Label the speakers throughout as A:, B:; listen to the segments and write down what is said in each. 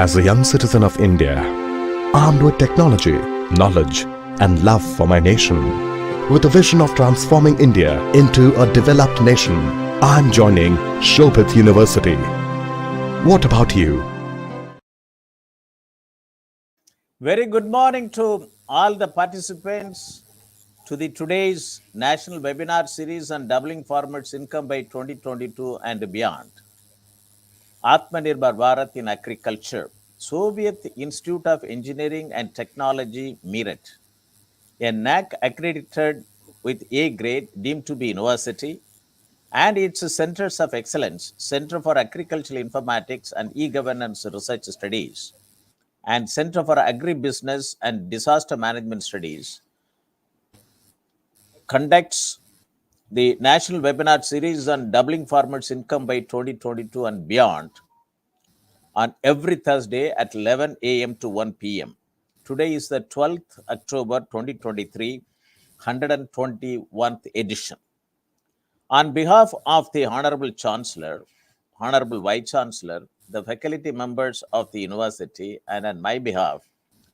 A: As a young citizen of India, armed with technology, knowledge, and love for my nation, with a vision of transforming India into a developed nation, I am joining Shobhit University. What about you?
B: Very good morning to all the participants to the today's national webinar series on doubling farmers' income by 2022 and beyond. Atmanirbhar Bharat in Agriculture, Soviet Institute of Engineering and Technology, Meerut, a NAC accredited with A grade deemed to be university, and its centers of excellence, Center for Agricultural Informatics and E-Governance Research Studies, and Center for Agribusiness and Disaster Management Studies, conducts the national webinar series on doubling farmers' income by 2022 and beyond on every Thursday at 11 a.m. to 1 p.m. Today is the 12th October 2023, 121st edition. On behalf of the Honorable Chancellor, Honorable Vice Chancellor, the faculty members of the university, and on my behalf,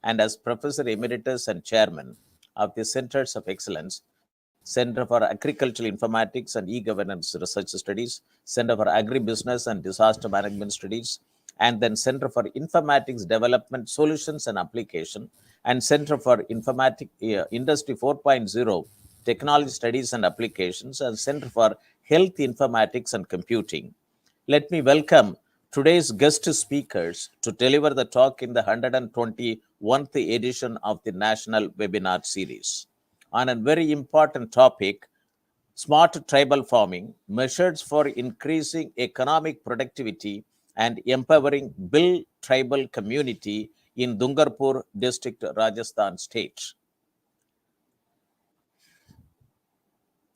B: and as Professor Emeritus and Chairman of the Centers of Excellence, Center for Agricultural Informatics and E-Governance Research Studies, Center for Agribusiness and Disaster Management Studies, and then Center for Informatics Development Solutions and Application, and Center for Informatics Industry 4.0 Technology Studies and Applications, and Center for Health Informatics and Computing. Let me welcome today's guest speakers to deliver the talk in the 121st edition of the National Webinar Series on a very important topic, smart tribal farming, measures for increasing economic productivity and empowering Bill tribal community in Dungarpur district, Rajasthan state.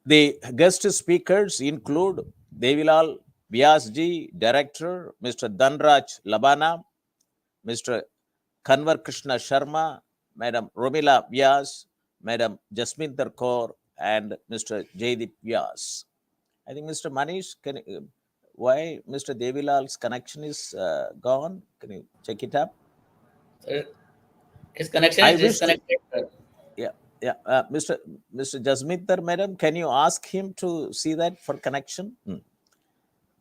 B: The guest speakers include Devilal, Vyas ji, Director, Mr. Dhanraj Labana, Mr. Kunwar Krishna Sharma, Madam Romila Vyas, Madam Jasminder Kaur, and Mr. Jaideep Vyas. I think Mr. Manish, why Mr. Devilal's connection is gone? Can you check it up?
C: His connection
B: I
C: is
B: wish to,
C: disconnected.
B: Mr. Jasminder, madam, can you ask him to see that for connection?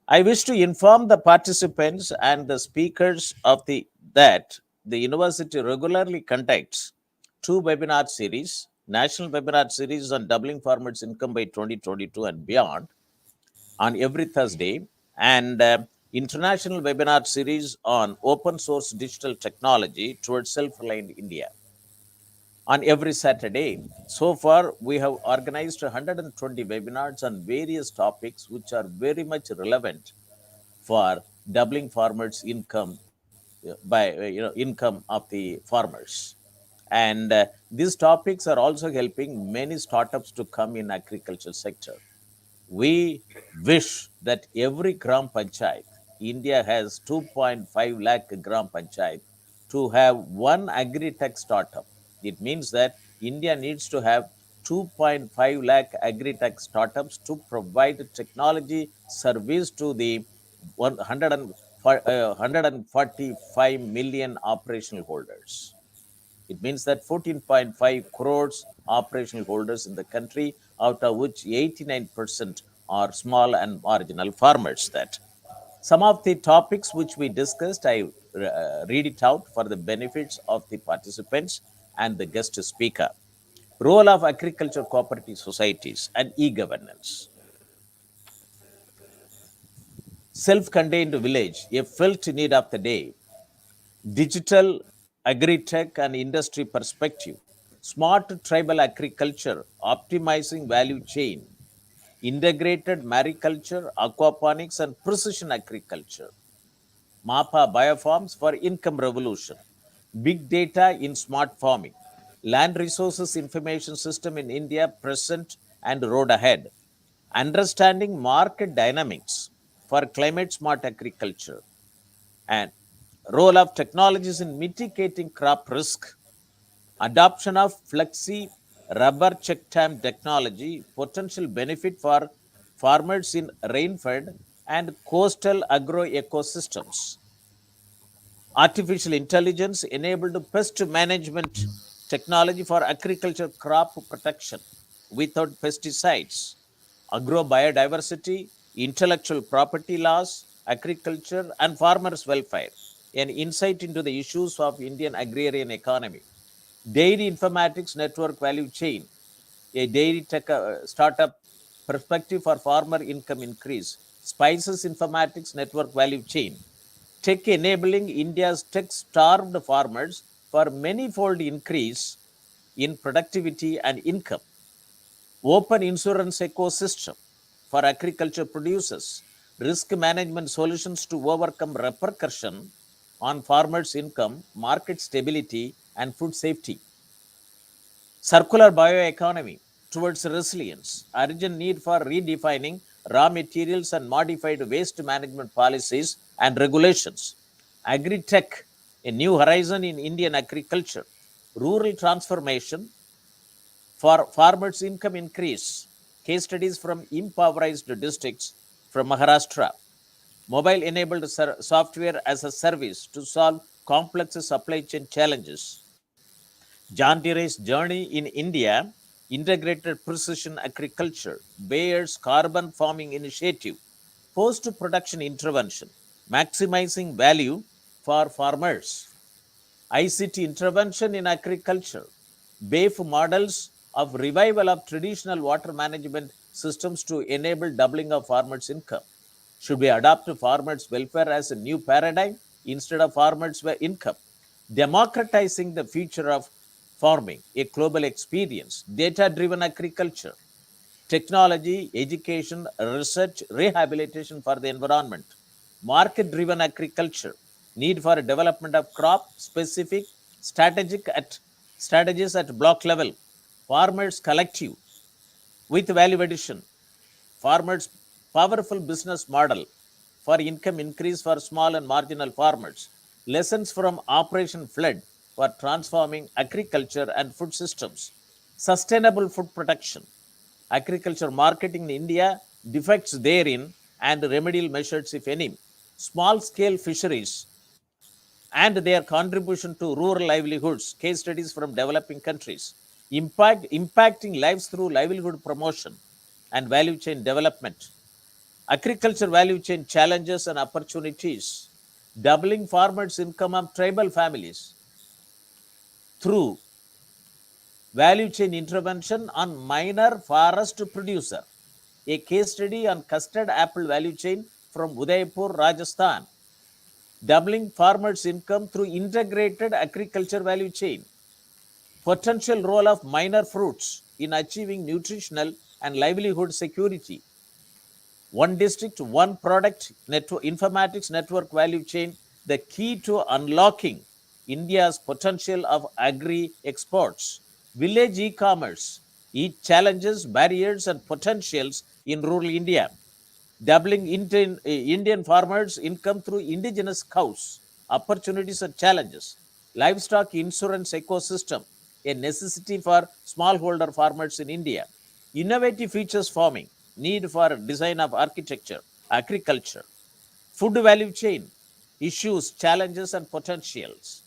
B: I wish to inform the participants and the speakers of that the university regularly conducts two webinar series, national webinar series on doubling farmers' income by 2022 and beyond on every Thursday, and international webinar series on open source digital technology towards self-reliant India on every Saturday. So far, we have organized 120 webinars on various topics which are very much relevant for doubling farmers' income by income of the farmers. And these topics are also helping many startups to come in agriculture sector. We wish that every Gram Panchayat, India has 2.5 lakh Gram Panchayat, to have one agri-tech startup. It means that India needs to have 2.5 lakh agri-tech startups to provide technology service to the 145 million operational holders. It means that 14.5 crores operational holders in the country, out of which 89% are small and marginal farmers. That some of the topics which we discussed, I read it out for the benefits of the participants and the guest speaker. Role of agriculture cooperative societies and e-governance. Self-contained village, a felt need of the day. Digital agri-tech and industry perspective, smart tribal agriculture, optimizing value chain, integrated mariculture, aquaponics, and precision agriculture, MAPA biofarms for income revolution, big data in smart farming, land resources information system in India present and road ahead, understanding market dynamics for climate smart agriculture, and role of technologies in mitigating crop risk, adoption of flexi rubber check time technology, potential benefit for farmers in rainfed and coastal agro ecosystems. Artificial intelligence enabled pest management technology for agriculture crop protection without pesticides, agrobiodiversity, intellectual property laws, agriculture, and farmers' welfare, an insight into the issues of Indian agrarian economy. Dairy informatics network value chain, a dairy tech startup perspective for farmer income increase. Spices informatics network value chain, tech enabling India's tech starved farmers for many-fold increase in productivity and income. Open insurance ecosystem for agriculture producers, risk management solutions to overcome repercussion on farmers' income, market stability, and food safety. Circular bioeconomy towards resilience, urgent need for redefining raw materials and modified waste management policies and regulations. Agri-tech, a new horizon in Indian agriculture. Rural transformation for farmers' income increase. Case studies from impoverished districts from Maharashtra. Mobile-enabled software as a service to solve complex supply chain challenges. John Deere's journey in India, integrated precision agriculture, Bayer's carbon farming initiative, post-production intervention, maximizing value for farmers, ICT intervention in agriculture, BAFE models of revival of traditional water management systems to enable doubling of farmers' income. Should we adopt farmers' welfare as a new paradigm instead of farmers' income? Democratizing the future of farming, a global experience, data-driven agriculture, technology, education, research, rehabilitation for the environment, market-driven agriculture, need for development of crop-specific strategies at block level, farmers collective with value addition, farmers powerful business model for income increase for small and marginal farmers, lessons from Operation Flood for transforming agriculture and food systems, sustainable food production, agriculture marketing in India, defects therein, and remedial measures, if any, small scale fisheries and their contribution to rural livelihoods, case studies from developing countries, impacting lives through livelihood promotion and value chain development, agriculture value chain challenges and opportunities, doubling farmers' income of tribal families through value chain intervention on minor forest producer, a case study on custard apple value chain from Udaipur, Rajasthan, doubling farmers' income through integrated agriculture value chain, potential role of minor fruits in achieving nutritional and livelihood security, one district, one product network, informatics network value chain, the key to unlocking India's potential of agri exports, village e-commerce, each challenges, barriers, and potentials in rural India, doubling Indian farmers' income through indigenous cows, opportunities and challenges, livestock insurance ecosystem, a necessity for smallholder farmers in India, innovative features farming, need for design of architecture, agriculture, food value chain, issues, challenges, and potentials,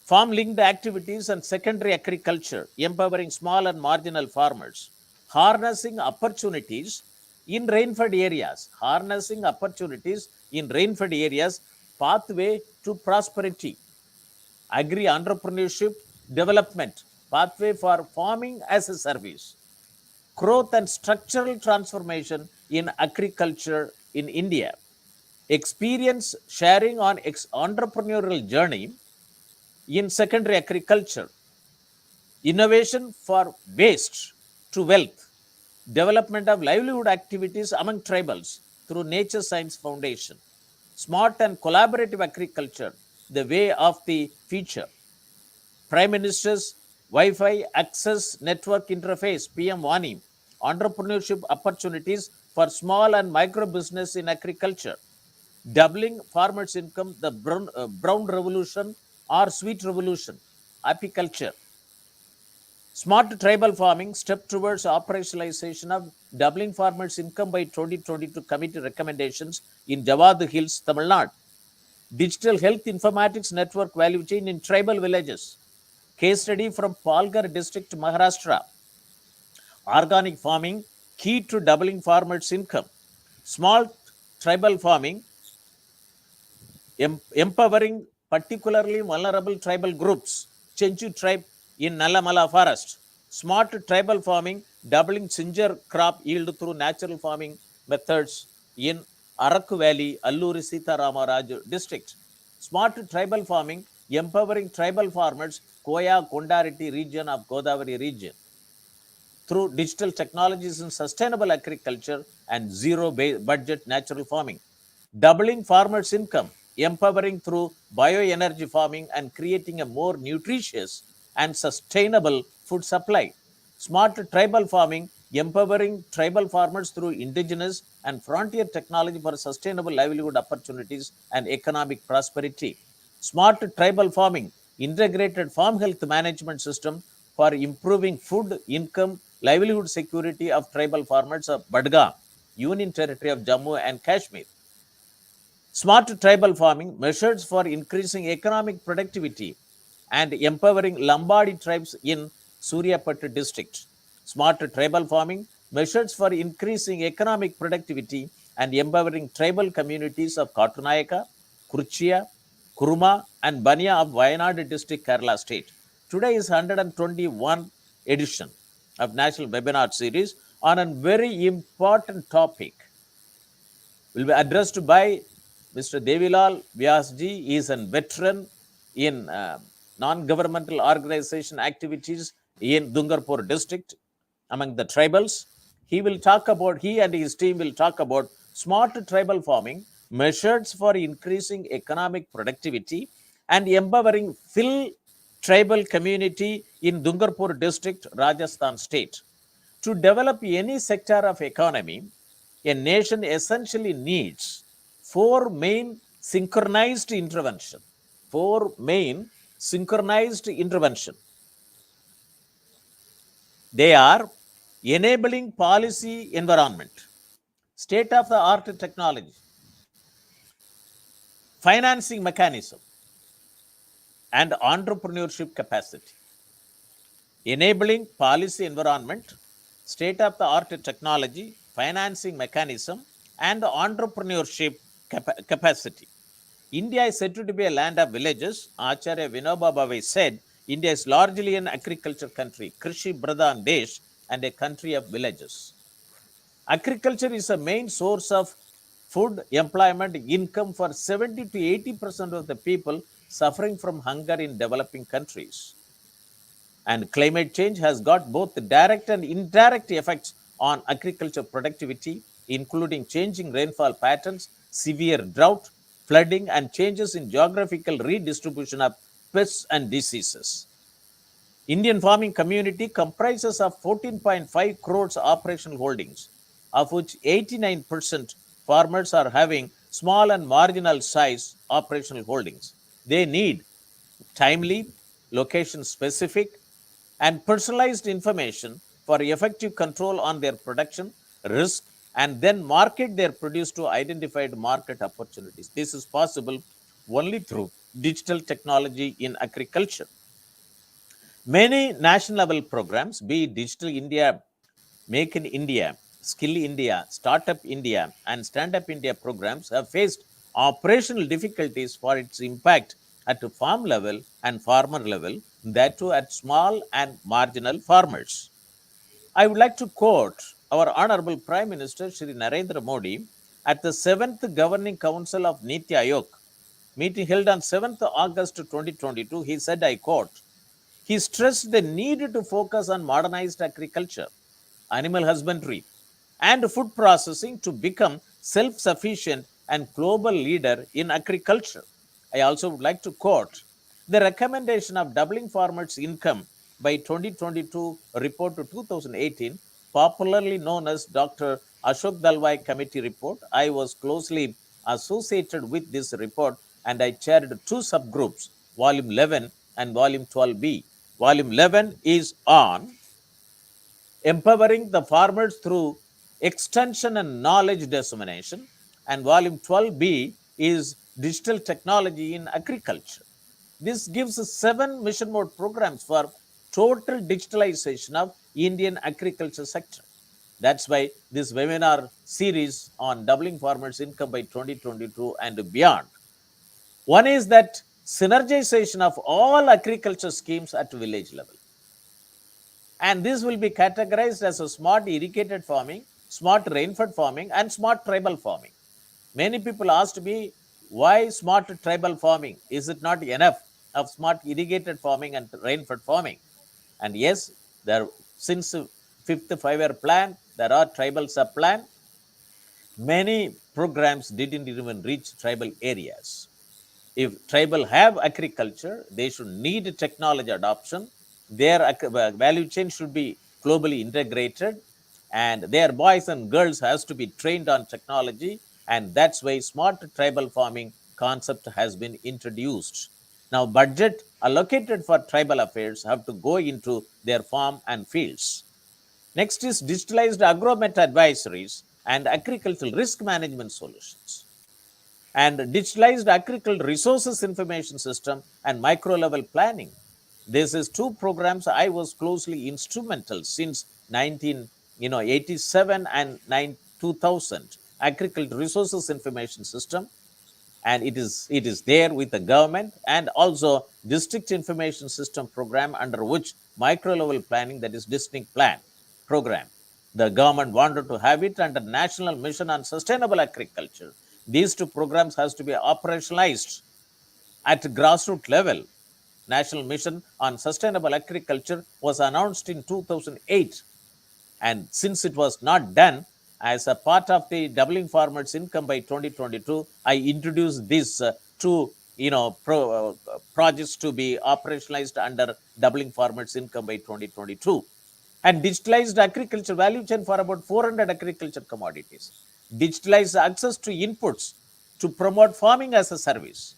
B: farm linked activities and secondary agriculture, empowering small and marginal farmers, harnessing opportunities in rainfed areas, pathway to prosperity, agri entrepreneurship development, pathway for farming as a service, growth and structural transformation in agriculture in India, experience sharing on entrepreneurial journey in secondary agriculture, innovation for waste to wealth, development of livelihood activities among tribals through Nature Science Foundation, smart and collaborative agriculture, the way of the future, Prime Minister's Wi-Fi access network interface, PM Wani, entrepreneurship opportunities for small and micro business in agriculture, doubling farmers' income, the brown revolution or sweet revolution, apiculture, smart tribal farming, step towards operationalization of doubling farmers' income by 2022 committee recommendations in Jawad Hills, Tamil Nadu, Digital health informatics network value chain in tribal villages. Case study from Palghar district, Maharashtra. Organic farming, key to doubling farmers' income. Small tribal farming, empowering particularly vulnerable tribal groups. Chenchu tribe in Nalamala forest. Smart tribal farming, doubling ginger crop yield through natural farming methods in Arakku Valley, Alluri Sita Ramaraju district. Smart tribal farming, empowering tribal farmers, Koya Kondariti region of Godavari region through digital technologies in sustainable agriculture and zero budget natural farming. Doubling farmers' income, empowering through bioenergy farming and creating a more nutritious and sustainable food supply. Smart tribal farming, empowering tribal farmers through indigenous and frontier technology for sustainable livelihood opportunities and economic prosperity. Smart tribal farming, integrated farm health management system for improving food, income, livelihood security of tribal farmers of Badga, Union Territory of Jammu and Kashmir. Smart tribal farming, measures for increasing economic productivity and empowering Lambadi tribes in Suryapet district. Smart tribal farming, measures for increasing economic productivity and empowering tribal communities of Kattunayikka, Kurichiya, Kuruma, and Paniya of Wayanad district, Kerala state. Today is 121 edition of National Webinar Series on a very important topic. Will be addressed by Mr. Devilal Vyas ji. He is a veteran in non-governmental organization activities in Dungarpur district among the tribals. He and his team will talk about smart tribal farming, measures for increasing economic productivity and empowering full tribal community in Dungarpur district, Rajasthan state. To develop any sector of economy, a nation essentially needs four main synchronized intervention. Four main synchronized intervention. They are enabling policy environment, state of the art technology, financing mechanism, and entrepreneurship capacity. Enabling policy environment, state of the art technology, financing mechanism, and entrepreneurship capacity. India is said to be a land of villages. Acharya Vinoba Bhave said, India is largely an agriculture country, Krishi Pradhan Desh, and a country of villages. Agriculture is a main source of food, employment, income for 70 to 80% of the people suffering from hunger in developing countries. And climate change has got both direct and indirect effects on agriculture productivity, including changing rainfall patterns, severe drought, flooding, and changes in geographical redistribution of pests and diseases. Indian farming community comprises of 14.5 crores operational holdings, of which 89% farmers are having small and marginal size operational holdings. They need timely, location specific, and personalized information for effective control on their production, risk, and then market their produce to identified market opportunities. This is possible only through digital technology in agriculture. Many national level programs, be it Digital India, Make in India, Skill India, Startup India, and Stand Up India programs, have faced operational difficulties for its impact at the farm level and farmer level, that too at small and marginal farmers. I would like to quote our Honorable Prime Minister Shri Narendra Modi at the 7th Governing Council of Niti Aayog meeting held on 7th August 2022. He said, I quote, he stressed the need to focus on modernized agriculture, animal husbandry, and food processing to become self-sufficient and global leader in agriculture. I also would like to quote the recommendation of doubling farmers' income by 2022 report to 2018, popularly known as Dr. Ashok Dalwai Committee report. I was closely associated with this report and I chaired two subgroups, Volume 11 and Volume 12B. Volume 11 is on empowering the farmers through extension and knowledge dissemination, and Volume 12B is digital technology in agriculture. This gives 7 mission mode programs for total digitalization of Indian agriculture sector. That's why this webinar series on doubling farmers' income by 2022 and beyond. One is that synergization of all agriculture schemes at village level. And this will be categorized as a smart irrigated farming, smart rainfed farming, and smart tribal farming. Many people asked me, why smart tribal farming? Is it not enough of smart irrigated farming and rainfed farming? And yes, there since fifth five-year plan, there are tribal sub-plan. Many programs didn't even reach tribal areas. If tribal have agriculture, they should need technology adoption. Their value chain should be globally integrated, and their boys and girls has to be trained on technology. And that's why smart tribal farming concept has been introduced. Now, budget allocated for tribal affairs have to go into their farm and fields. Next is digitalized agromet advisories and agricultural risk management solutions, and digitalized agricultural resources information system and micro level planning. This is two programs I was closely instrumental since 1987 and 2000. Agricultural resources information system, and it is there with the government, and also district information system program, under which micro level planning, that is district plan program, the government wanted to have it under national mission on sustainable agriculture. These two programs has to be operationalized at grassroots level. National mission on sustainable agriculture was announced in 2008, and since it was not done, as a part of the doubling farmers' income by 2022, I introduced these two projects to be operationalized under doubling farmers' income by 2022, and digitalized agriculture value chain for about 400 agriculture commodities, digitalized access to inputs to promote farming as a service,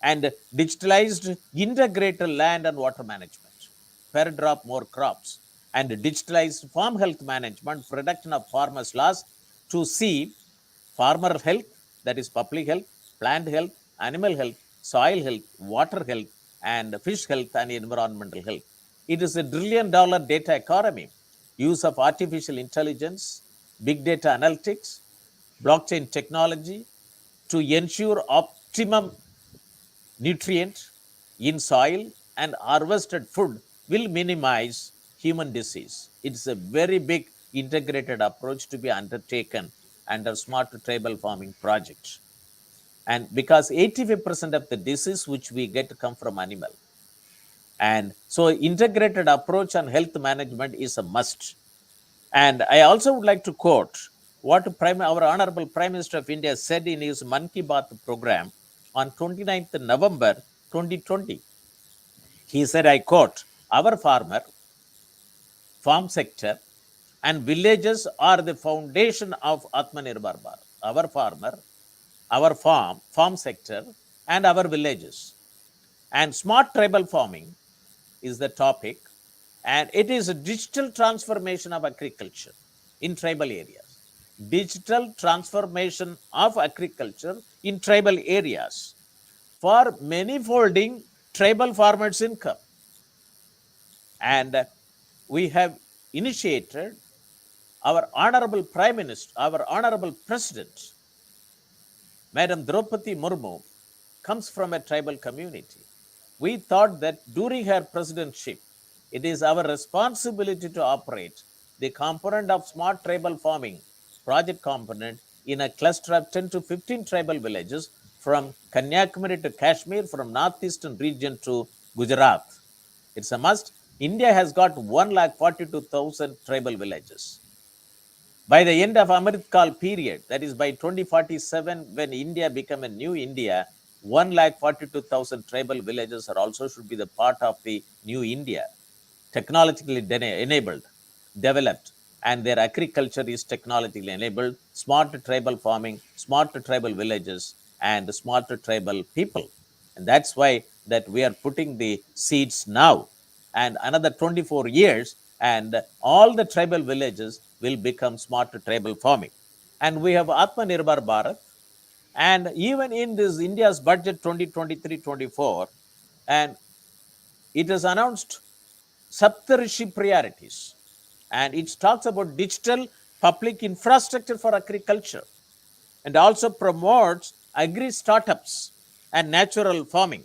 B: and digitalized integrated land and water management, per drop more crops, and digitalized farm health management, production of farmers' loss to see farmer health, that is public health, plant health, animal health, soil health, water health, and fish health and environmental health. It is a $1 trillion data economy, use of artificial intelligence, big data analytics, blockchain technology to ensure optimum nutrient in soil and harvested food will minimize human disease. It's a very big integrated approach to be undertaken under smart tribal farming project. And because 85% of the disease which we get come from animal. And so integrated approach on health management is a must. And I also would like to quote what our Honorable Prime Minister of India said in his Man Ki Baat program on 29th November 2020. He said, I quote, our farm sector and villages are the foundation of Atmanirbhar Bharat. Our farm sector and our villages. And smart tribal farming is the topic, and it is a digital transformation of agriculture in tribal areas. Digital transformation of agriculture in tribal areas for manifolding tribal farmers' income. And we have initiated our Honorable Prime Minister, our Honorable President, Madam Draupadi Murmu, comes from a tribal community. We thought that during her presidentship, it is our responsibility to operate the component of smart tribal farming project component in a cluster of 10 to 15 tribal villages from Kanyakumari to Kashmir, from northeastern region to Gujarat. It's a must. India has got 142,000 tribal villages. By the end of Amrit Kal period, that is by 2047, when India become a new India, 142,000 tribal villages are also should be the part of the new India, technologically enabled, developed, and their agriculture is technologically enabled, smart tribal farming, smart tribal villages, and smart tribal people. And that's why that we are putting the seeds now, and another 24 years, and all the tribal villages will become smart tribal farming. And we have Atmanirbhar Bharat, And even in this India's budget 2023-24, and it has announced Saptarishi priorities. And it talks about digital public infrastructure for agriculture and also promotes agri startups and natural farming.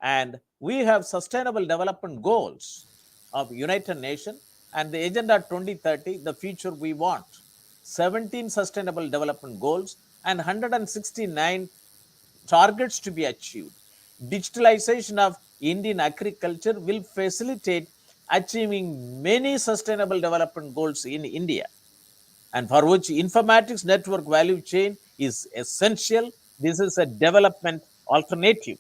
B: And we have sustainable development goals of United Nations and the Agenda 2030, the future we want. 17 sustainable development goals and 169 targets to be achieved. Digitalization of Indian agriculture will facilitate achieving many sustainable development goals in India, and for which informatics network value chain is essential. This is a development alternative.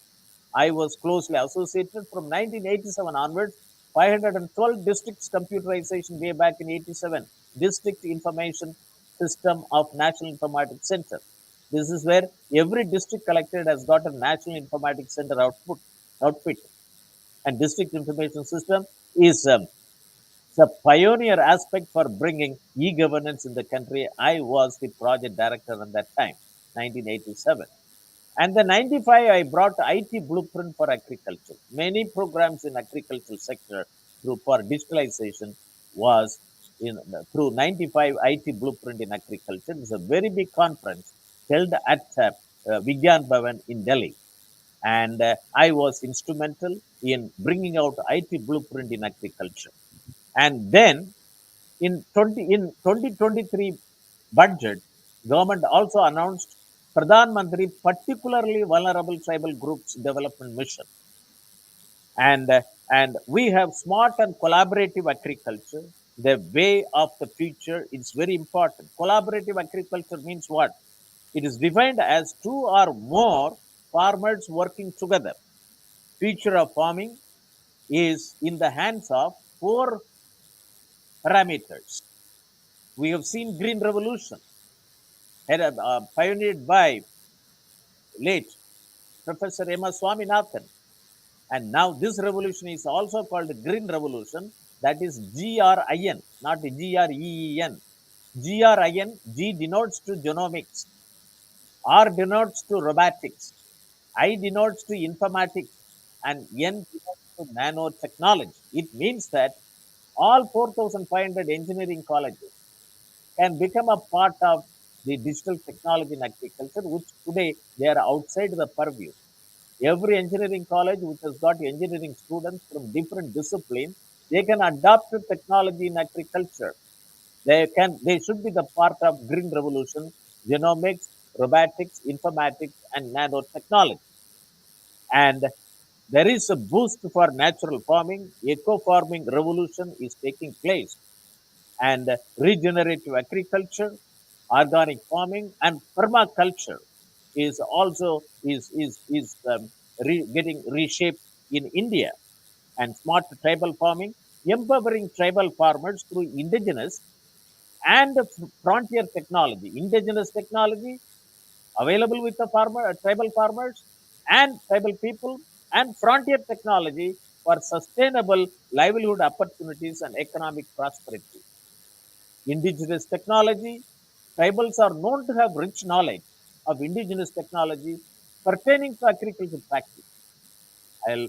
B: I was closely associated from 1987 onwards, 512 districts computerization way back in 87, district information system of National Informatics Center. This is where every district collected has got a National Informatics Center outfit, and district information system is the pioneer aspect for bringing e-governance in the country. I was the project director at that time, 1987. And the 95, I brought IT blueprint for agriculture. Many programs in agricultural sector for digitalization was through 95 IT blueprint in agriculture. It's a very big conference held at Vigyan Bhavan in Delhi. And I was instrumental in bringing out IT blueprint in agriculture. And then in 2023 budget, government also announced Pradhan Mantri particularly vulnerable tribal groups development mission. And and we have smart and collaborative agriculture. The way of the future is very important. Collaborative agriculture means what? It is defined as two or more farmers working together. Future of farming is in the hands of four parameters. We have seen green revolution pioneered by late Professor Emma Swaminathan. And now this revolution is also called the Green Revolution. That is GRIN, not GREEN. GRIN, G denotes to genomics, R denotes to robotics, I denotes to informatics, and N denotes to nanotechnology. It means that all 4,500 engineering colleges can become a part of the digital technology in agriculture, which today they are outside the purview. Every engineering college which has got engineering students from different disciplines, they can adopt technology in agriculture. They should be the part of green revolution, genomics, robotics, informatics, and nanotechnology. And there is a boost for natural farming. Eco farming revolution is taking place, and regenerative agriculture, organic farming, and permaculture is also getting reshaped in India. And smart tribal farming, empowering tribal farmers through indigenous and frontier technology. Indigenous technology available with the tribal farmers and tribal people, and frontier technology for sustainable livelihood opportunities and economic prosperity. Indigenous technology, tribals are known to have rich knowledge of indigenous technology pertaining to agricultural practice. I'll,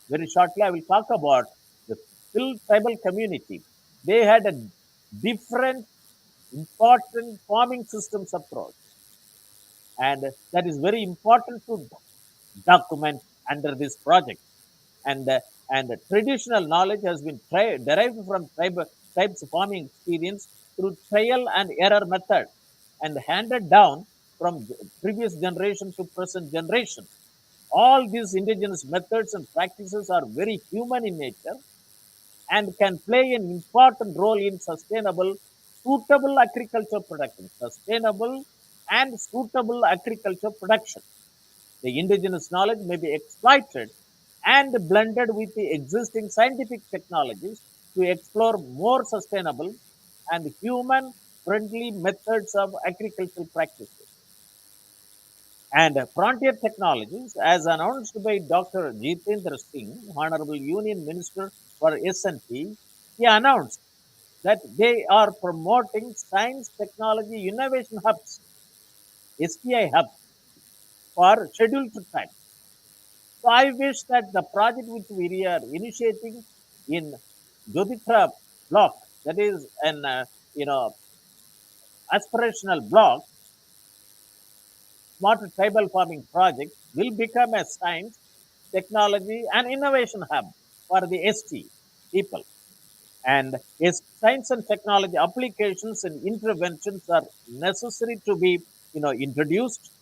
B: very shortly, I will talk about the Phil tribal community. They had a different, important farming systems approach, and that is very important to document under this project. And traditional knowledge has been derived from tribes farming experience through trial and error method, and handed down from previous generation to present generation. All these indigenous methods and practices are very human in nature and can play an important role in sustainable, suitable agriculture production. Sustainable and suitable agriculture production. The indigenous knowledge may be exploited and blended with the existing scientific technologies to explore more sustainable and human friendly methods of agricultural practices. And frontier technologies, as announced by Dr. Jitendra Singh, Honorable Union Minister for S&T, he announced that they are promoting science technology innovation hubs STI hub for scheduled tribes. So I wish that the project which we are initiating in Jodhitra block, that is an aspirational block, smart tribal farming project, will become a science, technology, and innovation hub for the ST people. And as science and technology applications and interventions are necessary to be introduced,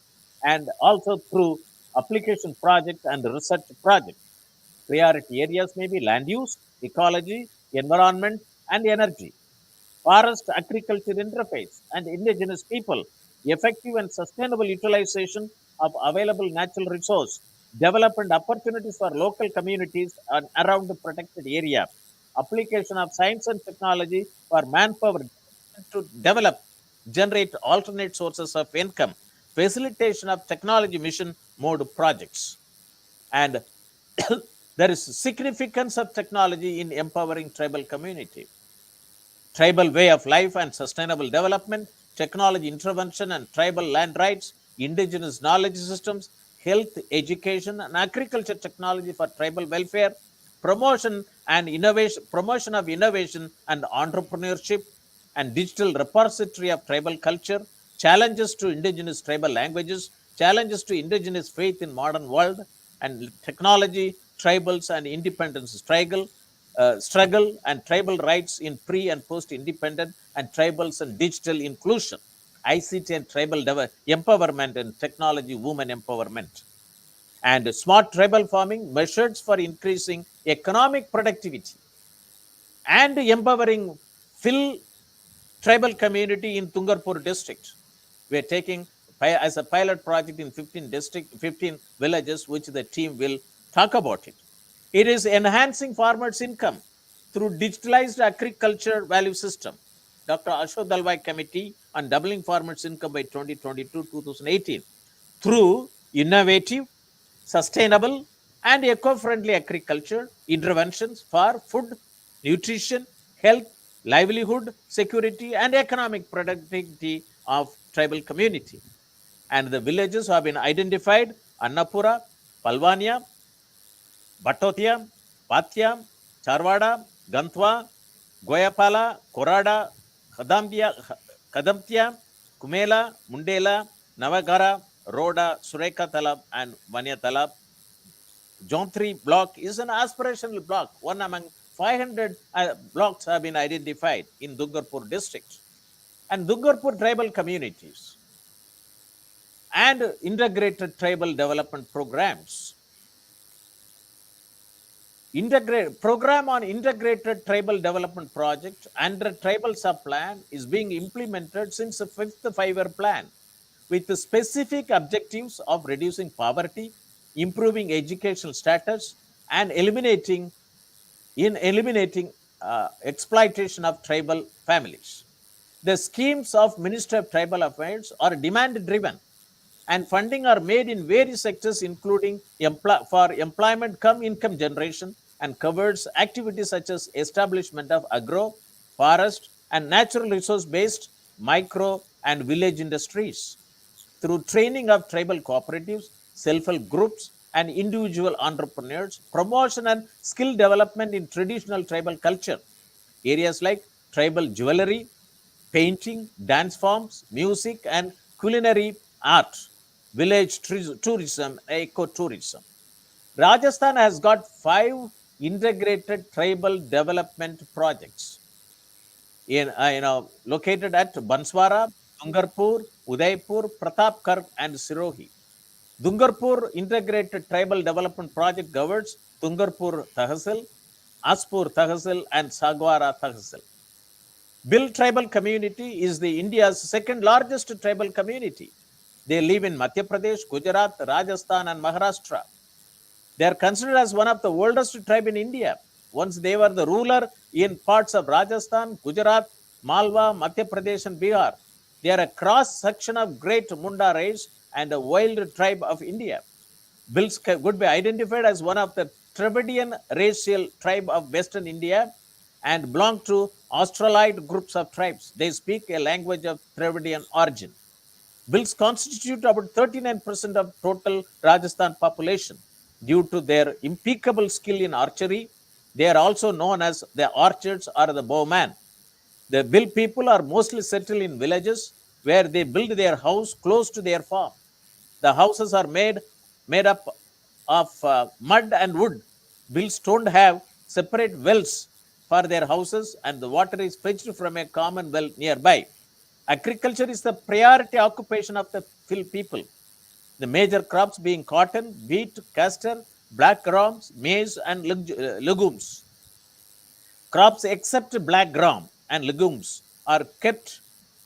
B: and also through application project and research project. Priority areas may be land use, ecology, environment, and energy, forest agriculture interface, and indigenous people, effective and sustainable utilization of available natural resource, development opportunities for local communities and around the protected area, application of science and technology for manpower to develop, generate alternate sources of income, facilitation of technology mission mode projects. And there is significance of technology in empowering tribal community, tribal way of life and sustainable development, technology intervention and tribal land rights, indigenous knowledge systems, health, education, and agriculture technology for tribal welfare, promotion of innovation and entrepreneurship, and digital repository of tribal culture, challenges to indigenous tribal languages, challenges to indigenous faith in modern world, and technology, tribals and independence struggle and tribal rights in pre and post independent, and tribals and digital inclusion, ICT and tribal empowerment, and technology women empowerment, and smart tribal farming measures for increasing economic productivity and empowering fill tribal community in Dungarpur district. We are taking as a pilot project in 15 villages, which the team will talk about it. It is enhancing farmers' income through digitalized agriculture value system. Dr. Ashok Dalwai Committee on doubling farmers' income by 2022-2018 through innovative, sustainable, and eco-friendly agriculture interventions for food, nutrition, health, livelihood, security, and economic productivity of tribal community. And the villages have been identified: Annapura, Palwania, Batotia, Patya, Charvada, Gantwa, Goyapala, Korada, Kadamtia, Kumela, Mundela, Navagara, Roda, Sureka Talab, and Vanya Talab. Zone 3 block is an aspirational block. One among 500 blocks have been identified in Dungarpur district. And Dungarpur tribal communities and integrated tribal development programs. Program on integrated tribal development project under tribal sub-plan is being implemented since the fifth five-year plan, with the specific objectives of reducing poverty, improving educational status, and eliminating exploitation of tribal families. The schemes of Ministry of Tribal Affairs are demand driven, and funding are made in various sectors, including for employment cum income generation, and covers activities such as establishment of agro, forest, and natural resource based micro and village industries through training of tribal cooperatives, self-help groups, and individual entrepreneurs, promotion and skill development in traditional tribal culture. Areas like tribal jewelry, painting, dance forms, music, and culinary art, village tourism, ecotourism. Rajasthan has got 5 integrated tribal development projects located at Banswara, Dungarpur, Udaipur, Pratapgarh, and Sirohi. Dungarpur Integrated Tribal Development Project governs Dungarpur Tahsil, Aspur Tahsil, and Sagwara Tahsil. Bill tribal community is the India's second largest tribal community. They live in Madhya Pradesh, Gujarat, Rajasthan, and Maharashtra. They are considered as one of the oldest tribe in India. Once they were the ruler in parts of Rajasthan, Gujarat, Malwa, Madhya Pradesh, and Bihar. They are a cross section of great Munda race and a wild tribe of India. Bills could be identified as one of the Dravidian racial tribe of Western India and belong to Australide groups of tribes. They speak a language of Dravidian origin. Bills constitute about 39% of total Rajasthan population. Due to their impeccable skill in archery, they are also known as the archers or the bowmen. The Bill people are mostly settled in villages where they build their house close to their farm. The houses are made up of mud and wood. Bills don't have separate wells for their houses, and the water is fetched from a common well nearby. Agriculture is the priority occupation of the Phil people. The major crops being cotton, wheat, castor, black grams, maize, and legumes. Crops except black gram and legumes are kept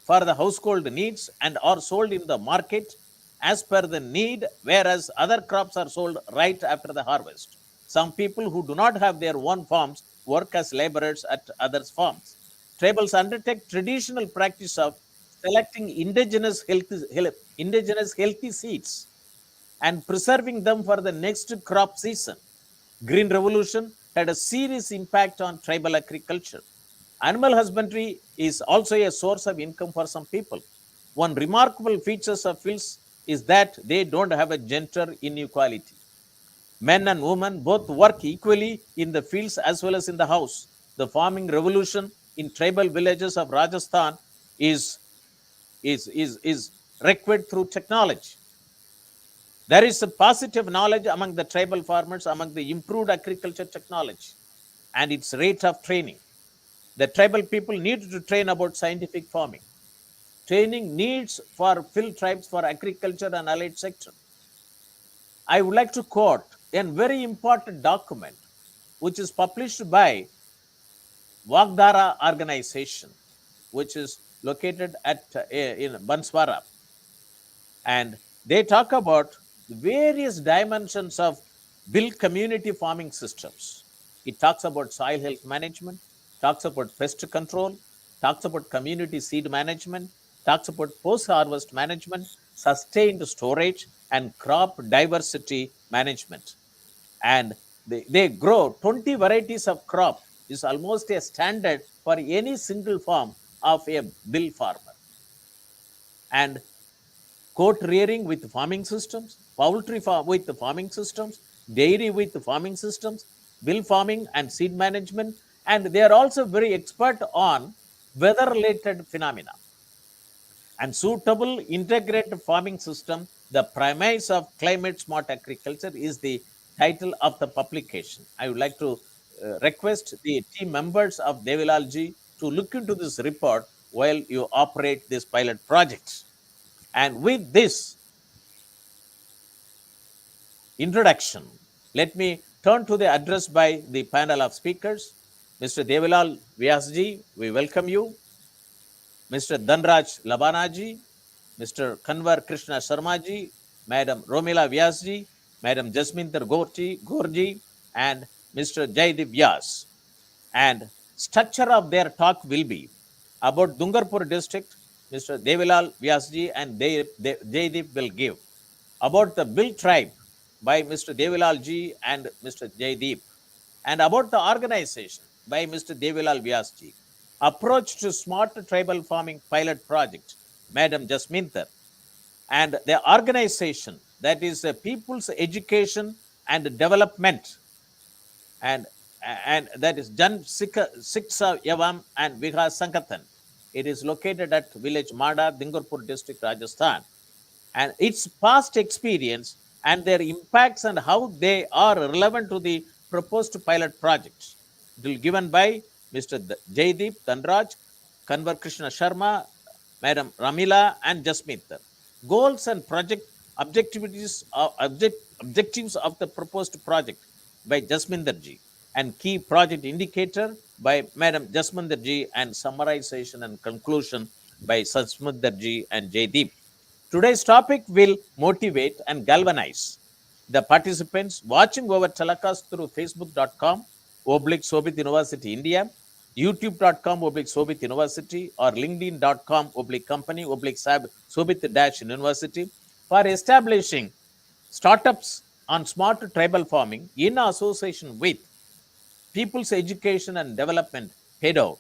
B: for the household needs and are sold in the market as per the need, whereas other crops are sold right after the harvest. Some people who do not have their own farms work as laborers at others' farms. Tribals undertake traditional practice of selecting indigenous healthy seeds and preserving them for the next crop season. Green Revolution had a serious impact on tribal agriculture. Animal husbandry is also a source of income for some people. One remarkable feature of fields is that they don't have a gender inequality. Men and women both work equally in the fields as well as in the house. The farming revolution in tribal villages of Rajasthan is required through technology. There is a positive knowledge among the tribal farmers among the improved agriculture technology and its rate of training. The tribal people need to train about scientific farming. Training needs for field tribes for agriculture and allied sector. I would like to quote a very important document which is published by Vagdara organization, which is located at in Banswara, and they talk about the various dimensions of build community farming systems. It talks about soil health management, talks about pest control, talks about community seed management, talks about post harvest management, sustained storage, and crop diversity management. And they grow 20 varieties of crop is almost a standard for any single farm of a bill farmer. And goat rearing with farming systems, poultry farm with the farming systems, dairy with the farming systems, bill farming and seed management, and they are also very expert on weather-related phenomena. And suitable integrated farming system, the premise of climate smart agriculture is the title of the publication. I would like to request the team members of Devilal ji to look into this report while you operate this pilot project. And with this introduction, let me turn to the address by the panel of speakers. Mr. Devilal Vyasji, we welcome you. Mr. Dhanraj Labanaji, Mr. Kunwar Krishna Sharmaji, Madam Romila Vyasji, Madam Jasminder Gorji, and Mr. Jaideep Vyas. And structure of their talk will be about Dungarpur district. Mr. Devilal Vyasji and Jaideep will give about the Bill tribe by Mr. Devilal ji and Mr. Jaideep, and about the organization by Mr. Devilal Vyasji. Approach to smart tribal farming pilot project, Madam Jasminder, and the organization that is People's Education and Development, and that is Jan Shiksha Evam and Vikas Sangathan. It is located at village Mada, Dungarpur district, Rajasthan. And its past experience and their impacts and how they are relevant to the proposed pilot project. It will be given by Mr. Jaideep Dhanraj, Kunwar Krishna Sharma, Madam Romila, and Jasminder. Goals and project objectives of the proposed project by Jasminder ji, and key project indicator by Madam Jasminder ji, and summarization and conclusion by Jasminder ji and Jaideep. Today's topic will motivate and galvanize the participants watching over telecast through facebook.com/Shobhit University India, youtube.com/Shobhit University, or linkedin.com/company/Shobhit University for establishing startups on smart tribal farming in association with People's Education and Development, PEDO,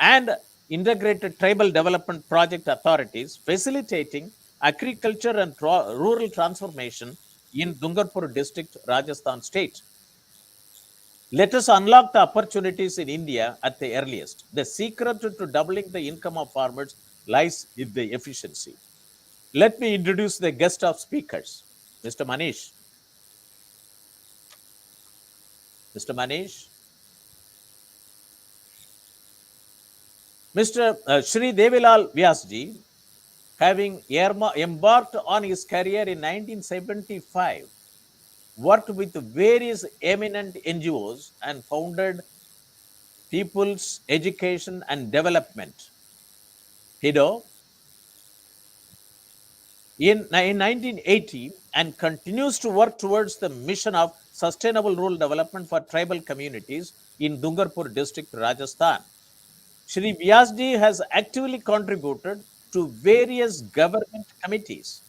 B: and integrated tribal development project authorities facilitating agriculture and rural transformation in Dungarpur district, Rajasthan state. Let us unlock the opportunities in India at the earliest. The secret to doubling the income of farmers lies in the efficiency. Let me introduce the guest of speakers, Mr. Manish. Mr. Manish. Mr. Shri Devilal Vyasji, having embarked on his career in 1975, worked with various eminent NGOs and founded People's Education and Development, PEDO, in 1980 and continues to work towards the mission of sustainable rural development for tribal communities in Dungarpur district, Rajasthan. Shri Vyasji has actively contributed to various government committees,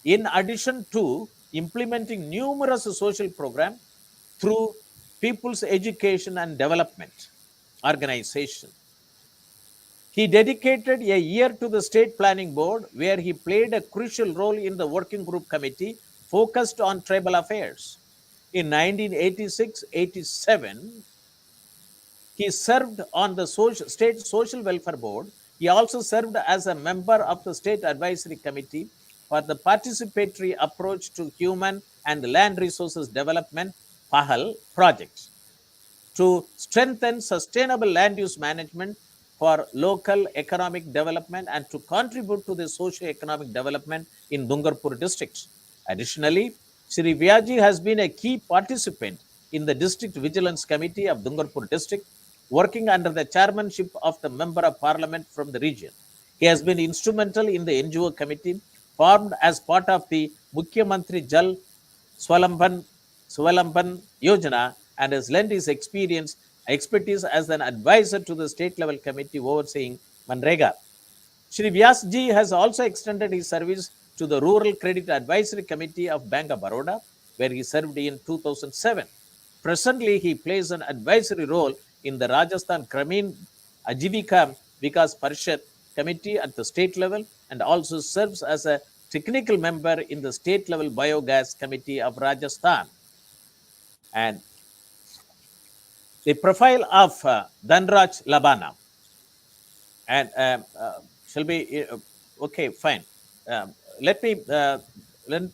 B: in addition to implementing numerous social programs through People's Education and Development Organization. He dedicated a year to the State Planning Board, where he played a crucial role in the working group committee focused on tribal affairs. In 1986-87, he served on the State Social Welfare Board. He also served as a member of the State Advisory Committee for the Participatory Approach to Human and Land Resources Development (PAHAL) projects to strengthen sustainable land use management for local economic development and to contribute to the socio-economic development in Dungarpur district. Additionally, Shri Vyasji has been a key participant in the District Vigilance Committee of Dungarpur district, working under the chairmanship of the Member of Parliament from the region. He has been instrumental in the NGO committee formed as part of the Mukhyamantri Jal Swalamban Yojana and has lent his expertise as an advisor to the state level committee overseeing Manrega. Shri Vyasji has also extended his service to the Rural Credit Advisory Committee of Bank of Baroda, where he served in 2007. Presently, he plays an advisory role in the Rajasthan Gramin Ajivika Vikas Parishad Committee at the state level and also serves as a technical member in the state level Biogas Committee of Rajasthan. And the profile of Dhanraj Labana. And shall be okay, fine. Let me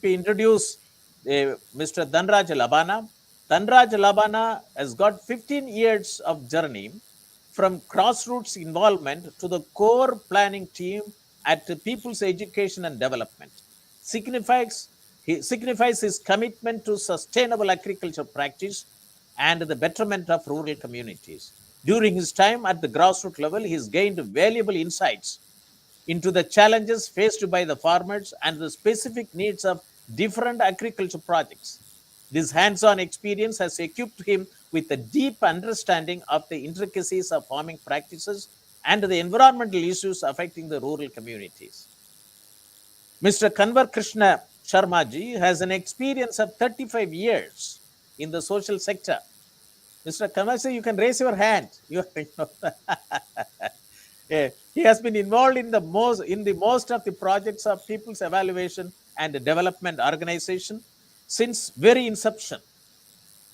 B: introduce Mr. Dhanraj Labana. Dhanraj Labana has got 15 years of journey from grassroots involvement to the core planning team at People's Education and Development. He signifies his commitment to sustainable agriculture practice and the betterment of rural communities. During his time at the grassroots level, he has gained valuable insights into the challenges faced by the farmers and the specific needs of different agriculture projects. This hands-on experience has equipped him with a deep understanding of the intricacies of farming practices and the environmental issues affecting the rural communities. Mr. Kunwar Krishna Sharma ji has an experience of 35 years in the social sector. Mr. Kunwar, you can raise your hand. He has been involved in the most of the projects of People's Evaluation and Development Organization since very inception.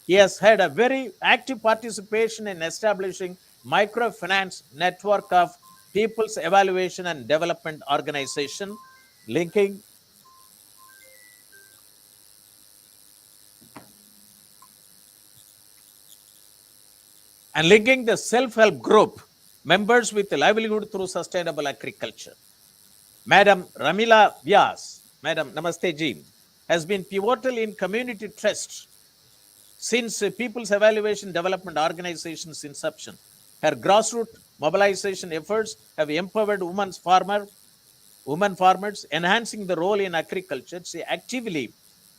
B: He has had a very active participation in establishing microfinance network of People's Evaluation and Development Organization, linking the self-help group members with livelihood through sustainable agriculture. Madam Romila Vyas, Madam Namaste Ji, has been pivotal in community trust since People's Evaluation Development Organization's inception. Her grassroots mobilization efforts have empowered women farmers, enhancing the role in agriculture. She actively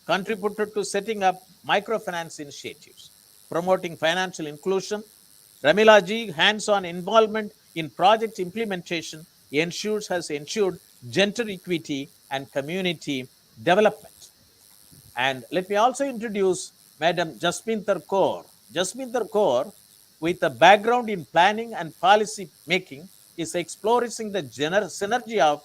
B: contributed to setting up microfinance initiatives, promoting financial inclusion. Romila ji hands-on involvement in project implementation has ensured gender equity and community development. And let me also introduce Madam Jasminder Kaur. Jasminder Kaur, with a background in planning and policy making, is exploring the synergy of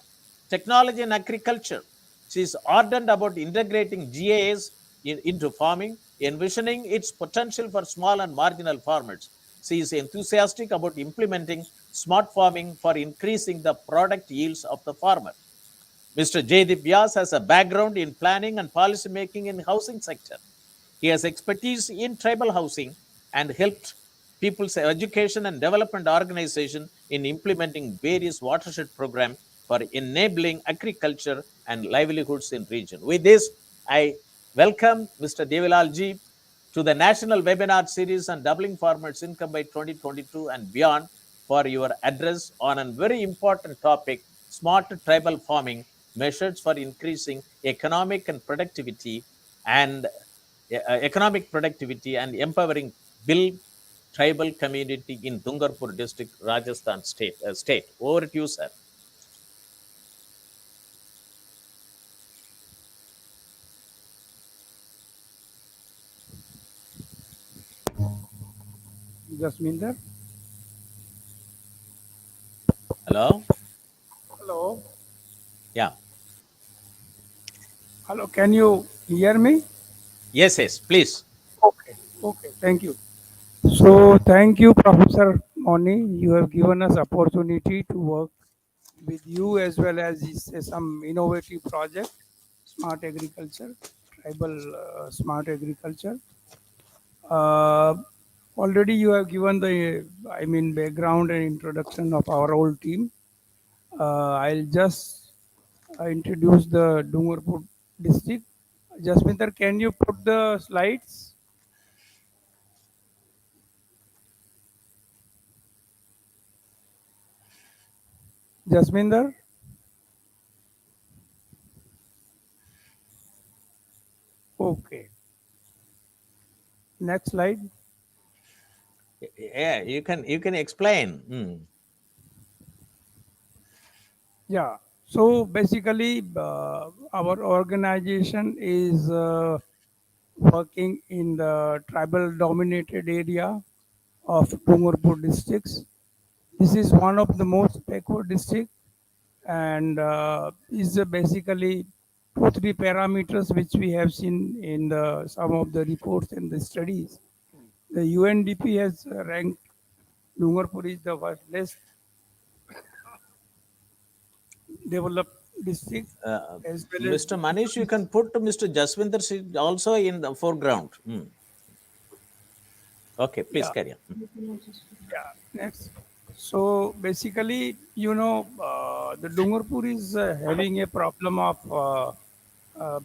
B: technology and agriculture. She is ardent about integrating GAS into farming, envisioning its potential for small and marginal farmers. She is enthusiastic about implementing smart farming for increasing the product yields of the farmer. Mr. Jaideep Vyas has a background in planning and policy making in housing sector. He has expertise in tribal housing and helped people's education and development organization in implementing various watershed programs for enabling agriculture and livelihoods in region. With this, I welcome Mr. Devilal ji to the National Webinar Series on Doubling Farmers' Income by 2022 and beyond for your address on a very important topic, smart tribal farming, measures for increasing economic and economic productivity and empowering Bill tribal community in Dungarpur district, Rajasthan state. Over to you, sir.
D: Jasminder.
B: Hello.
D: Hello.
B: Yeah.
D: Hello. Can you hear me?
B: Yes. Please.
D: Okay. Okay. Thank you. So thank you, Professor Moni. You have given us opportunity to work with you as well as some innovative project, smart agriculture, tribal smart agriculture. Uh, Already you have given background and introduction of our whole team. I'll just introduce the Dungarpur district. Jasminder, can you put the slides? Jasminder? Okay. Next slide.
B: Yeah, you can explain.
D: Yeah. So basically, our organization is working in the tribal dominated area of Dungarpur districts. This is one of the most backward district and is basically 2 3 parameters which we have seen in some of the reports and the studies. The UNDP has ranked Dungarpur is the less developed district as well as
B: Mr. Manish, you can put Mr. Jaswinder also in the foreground. Okay, please
D: yeah.
B: carry on.
D: Yeah, next. So basically, the Dungarpur is having a problem of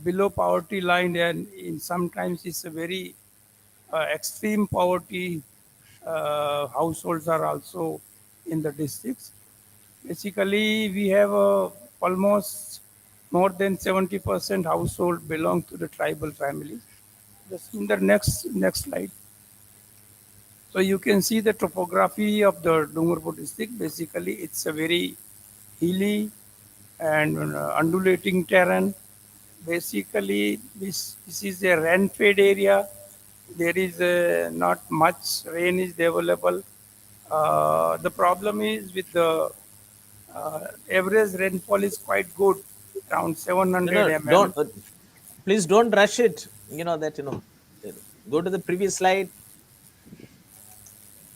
D: below poverty line, and in sometimes it's a very extreme poverty households are also in the districts. Basically, we have almost more than 70% household belong to the tribal families. Just in the next slide. So you can see the topography of the Dungarpur district. Basically, it's a very hilly and undulating terrain. Basically, this is a rain-fed area. There is not much rain is available. The problem is with the average rainfall is quite good, around 700 mm.
B: Don't please don't rush it. Go to the previous slide.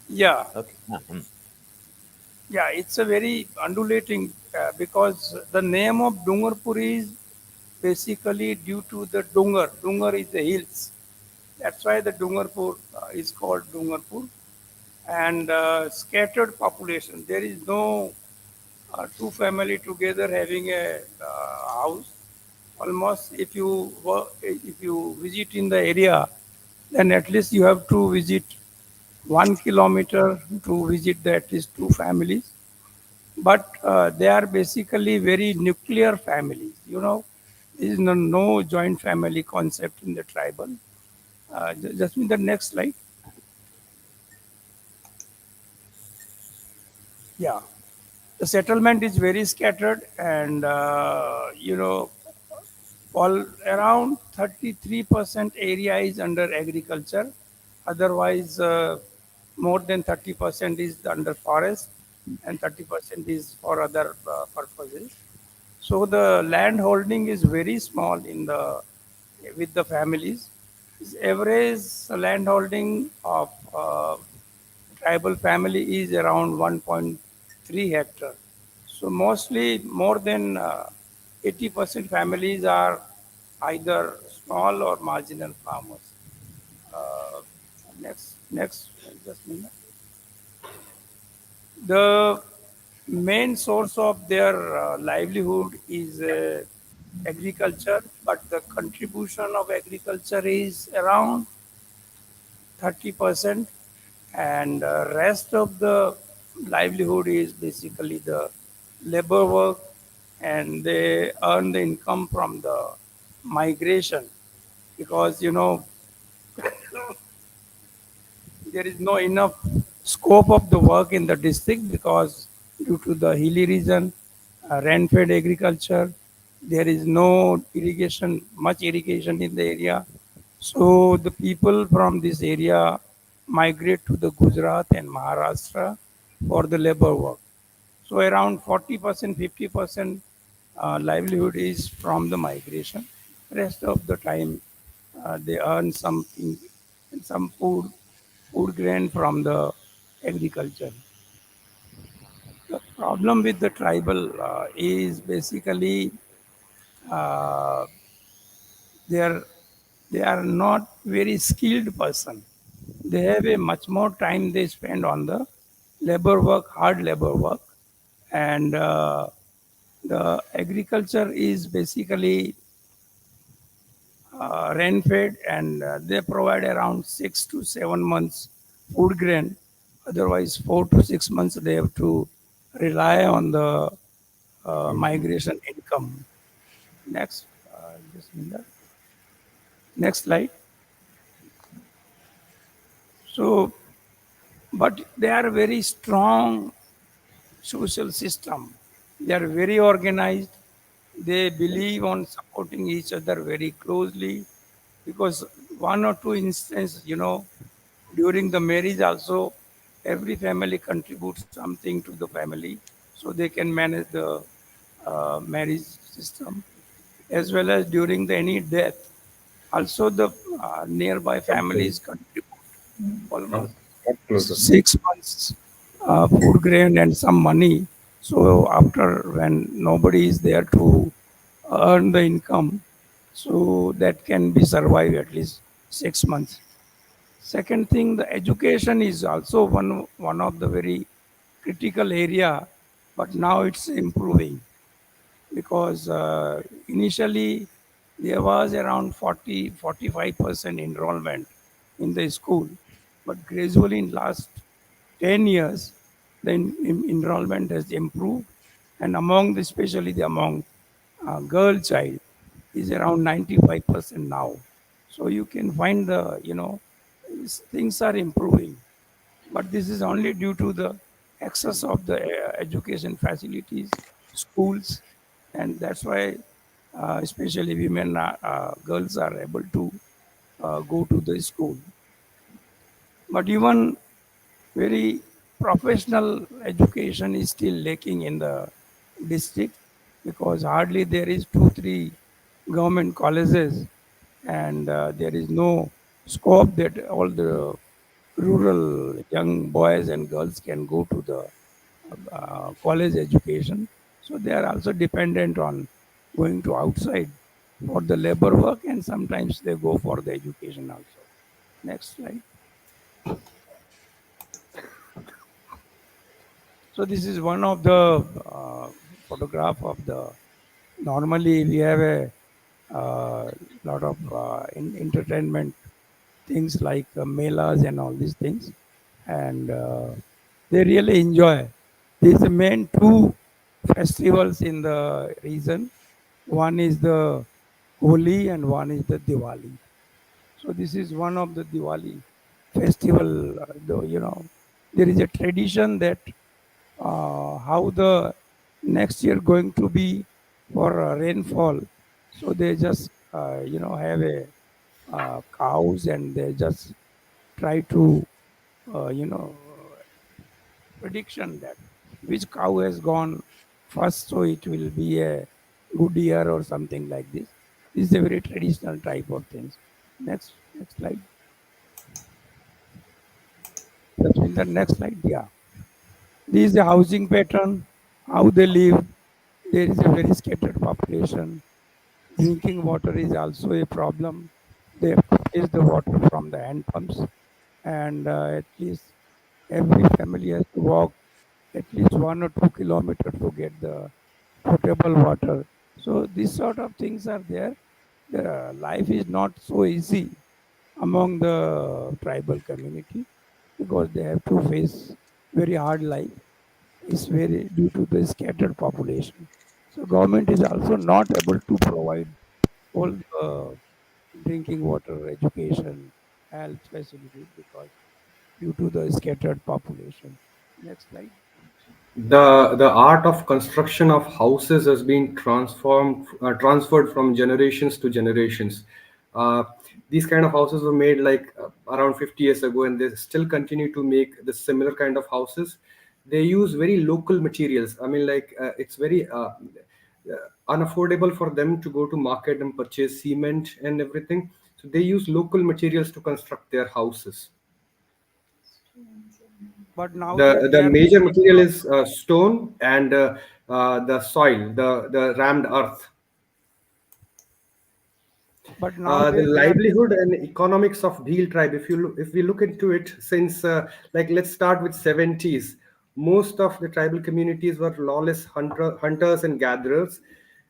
D: Yeah,
B: Okay.
D: yeah, it's a very undulating because the name of Dungarpur is basically due to the Dungar. Dungar is the hills. That's why the Dungarpur is called Dungarpur. And scattered population. There is no two family together having a house. Almost if you visit in the area, then at least you have to visit 1 kilometer to visit the at least two families. But they are basically very nuclear families. There is no joint family concept in the tribal. Just in the next slide. Yeah, the settlement is very scattered, and all around 33% area is under agriculture. Otherwise, more than 30% is under forest. and 30% is for other purposes. So the land holding is very small in the with the families. Is average land holding of tribal family is around 1.3 hectare. So mostly more than 80% families are either small or marginal farmers. Uh, next, just a minute. The main source of their livelihood is agriculture, but the contribution of agriculture is around 30%, and rest of the livelihood is basically the labor work, and they earn the income from the migration, because there is no enough scope of the work in the district, because due to the hilly region, rain-fed agriculture, there is no irrigation, much irrigation in the area. So the people from this area migrate to the Gujarat and Maharashtra for the labor work. So around 40%, 50% livelihood is from the migration. Rest of the time, they earn something, some food grain from the agriculture. The problem with the tribal is basically uh, they are they are not very skilled person. They have a much more time they spend on the labor work, hard labor work, and the agriculture is basically rain fed, and they provide around 6 to 7 months food grain. Otherwise, 4 to 6 months they have to rely on the migration income. Next, Jasminder. Next slide. So, but they are very strong social system. They are very organized. They believe on supporting each other very closely, because one or two instances, during the marriage also, every family contributes something to the family, so they can manage the marriage system, as well as during the any death. Also, the nearby families contribute almost 6 months food grain and some money. So after, when nobody is there to earn the income, so that can be survived at least 6 months. Second thing, the education is also one of the very critical area, but now it's improving, because initially there was around 40-45% enrollment in the school, but gradually in last 10 years the enrollment has improved, and especially the among girl child is around 95% now. So you can find things are improving, but this is only due to the access of the education facilities, schools, and that's why especially women, girls are able to go to the school. But even very professional education is still lacking in the district, because hardly there is 2-3 government colleges, and there is no scope that all the rural young boys and girls can go to the college education. So they are also dependent on going to outside for the labor work, and sometimes they go for the education also. Next slide. So this is one of the photograph of the. Normally we have a lot of entertainment things like melas and all these things, and they really enjoy. These are main two festivals in the region. One is the Holi and one is the Diwali. So this is one of the Diwali festival. There is a tradition that how the next year going to be for rainfall. So they just have a cows, and they just try to uh, you know prediction that which cow has gone first, so it will be a good year or something like this. This is a very traditional type of things. Next slide. Jasminder, next slide. Yeah. This is the housing pattern, how they live. There is a very scattered population. Drinking water is also a problem. They have to fetch the water from the hand pumps, and at least every family has to walk at least 1 or 2 kilometers to get the potable water. So these sort of things are there. The life is not so easy among the tribal community because they have to face very hard life. It's very due to the scattered population. So government is also not able to provide all the drinking water, education, health facilities because due to the scattered population. Next slide.
E: The art of construction of houses has been transferred from generations to generations. uh, these kind of houses were made like around 50 years ago, and they still continue to make the similar kind of houses. They use very local materials. I mean, like it's very unaffordable for them to go to market and purchase cement and everything, so they use local materials to construct their houses.
D: But now
E: The
D: they are
E: major
D: making
E: material is stone and the soil, the rammed earth.
D: but
E: The
D: nowadays they are
E: livelihood and economics of Bhil tribe, if we look into it, since like let's start with 70s. Most of the tribal communities were lawless hunters and gatherers.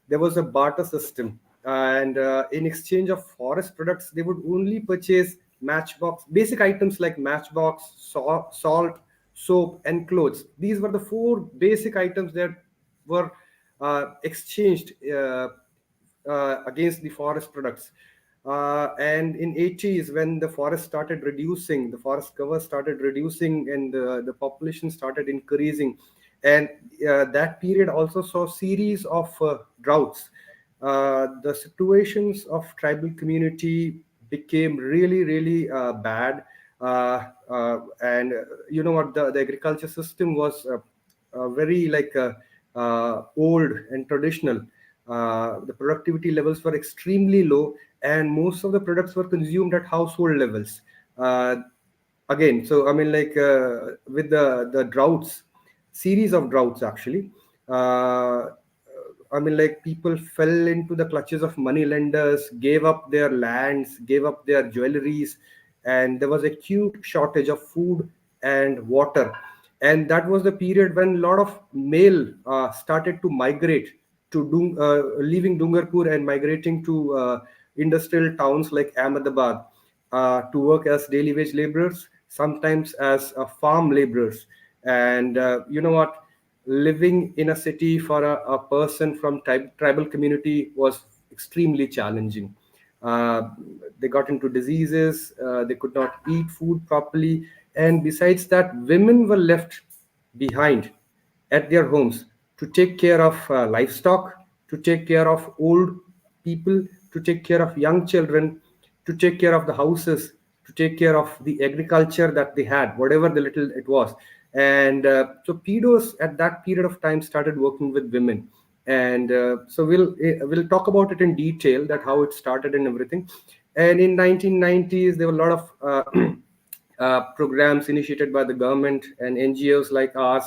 E: There was a barter system, and in exchange of forest products, they would only purchase matchbox basic items like matchbox, salt, soap, and clothes. These were the four basic items that were exchanged against the forest products. And in 80s, when the forest started reducing, the forest cover started reducing, and the population started increasing, and that period also saw series of droughts. The situations of tribal community became really, really bad. And you know what, the agriculture system was very like old and traditional. The productivity levels were extremely low, and most of the products were consumed at household levels. Uh, Again, so I mean, like with the droughts, series of droughts actually. Uh, I mean, like people fell into the clutches of money lenders, gave up their lands, gave up their jewelries, and there was acute shortage of food and water. And that was the period when a lot of male started to migrate to leaving Dungarpur and migrating to industrial towns like Ahmedabad to work as daily wage laborers, sometimes as farm laborers. And you know what? Living in a city for a person from tribal community was extremely challenging. Uh, they got into diseases, they could not eat food properly, and besides that, women were left behind at their homes to take care of livestock, to take care of old people, to take care of young children, to take care of the houses, to take care of the agriculture that they had, whatever the little it was. And so PEDOs at that period of time started working with women. And so we'll talk about it in detail, that how it started and everything. And in 1990s, there were a lot of programs initiated by the government and NGOs like ours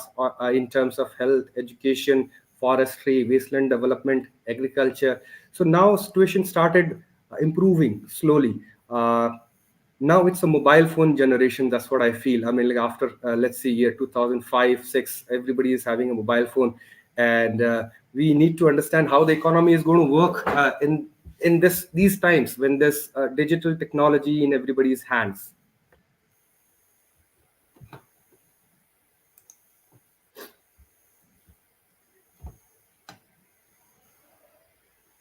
E: in terms of health, education, forestry, wasteland development, agriculture. So now situation started improving slowly. Now it's a mobile phone generation. That's what I feel. I mean, like after let's see, year 2005, 6, everybody is having a mobile phone, and we need to understand how the economy is going to work in these times when there's digital technology in everybody's hands.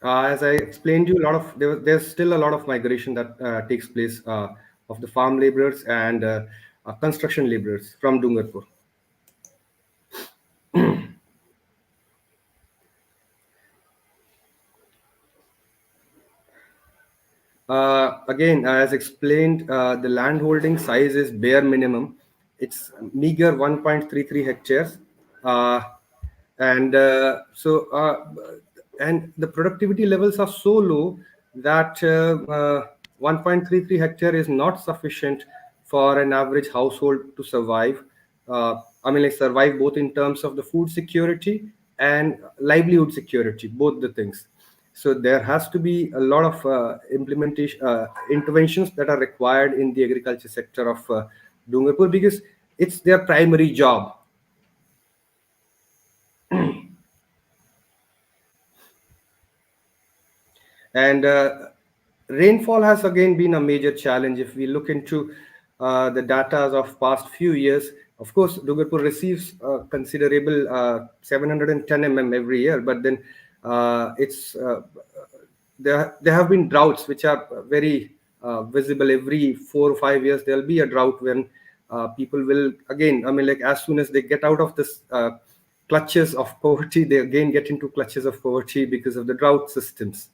E: As I explained to you, a lot of there's still a lot of migration that takes place of the farm laborers and construction laborers from Dungarpur. Again, as explained, the land holding size is bare minimum. It's meager 1.33 hectares. and and the productivity levels are so low that 1.33 hectare is not sufficient for an average household to survive. I mean, like survive both in terms of the food security and livelihood security, both the things. So there has to be a lot of implementation interventions that are required in the agriculture sector of Dungarpur, because it's their primary job. And rainfall has again been a major challenge. If we look into the data of past few years, of course, Dungarpur receives considerable 710 mm every year, but then it's there have been droughts which are very visible. Every 4 or 5 years there'll be a drought when people will again, I mean, like as soon as they get out of this clutches of poverty, they again get into clutches of poverty because of the drought systems.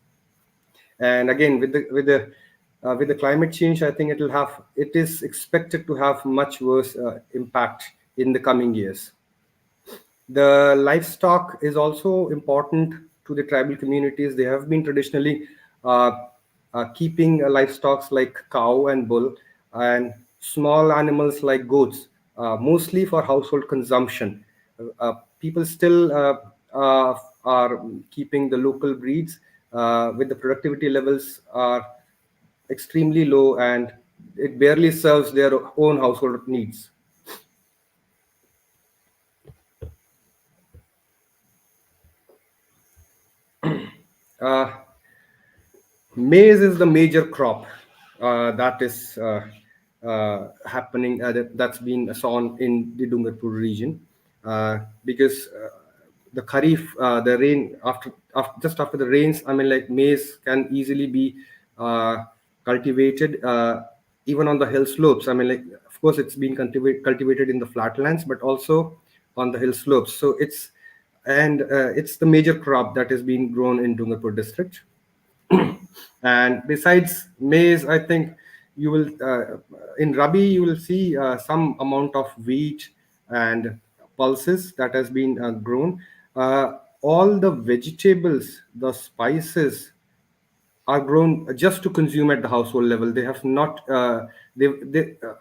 E: And again, with the climate change, I think it is expected to have much worse impact in the coming years. The livestock is also important to the tribal communities. They have been traditionally uh, keeping livestock like cow and bull, and small animals like goats, mostly for household consumption. People still are keeping the local breeds, with the productivity levels are extremely low, and it barely serves their own household needs. Uh, Maize is the major crop that is happening, that's been sown in the Dungarpur region, because the Kharif, the rain just after the rains, I mean, like maize can easily be cultivated even on the hill slopes. I mean, like of course it's been cultivated in the flatlands, but also on the hill slopes. So it's the major crop that is being grown in Dungarpur district. And besides maize, I think you will in Rabi you will see some amount of wheat and pulses that has been grown. All the vegetables, the spices are grown just to consume at the household level. They have not they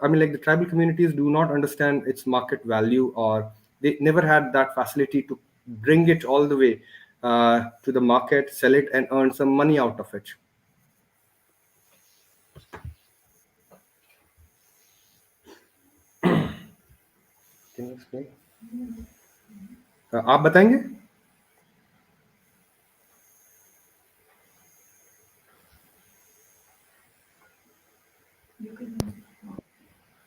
E: I mean, like the tribal communities do not understand its market value, or they never had that facility to bring it all the way to the market, sell it, and earn some money out of it. Can you explain? आप बताएंगे?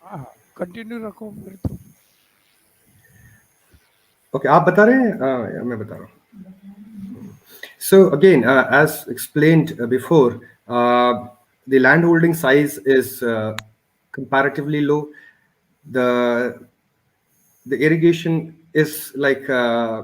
D: हाँ, continue रखो फिर तो.
E: Okay, आप बता रहे हैं या मैं बता रहा हूँ? So again, as explained before, the landholding size is comparatively low. The irrigation is like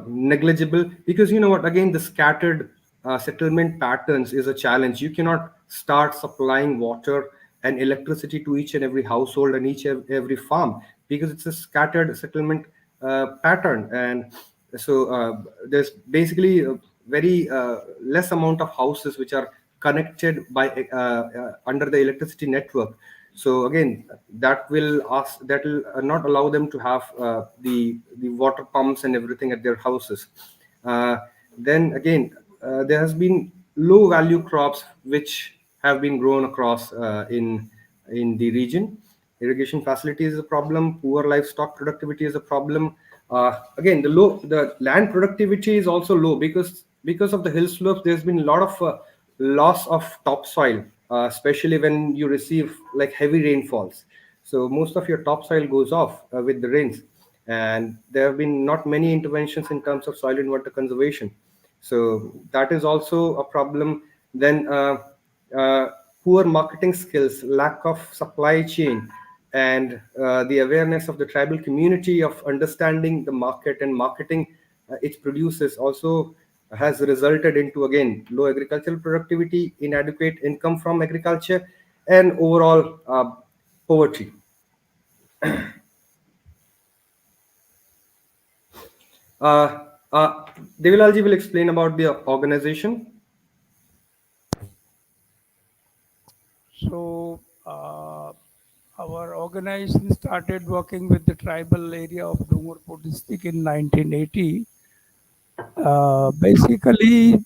E: negligible, because you know what, again, the scattered settlement patterns is a challenge. You cannot start supplying water and electricity to each and every household and each and every farm, because it's a scattered settlement pattern. And so there's basically a very less amount of houses which are connected by under the electricity network. So again, that will not allow them to have the water pumps and everything at their houses. Then again, there has been low value crops which have been grown across in the region. Irrigation facility is a problem. Poor livestock productivity is a problem. Again, the land productivity is also low, because of the hill slopes. There's been a lot of loss of topsoil, especially when you receive like heavy rainfalls. So most of your topsoil goes off with the rains, and there have been not many interventions in terms of soil and water conservation. So that is also a problem. Then uh, poor marketing skills, lack of supply chain, and the awareness of the tribal community of understanding the market and marketing its produces also has resulted into, again, low agricultural productivity, inadequate income from agriculture, and overall poverty. Uh, uh, Devilalji will explain about the organization.
D: So our organization started working with the tribal area of Dungarpur district in 1980. Basically,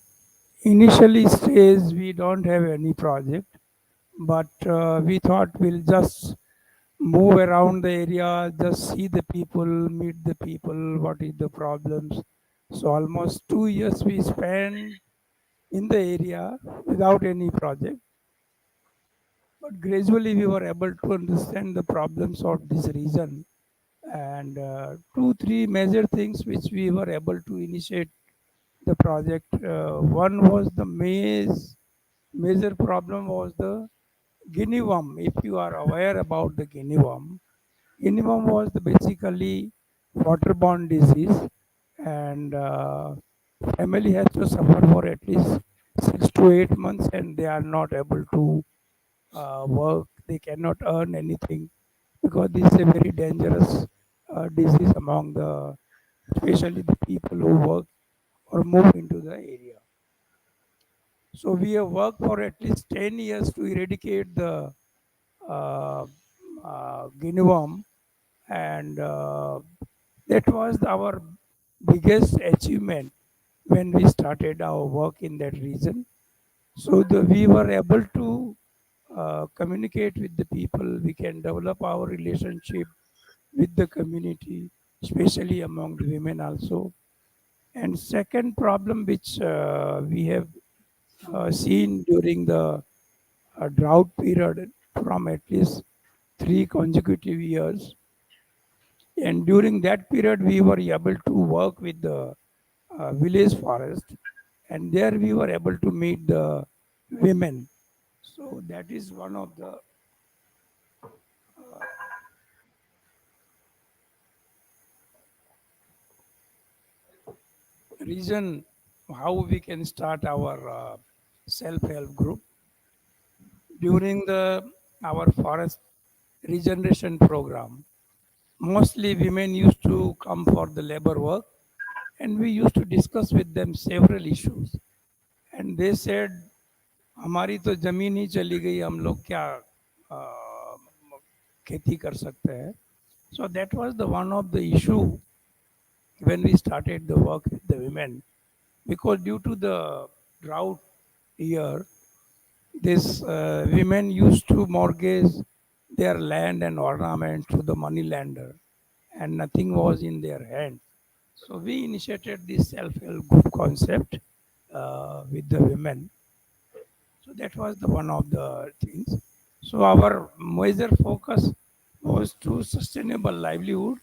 D: initially stage we don't have any project, but we thought we'll just move around the area, just see the people, meet the people, what is the problems. So almost 2 years we spent in the area without any project. But gradually we were able to understand the problems of this region, and two, three major things which we were able to initiate the project. One was the major problem was the guinea worm. If you are aware about the guinea worm was the basically waterborne disease, and family has to suffer for at least 6 to 8 months, and they are not able to work. They cannot earn anything because this is a very dangerous disease among the, especially the people who work or move into the area. So we have worked for at least 10 years to eradicate the uh, guinea worm, and that was our biggest achievement when we started our work in that region. So we were able to communicate with the people. We can develop our relationship with the community, especially among the women also. And second problem which we have seen during the drought period from at least 3 consecutive years, and during that period we were able to work with the village forest, and there we were able to meet the women. So that is one of the reason how we can start our self-help group. During the our forest regeneration program, mostly women used to come for the labor work, and we used to discuss with them several issues, and they said हमारी तो जमीन ही चली गई, हम लोग क्या खेती कर सकते हैं. So that was the one of the issue when we started the work with the women, because due to the drought year, these women used to mortgage their land and ornaments to the money lender, and nothing was in their hand. So we initiated this self-help group concept with the women. So that was the one of the things. So our major focus was to sustainable livelihood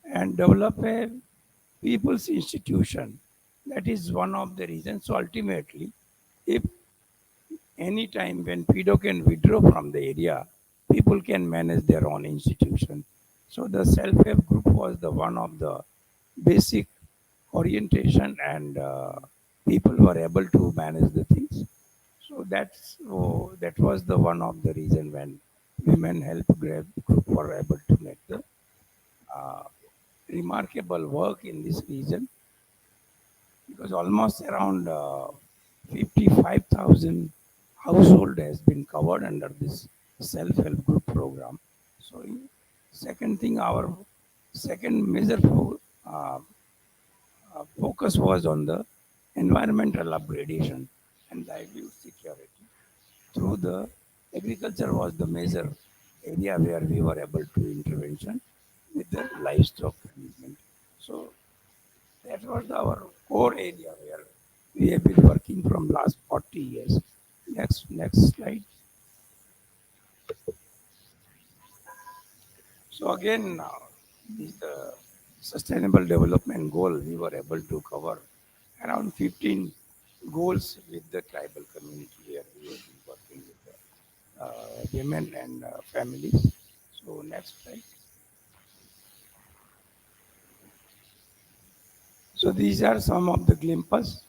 D: and develop a people's institution. That is one of the reasons. So ultimately, if any time when PEDO can withdraw from the area, people can manage their own institution. So the self-help group was the one of the basic orientation, and people were able to manage the things. So that was the one of the reason when women help group were able to make the uh, remarkable work in this region, because almost around 55,000 household has been covered under this self-help group program. So second thing, our second major focus was on the environmental upgradation and livelihood security. Through the agriculture was the major area where we were able to intervention with the livestock management. So that was our core area where we have been working from last 40 years. Next slide. So again, the sustainable development goal, we were able to cover around 15 goals with the tribal community where we have been working with the women and families. So next slide. So these are some of the glimpses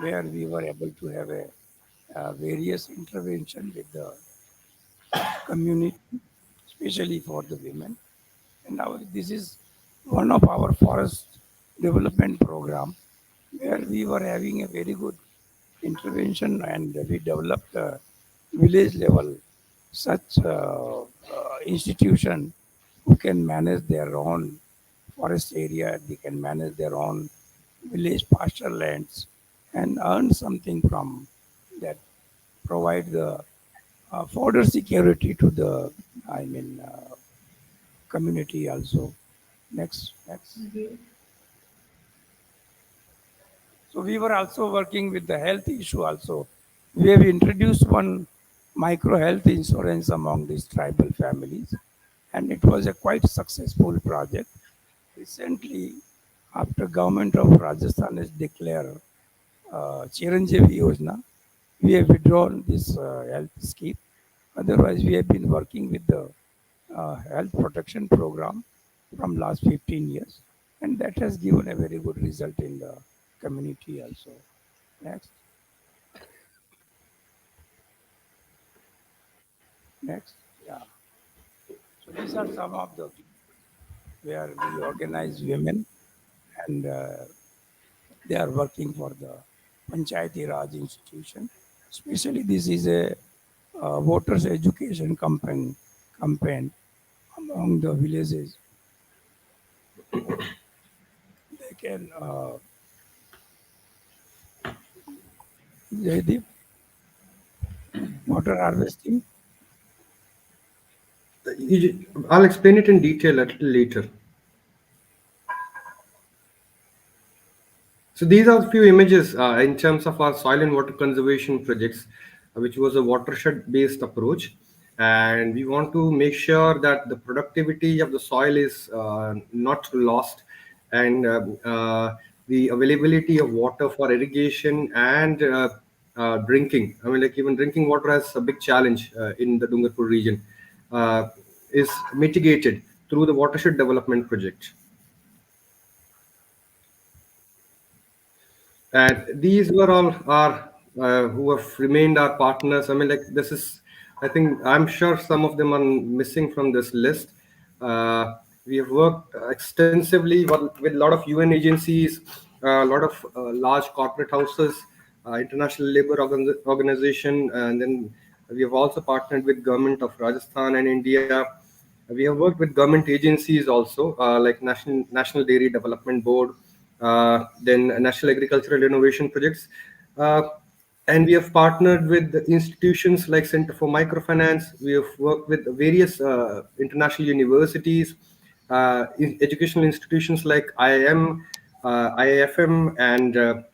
D: where we were able to have a various intervention with the community, especially for the women. And now this is one of our forest development program where we were having a very good intervention, and we developed village level such institution who can manage their own forest area, they can manage their own village pasture lands and earn something from that, provide the further security to the, I mean, community also. Next. So we were also working with the health issue also. We have introduced one micro health insurance among these tribal families, and it was a quite successful project. Recently, after government of Rajasthan has declared Chiranjeevi Yojana, we have withdrawn this health scheme. Otherwise, we have been working with the health protection program from last 15 years, and that has given a very good result in the community also. Next. Next. Yeah. So these are some of the where we organize women, and they are working for the Panchayati Raj institution. Especially this is a voters education campaign among the villages. They can Jaideep, water harvesting.
E: I'll explain it in detail a little later. So these are a few images in terms of our soil and water conservation projects, which was a watershed-based approach, and we want to make sure that the productivity of the soil is not lost, and the availability of water for irrigation and drinking. I mean, like even drinking water has a big challenge in the Dungarpur region, is mitigated through the watershed development project. And these were all our who have remained our partners. I mean, like this is, I think I'm sure some of them are missing from this list. We have worked extensively with a lot of UN agencies, a lot of large corporate houses, International Labour Organization, and then we have also partnered with government of Rajasthan and India. We have worked with government agencies also, like National Dairy Development Board, then National Agricultural Innovation Projects. And we have partnered with institutions like Center for Microfinance. We have worked with various international universities, educational institutions like IIM, IIFM, and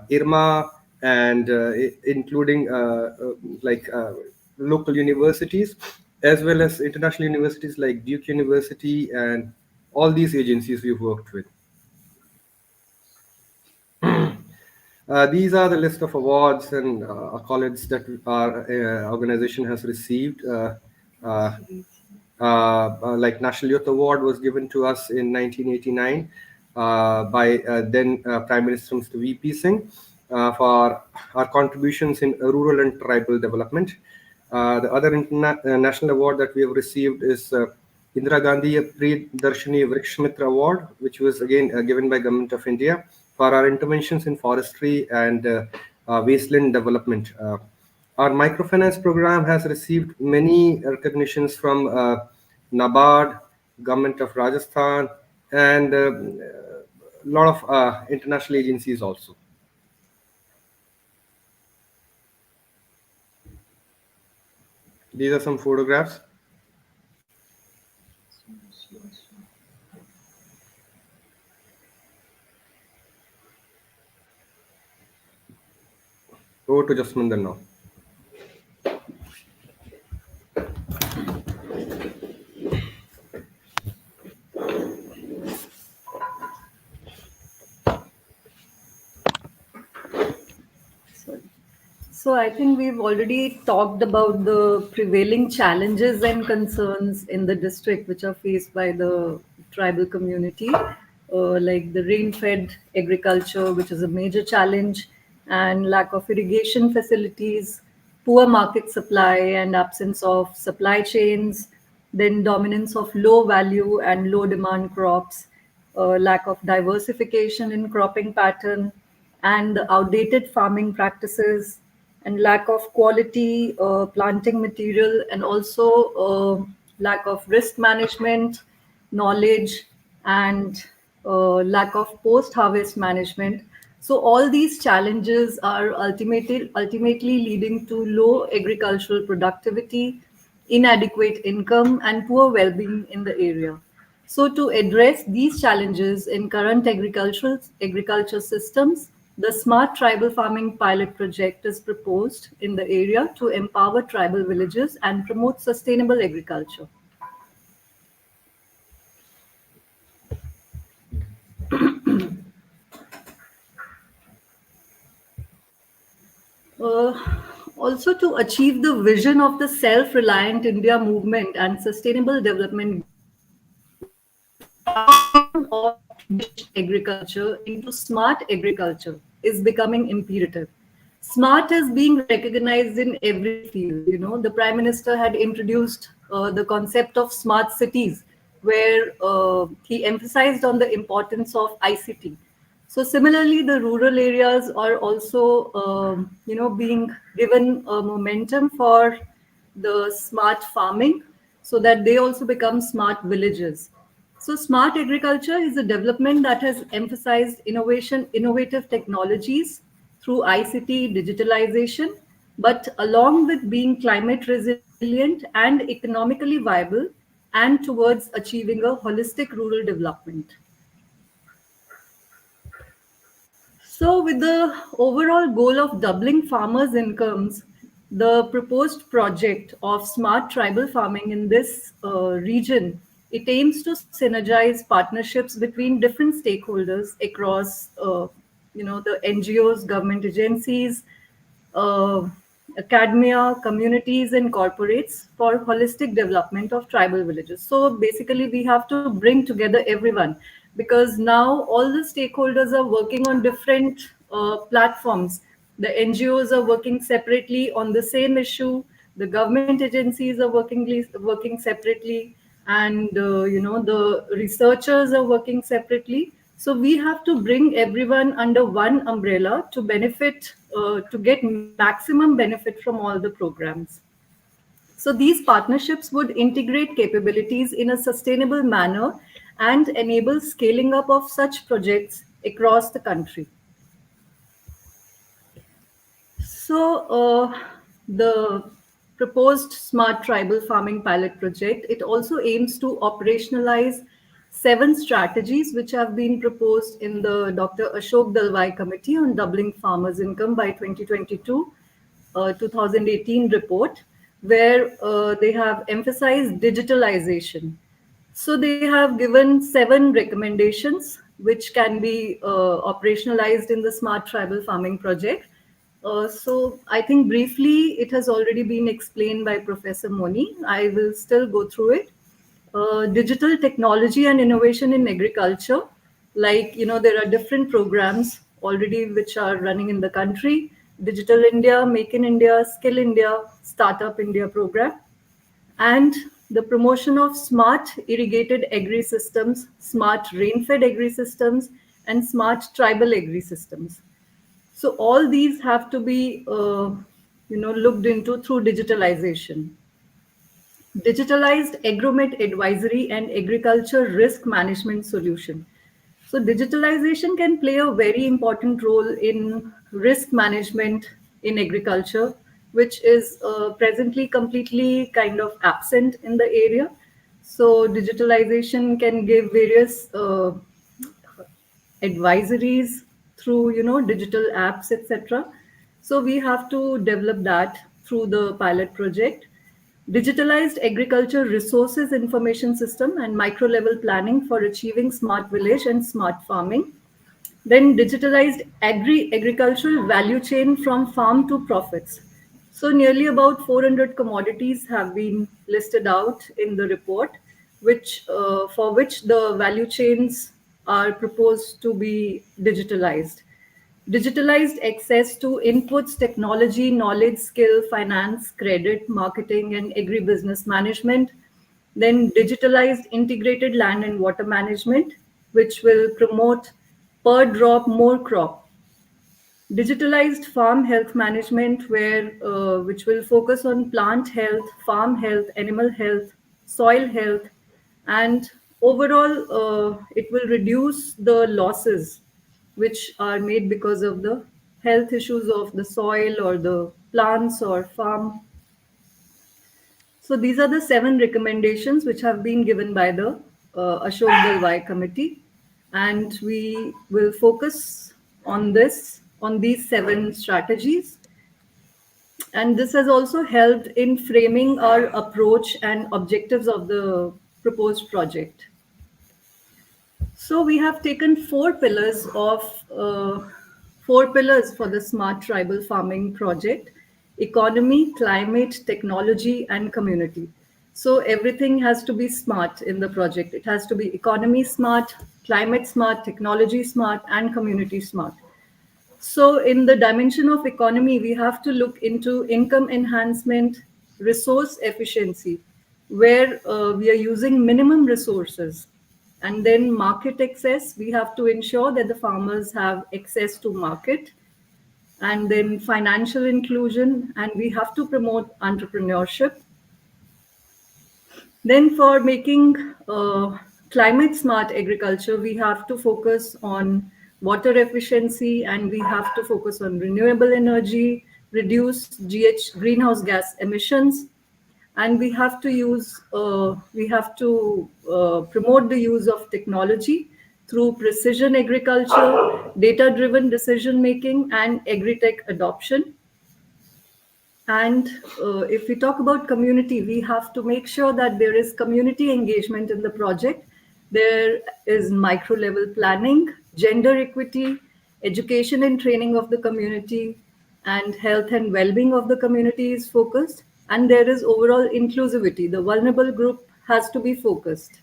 E: IRMA, and including like local universities, as well as international universities like Duke University, and all these agencies we've worked with. These are the list of awards and accolades that our organization has received. Uh, like National Youth Award was given to us in 1989 by then Prime Minister Mr. VP Singh for our contributions in rural and tribal development. The other national award that we have received is Indira Gandhi Priyadarshini Vrikshmitra Award, which was again given by Government of India for our interventions in forestry and wasteland development. Our microfinance program has received many recognitions from NABARD, Government of Rajasthan, and a lot of international agencies also. These are some photographs. Over to Jasminder now.
F: So I think we've already talked about the prevailing challenges and concerns in the district which are faced by the tribal community, like the rain-fed agriculture, which is a major challenge, and lack of irrigation facilities, poor market supply and absence of supply chains, then dominance of low value and low demand crops, lack of diversification in cropping pattern, and the outdated farming practices, and lack of quality planting material, and also lack of risk management, knowledge, and lack of post-harvest management. So all these challenges are ultimately leading to low agricultural productivity, inadequate income, and poor well-being in the area. So to address these challenges in current agriculture systems, the Smart Tribal Farming Pilot Project is proposed in the area to empower tribal villages and promote sustainable agriculture. Uh, Also, to achieve the vision of the self-reliant India movement and sustainable development goals, of traditional agriculture into smart agriculture is becoming imperative. Smart is being recognized in every field. You know, the Prime Minister had introduced the concept of smart cities, where he emphasized on the importance of ICT. So similarly, the rural areas are also, being given a momentum for the smart farming, so that they also become smart villages. So smart agriculture is a development that has emphasized innovative technologies through ICT digitalization, but along with being climate resilient and economically viable, and towards achieving a holistic rural development. So, with the overall goal of doubling farmers' incomes, the proposed project of smart tribal farming in this region, it aims to synergize partnerships between different stakeholders across, the NGOs, government agencies, uh, academia, communities, and corporates for holistic development of tribal villages. So basically, we have to bring together everyone, because now all the stakeholders are working on different platforms. The NGOs are working separately on the same issue. The government agencies are working separately, and the researchers are working separately. So we have to bring everyone under one umbrella to benefit, to get maximum benefit from all the programs. So these partnerships would integrate capabilities in a sustainable manner and enable scaling up of such projects across the country. So, the proposed smart tribal farming pilot project, it also aims to operationalize 7 strategies which have been proposed in the Dr. Ashok Dalwai Committee on Doubling Farmers' Income by 2022, 2018 report, where they have emphasized digitalization. So they have given 7 recommendations which can be operationalized in the Smart Tribal Farming Project. So I think briefly it has already been explained by Professor Moni. I will still go through it. Digital technology and innovation in agriculture, like, there are different programs already which are running in the country: Digital India, Make in India, Skill India, Startup India program, and the promotion of smart irrigated agri systems, smart rain-fed agri systems, and smart tribal agri systems. So all these have to be, looked into through digitalization. Digitalized agromet advisory and agriculture risk management solution. So digitalization can play a very important role in risk management in agriculture, which is presently completely kind of absent in the area. So digitalization can give various advisories through, digital apps, etc. So we have to develop that through the pilot project. Digitalized agriculture resources information system and micro level planning for achieving smart village and smart farming. Then digitalized agricultural value chain from farm to profits. So nearly about 400 commodities have been listed out in the report, which for which the value chains are proposed to be digitalized. Digitalized access to inputs, technology, knowledge, skill, finance, credit, marketing, and agribusiness management. Then digitalized integrated land and water management. which will promote per drop more crop. Digitalized farm health management, which will focus on plant health, farm health, animal health, soil health, and overall it will reduce the losses which are made because of the health issues of the soil or the plants or farm. So these are the 7 recommendations which have been given by the Ashok Dalwai committee, and we will focus on these 7 strategies. And this has also helped in framing our approach and objectives of the proposed project. So we have taken 4 pillars for the smart tribal farming project: economy, climate, technology, and community. So everything has to be smart in the project. It has to be economy smart, climate smart, technology smart, and community smart. So, in the dimension of economy, we have to look into income enhancement, resource efficiency, where we are using minimum resources. And then market access, we have to ensure that the farmers have access to market. And then financial inclusion, and we have to promote entrepreneurship. Then, for making climate smart agriculture, we have to focus on water efficiency, and we have to focus on renewable energy, reduce greenhouse gas emissions, and we have to promote the use of technology through precision agriculture, data-driven decision making, and agri-tech adoption. And if we talk about community, we have to make sure that there is community engagement in the project. There is micro level planning, gender equity, education and training of the community, and health and well-being of the community is focused. And there is overall inclusivity. The vulnerable group has to be focused.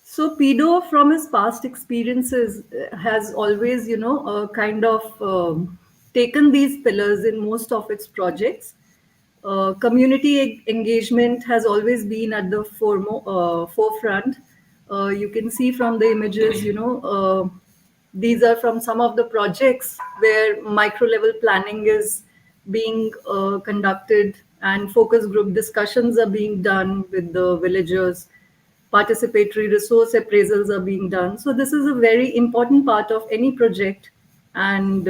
F: So PEDO, from his past experiences, has always, kind of taken these pillars in most of its projects. Community engagement has always been at the forefront. You can see from the images, these are from some of the projects where micro level planning is being conducted and focus group discussions are being done with the villagers. Participatory resource appraisals are being done. So this is a very important part of any project, and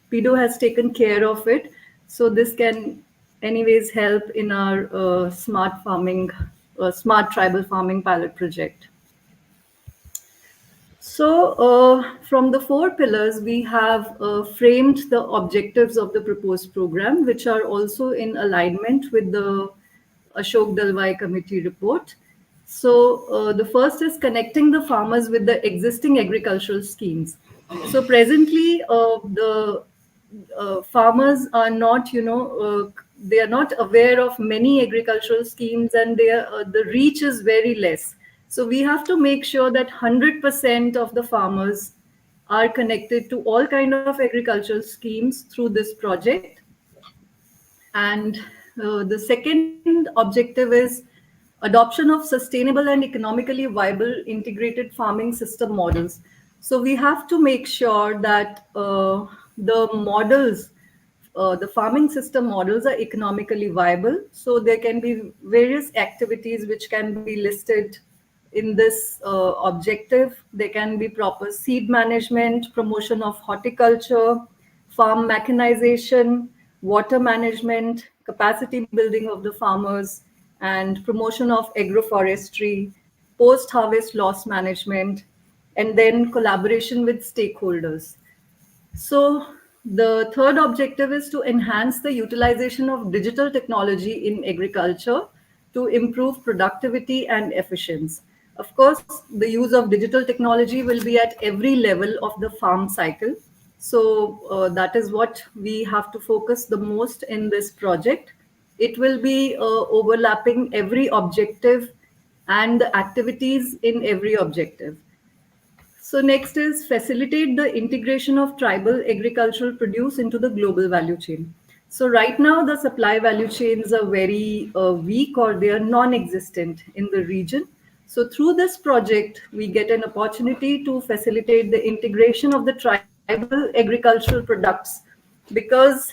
F: PEDO has taken care of it. So this can anyways help in our smart tribal farming pilot project. So from the 4 pillars, we have framed the objectives of the proposed program, which are also in alignment with the Ashok Dalwai committee report. So the first is connecting the farmers with the existing agricultural schemes. So presently, the farmers are not, they are not aware of many agricultural schemes, and the reach is very less. So we have to make sure that 100% of the farmers are connected to all kind of agricultural schemes through this project. And the second objective is adoption of sustainable and economically viable integrated farming system models. So we have to make sure that the farming system models are economically viable. So there can be various activities which can be listed in this objective. There can be proper seed management, promotion of horticulture, farm mechanization, water management, capacity building of the farmers, and promotion of agroforestry, post-harvest loss management, and then collaboration with stakeholders. So the third objective is to enhance the utilization of digital technology in agriculture to improve productivity and efficiency. Of course, the use of digital technology will be at every level of the farm cycle. So that is what we have to focus the most in this project. It will be overlapping every objective and the activities in every objective. So next is facilitate the integration of tribal agricultural produce into the global value chain. So right now the supply value chains are very weak, or they are non-existent in the region. So through this project, we get an opportunity to facilitate the integration of the tribal agricultural products, because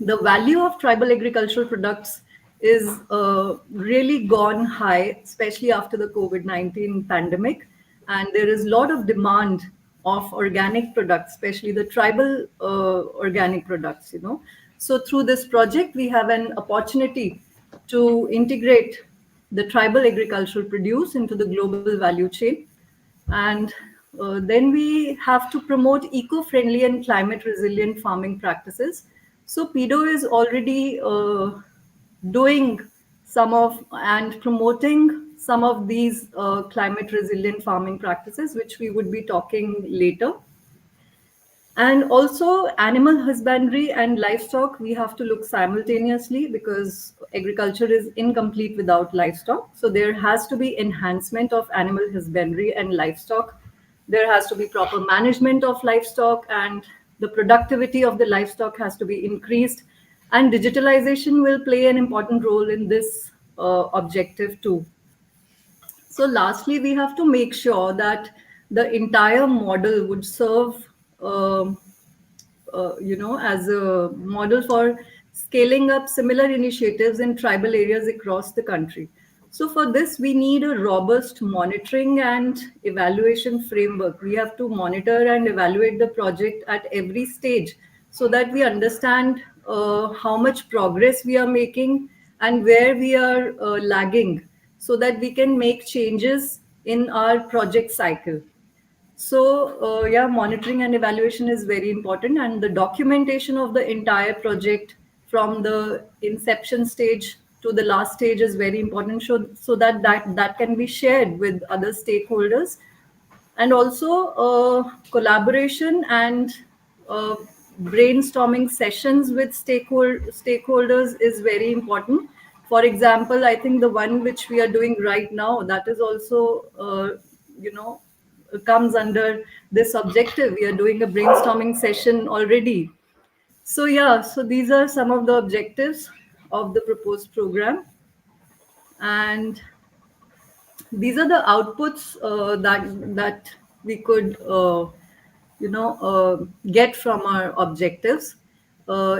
F: the value of tribal agricultural products is really gone high, especially after the COVID-19 pandemic. And there is a lot of demand of organic products, especially the tribal organic products, So through this project, we have an opportunity to integrate the tribal agricultural produce into the global value chain. And then we have to promote eco-friendly and climate-resilient farming practices. So PEDO is already doing some of and promoting some of these climate-resilient farming practices, which we would be talking later. And also animal husbandry and livestock, we have to look simultaneously, because agriculture is incomplete without livestock. So there has to be enhancement of animal husbandry and livestock. There has to be proper management of livestock, and the productivity of the livestock has to be increased. And digitalization will play an important role in this objective too. So lastly, we have to make sure that the entire model would serve, um, as a model for scaling up similar initiatives in tribal areas across the country. So for this, we need a robust monitoring and evaluation framework. We have to monitor and evaluate the project at every stage, so that we understand how much progress we are making and where we are lagging, so that we can make changes in our project cycle. So, yeah, monitoring and evaluation is very important, and the documentation of the entire project from the inception stage to the last stage is very important, so that can be shared with other stakeholders. And also collaboration and uh, brainstorming sessions with stakeholders is very important. For example, I think the one which we are doing right now, that is also you know comes under this objective. We are doing a brainstorming session already. So yeah, so these are some of the objectives of the proposed program. And these are the outputs that we could get from our objectives.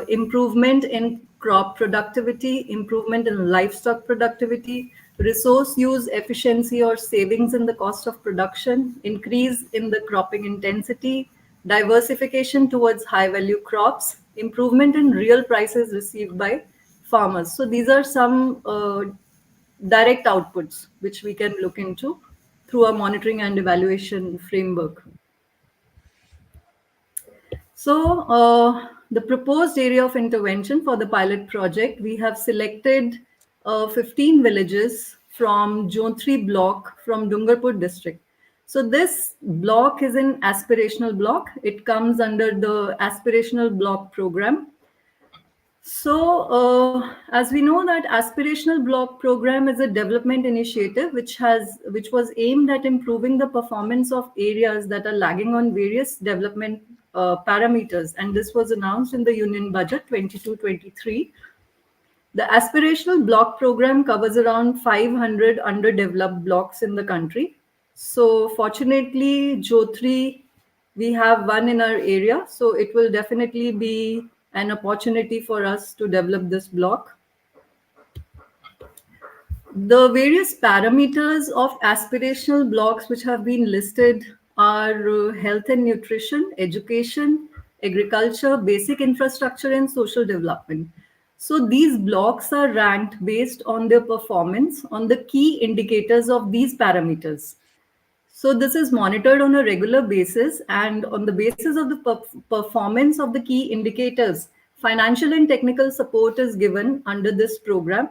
F: Improvement in crop productivity, improvement in livestock productivity, resource use efficiency or savings in the cost of production, increase in the cropping intensity, diversification towards high value crops, improvement in real prices received by farmers. So these are some direct outputs which we can look into through a monitoring and evaluation framework. So, the proposed area of intervention for the pilot project, we have selected 15 villages from Zone 3 block from Dungarpur district. So, this block is an aspirational block. It comes under the aspirational block program. So, as we know that aspirational block program is a development initiative which was aimed at improving the performance of areas that are lagging on various development parameters, and this was announced in the Union Budget 22-23. The aspirational block program covers around 500 underdeveloped blocks in the country. So fortunately, Jo3, we have one in our area. So it will definitely be an opportunity for us to develop this block. The various parameters of aspirational blocks which have been listed are health and nutrition, education, agriculture, basic infrastructure, and social development. So these blocks are ranked based on their performance on the key indicators of these parameters. So this is monitored on a regular basis, and on the basis of the performance of the key indicators, financial and technical support is given under this program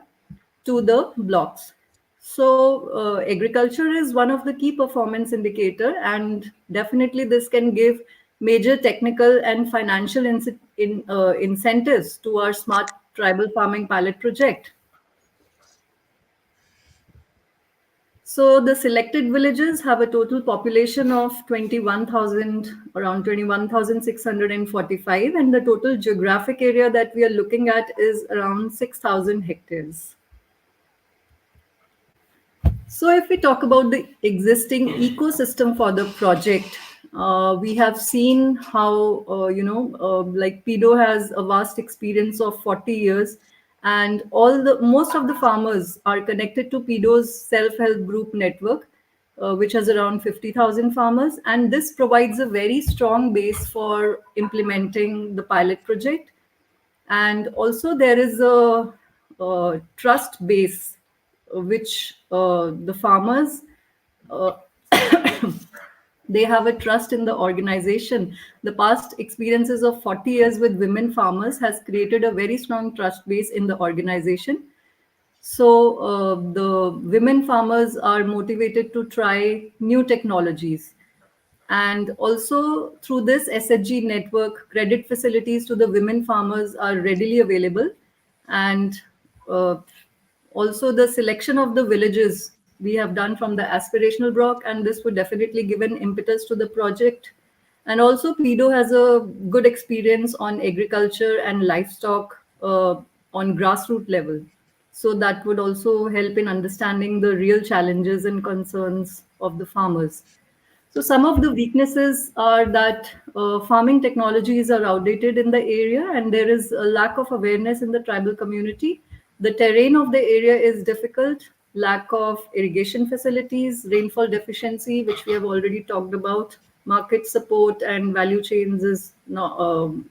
F: to the blocks. So agriculture is one of the key performance indicator, and definitely this can give major technical and financial incentives to our smart tribal farming pilot project. So the selected villages have a total population of 21,000, around 21,645, and the total geographic area that we are looking at is around 6,000 hectares. So, if we talk about the existing ecosystem for the project, we have seen how, like PEDO has a vast experience of 40 years, and most of the farmers are connected to PEDO's self-help group network, which has around 50,000 farmers. And this provides a very strong base for implementing the pilot project. And also there is a trust base which the farmers uh, they have a trust in the organization. The past experiences of 40 years with women farmers has created a very strong trust base in the organization. So the women farmers are motivated to try new technologies. And also through this SHG network, credit facilities to the women farmers are readily available. And uh, also the selection of the villages we have done from the aspirational block, and this would definitely give an impetus to the project. And also PEDO has a good experience on agriculture and livestock on grassroots level. So that would also help in understanding the real challenges and concerns of the farmers. So some of the weaknesses are that farming technologies are outdated in the area, and there is a lack of awareness in the tribal community. The terrain of the area is difficult, lack of irrigation facilities, rainfall deficiency, which we have already talked about, market support and value chains is not,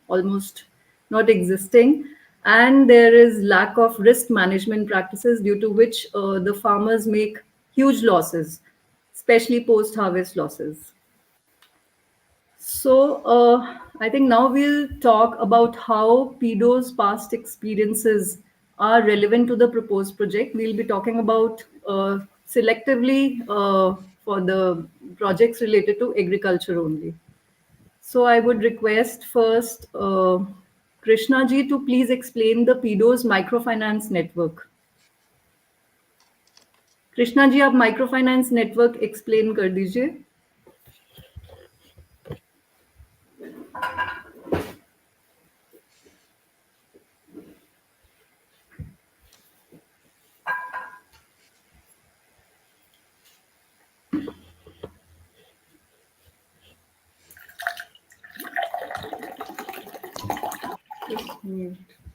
F: almost not existing. And there is lack of risk management practices due to which the farmers make huge losses, especially post harvest losses. So, I think now we'll talk about how PEDO's past experiences are relevant to the proposed project. We'll be talking about selectively for the projects related to agriculture only. So, I would request first Krishna ji to please explain the PEDO's microfinance network. Krishna ji आप micro finance network explain कर दीजिए.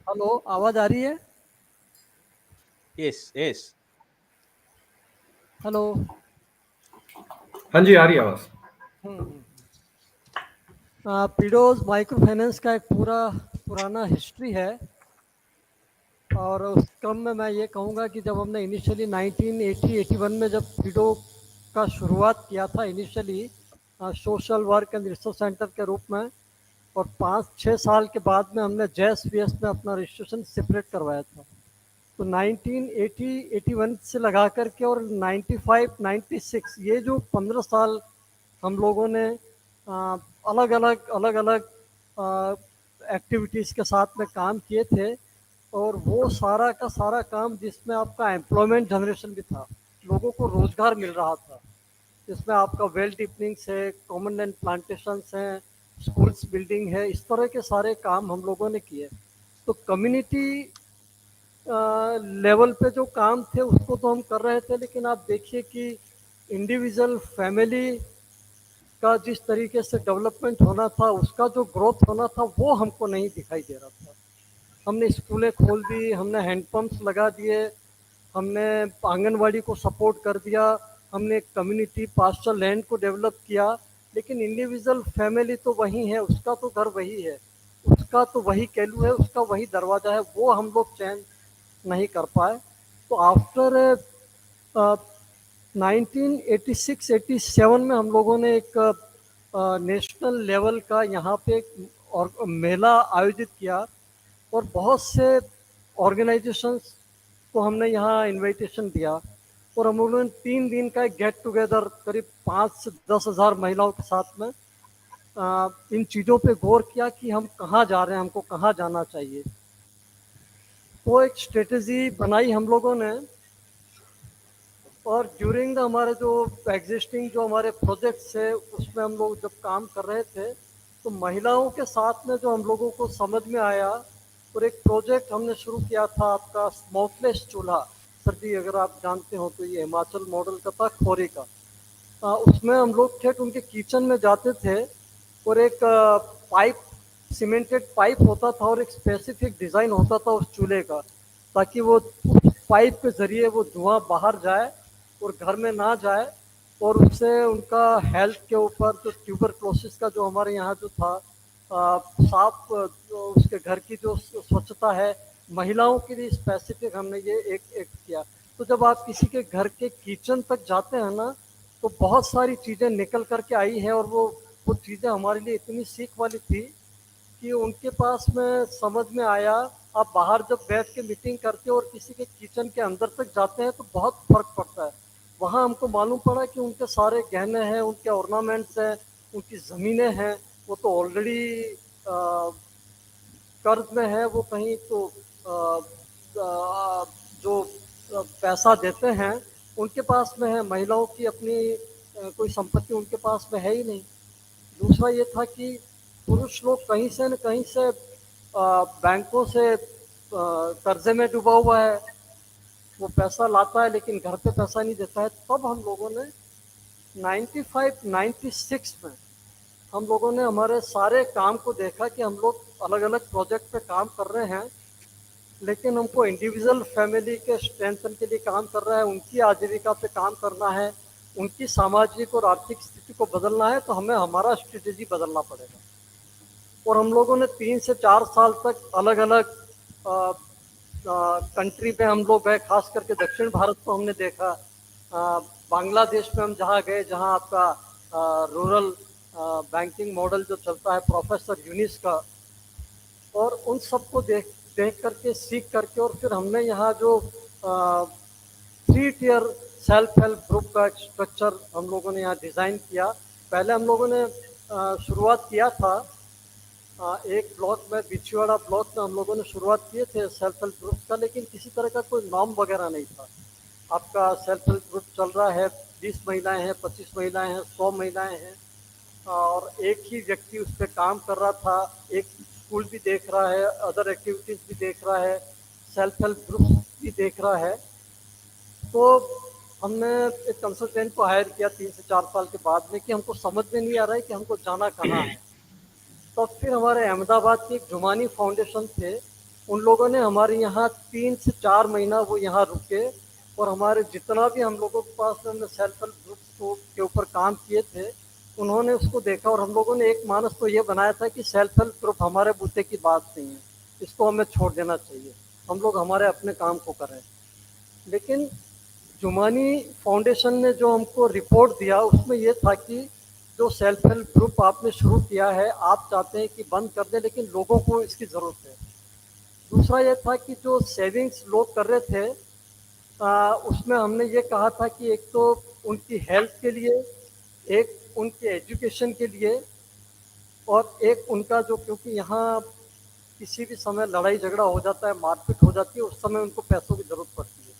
G: Hello, आवाज आ रही है?
B: Yes, yes.
G: Hello.
E: हाँ जी, आ रही है आवाज.
G: पीडोज माइक्रो फाइनेंस का एक पूरा पुराना हिस्ट्री है, और उस क्रम में मैं ये कहूँगा कि जब हमने इनिशियली 1980-81 में जब पीडो का शुरुआत किया था initially social work and research centre के रूप में, और 5-6 साल के बाद में हमने जैस वीएस में अपना रजिस्ट्रेशन सेपरेट करवाया था. तो 1980-81 से लगा करके और 95-96 ये जो 15 साल हम लोगों ने अलग अलग एक्टिविटीज़ के साथ में काम किए थे, और वो सारा का सारा काम जिसमें आपका एम्प्लॉयमेंट जनरेशन भी था, लोगों को रोज़गार मिल रहा था, जिसमें आपका वेल डीपनिंग्स है, कॉमन लैंड प्लांटेशंस हैं, स्कूल्स बिल्डिंग है, इस तरह के सारे काम हम लोगों ने किए. तो कम्युनिटी लेवल पे जो काम थे उसको तो हम कर रहे थे, लेकिन आप देखिए कि इंडिविजुअल फैमिली का जिस तरीके से डेवलपमेंट होना था, उसका जो ग्रोथ होना था, वो हमको नहीं दिखाई दे रहा था. हमने स्कूलें खोल दी, हमने हैंडपम्प्स लगा दिए, हमने आंगनवाड़ी को सपोर्ट कर दिया, हमने कम्युनिटी पास्चर लैंड को डेवलप किया, लेकिन इंडिविजुअल फैमिली तो वही है, उसका तो घर वही है, उसका तो वही कैलू है, उसका वही दरवाज़ा है, वो हम लोग चैन नहीं कर पाए. तो आफ्टर 1986-87 में हम लोगों ने एक नेशनल लेवल का यहाँ पे और मेला आयोजित किया, और बहुत से ऑर्गेनाइजेशंस को हमने यहाँ इनविटेशन दिया, और हम लोगों ने 3 दिन का एक गेट टुगेदर करीब 5 से 10 हज़ार महिलाओं के साथ में इन चीज़ों पे गौर किया कि हम कहाँ जा रहे हैं, हमको कहाँ जाना चाहिए. तो एक स्ट्रेटजी बनाई हम लोगों ने, और ड्यूरिंग द हमारे जो एग्जिस्टिंग जो हमारे प्रोजेक्ट्स है उसमें हम लोग जब काम कर रहे थे, तो महिलाओं के साथ में जो हम लोगों को समझ में आया, और एक प्रोजेक्ट हमने शुरू किया था आपका स्मोकलेस चूल्हा. शेखर जी अगर आप जानते हो तो ये हिमाचल मॉडल का था खोरे का। उसमें हम लोग ठेठ उनके किचन में जाते थे और एक पाइप सीमेंटेड पाइप होता था और एक स्पेसिफिक डिज़ाइन होता था उस चूल्हे का, ताकि वो उस पाइप के ज़रिए वो धुआं बाहर जाए और घर में ना जाए, और उससे उनका हेल्थ के ऊपर जो ट्यूबरक्लोसिस का जो हमारे यहाँ जो था साफ जो उसके घर की जो स्वच्छता है महिलाओं के लिए स्पेसिफिक हमने ये एक किया। तो जब आप किसी के घर के किचन तक जाते हैं ना, तो बहुत सारी चीज़ें निकल करके आई हैं, और वो चीज़ें हमारे लिए इतनी सीख वाली थी कि उनके पास में समझ में आया। आप बाहर जब बैठ के मीटिंग करते हो और किसी के किचन के अंदर तक जाते हैं तो बहुत फर्क पड़ता है। वहाँ हमको मालूम पड़ा कि उनके सारे गहने हैं, उनके ऑर्नामेंट्स हैं, उनकी ज़मीनें हैं, वो तो ऑलरेडी कर्ज में है। वो कहीं तो जो पैसा देते हैं उनके पास में है, महिलाओं की अपनी कोई संपत्ति उनके पास में है ही नहीं। दूसरा ये था कि पुरुष लोग कहीं से न कहीं से बैंकों से कर्जे में डूबा हुआ है, वो पैसा लाता है लेकिन घर पे पैसा नहीं देता है। तब हम लोगों ने 96 में हम लोगों ने हमारे सारे काम को देखा कि हम लोग अलग अलग प्रोजेक्ट पे काम कर रहे हैं, लेकिन हमको इंडिविजुअल फैमिली के स्ट्रेंथन के लिए काम कर रहा है, उनकी आजीविका पे काम करना है, उनकी सामाजिक और आर्थिक स्थिति को बदलना है, तो हमें हमारा स्ट्रेटेजी बदलना पड़ेगा। और हम लोगों ने 3 से 4 साल तक अलग अलग कंट्री पे हम लोग गए, खास करके दक्षिण भारत को हमने देखा। बांग्लादेश में हम जहाँ गए, जहाँ आपका रूरल बैंकिंग मॉडल जो चलता है प्रोफेसर यूनिस का, और उन सबको देख करके सीख करके, और फिर हमने यहाँ जो 3 टियर सेल्फ हेल्प ग्रुप का एक स्ट्रक्चर हम लोगों ने यहाँ डिज़ाइन किया। पहले हम लोगों ने शुरुआत किया था एक ब्लॉक में, बिछवाड़ा ब्लॉक में हम लोगों ने शुरुआत किए थे सेल्फ हेल्प ग्रुप का, लेकिन किसी तरह का कोई नॉर्म वगैरह नहीं था। आपका सेल्फ हेल्प ग्रुप चल रहा है, 20 महिलाएं हैं, 25 महिलाएं हैं, 100 महिलाएं हैं, और एक ही व्यक्ति उस पर काम कर रहा था। एक स्कूल भी देख रहा है, अदर एक्टिविटीज़ भी देख रहा है, सेल्फ हेल्प ग्रुप भी देख रहा है। तो हमने एक कंसल्टेंट को हायर किया 3 से 4 साल के बाद में कि हमको समझ में नहीं आ रहा है कि हमको जाना कहाँ है। तो फिर हमारे अहमदाबाद की एक जुमानी फाउंडेशन थे, उन लोगों ने हमारे यहाँ 3 से 4 महीना वो यहाँ रुके, और हमारे जितना भी हम लोगों के पास हमने सेल्फ हेल्प ग्रुप के ऊपर काम किए थे, उन्होंने उसको देखा, और हम लोगों ने एक मानस तो ये बनाया था कि सेल्फ हेल्प ग्रुप हमारे बूते की बात नहीं है, इसको हमें छोड़ देना चाहिए, हम लोग हमारे अपने काम को करें। लेकिन जुमानी फाउंडेशन ने जो हमको रिपोर्ट दिया उसमें ये था कि जो सेल्फ हेल्प ग्रुप आपने शुरू किया है, आप चाहते हैं कि बंद कर दें, लेकिन लोगों को इसकी ज़रूरत है। दूसरा ये था कि जो सेविंग्स लोग कर रहे थे उसमें हमने ये कहा था कि एक तो उनकी हेल्थ के लिए, एक उनके एजुकेशन के लिए, और एक उनका जो, क्योंकि यहाँ किसी भी समय लड़ाई झगड़ा हो जाता है, मारपीट हो जाती है, उस समय उनको पैसों की ज़रूरत पड़ती है।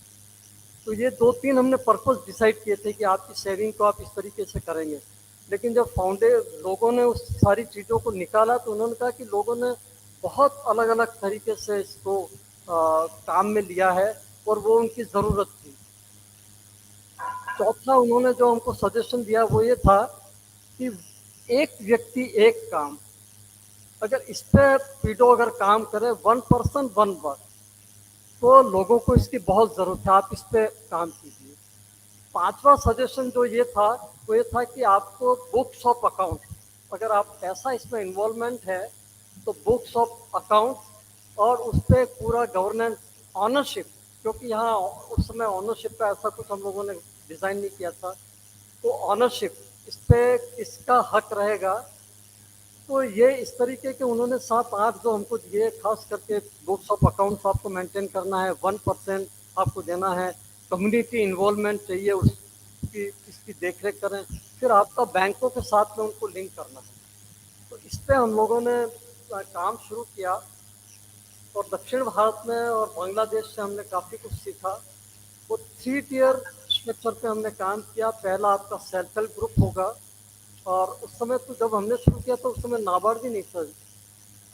G: तो ये 2-3 हमने पर्पस डिसाइड किए थे कि आपकी सेविंग को आप इस तरीके से करेंगे। लेकिन जब लोगों ने उस सारी चीज़ों को निकाला तो उन्होंने कहा कि लोगों ने बहुत अलग अलग तरीके से इसको काम में लिया है, और वो उनकी ज़रूरत थी। चौथा उन्होंने जो हमको सजेशन दिया वो ये था कि एक व्यक्ति एक काम, अगर इस पर पीडो अगर काम करे 1 पर्सन 1 वर्क, तो लोगों को इसकी बहुत ज़रूरत है, आप इस पर काम कीजिए। 5वां सजेशन जो ये था वो ये था कि आपको बुक्स ऑफ अकाउंट, अगर आप ऐसा इसमें इन्वॉल्वमेंट है तो बुक्स ऑफ अकाउंट, और उस पर पूरा गवर्नेंस ऑनरशिप, क्योंकि यहाँ उस समय ऑनरशिप का ऐसा कुछ हम लोगों ने डिज़ाइन नहीं किया था, तो ऑनरशिप इस पर किसका हक रहेगा। तो ये इस तरीके के उन्होंने 7-8 जो हमको दिए, खास करके बुक्स ऑफ अकाउंट्स आपको मेंटेन करना है, 1% आपको देना है, कम्युनिटी इन्वॉल्वमेंट चाहिए, उसकी इसकी देखरेख करें, फिर आपका बैंकों के साथ में उनको लिंक करना है। तो इस पर हम लोगों ने काम शुरू किया, और दक्षिण भारत में और बांग्लादेश से हमने काफ़ी कुछ सीखा। वो 3 टियर स्ट्रक्चर पे हमने काम किया। पहला आपका सेल्फ हेल्प ग्रुप होगा, और उस समय तो जब हमने शुरू किया तो उस समय नाबार्ड भी नहीं था,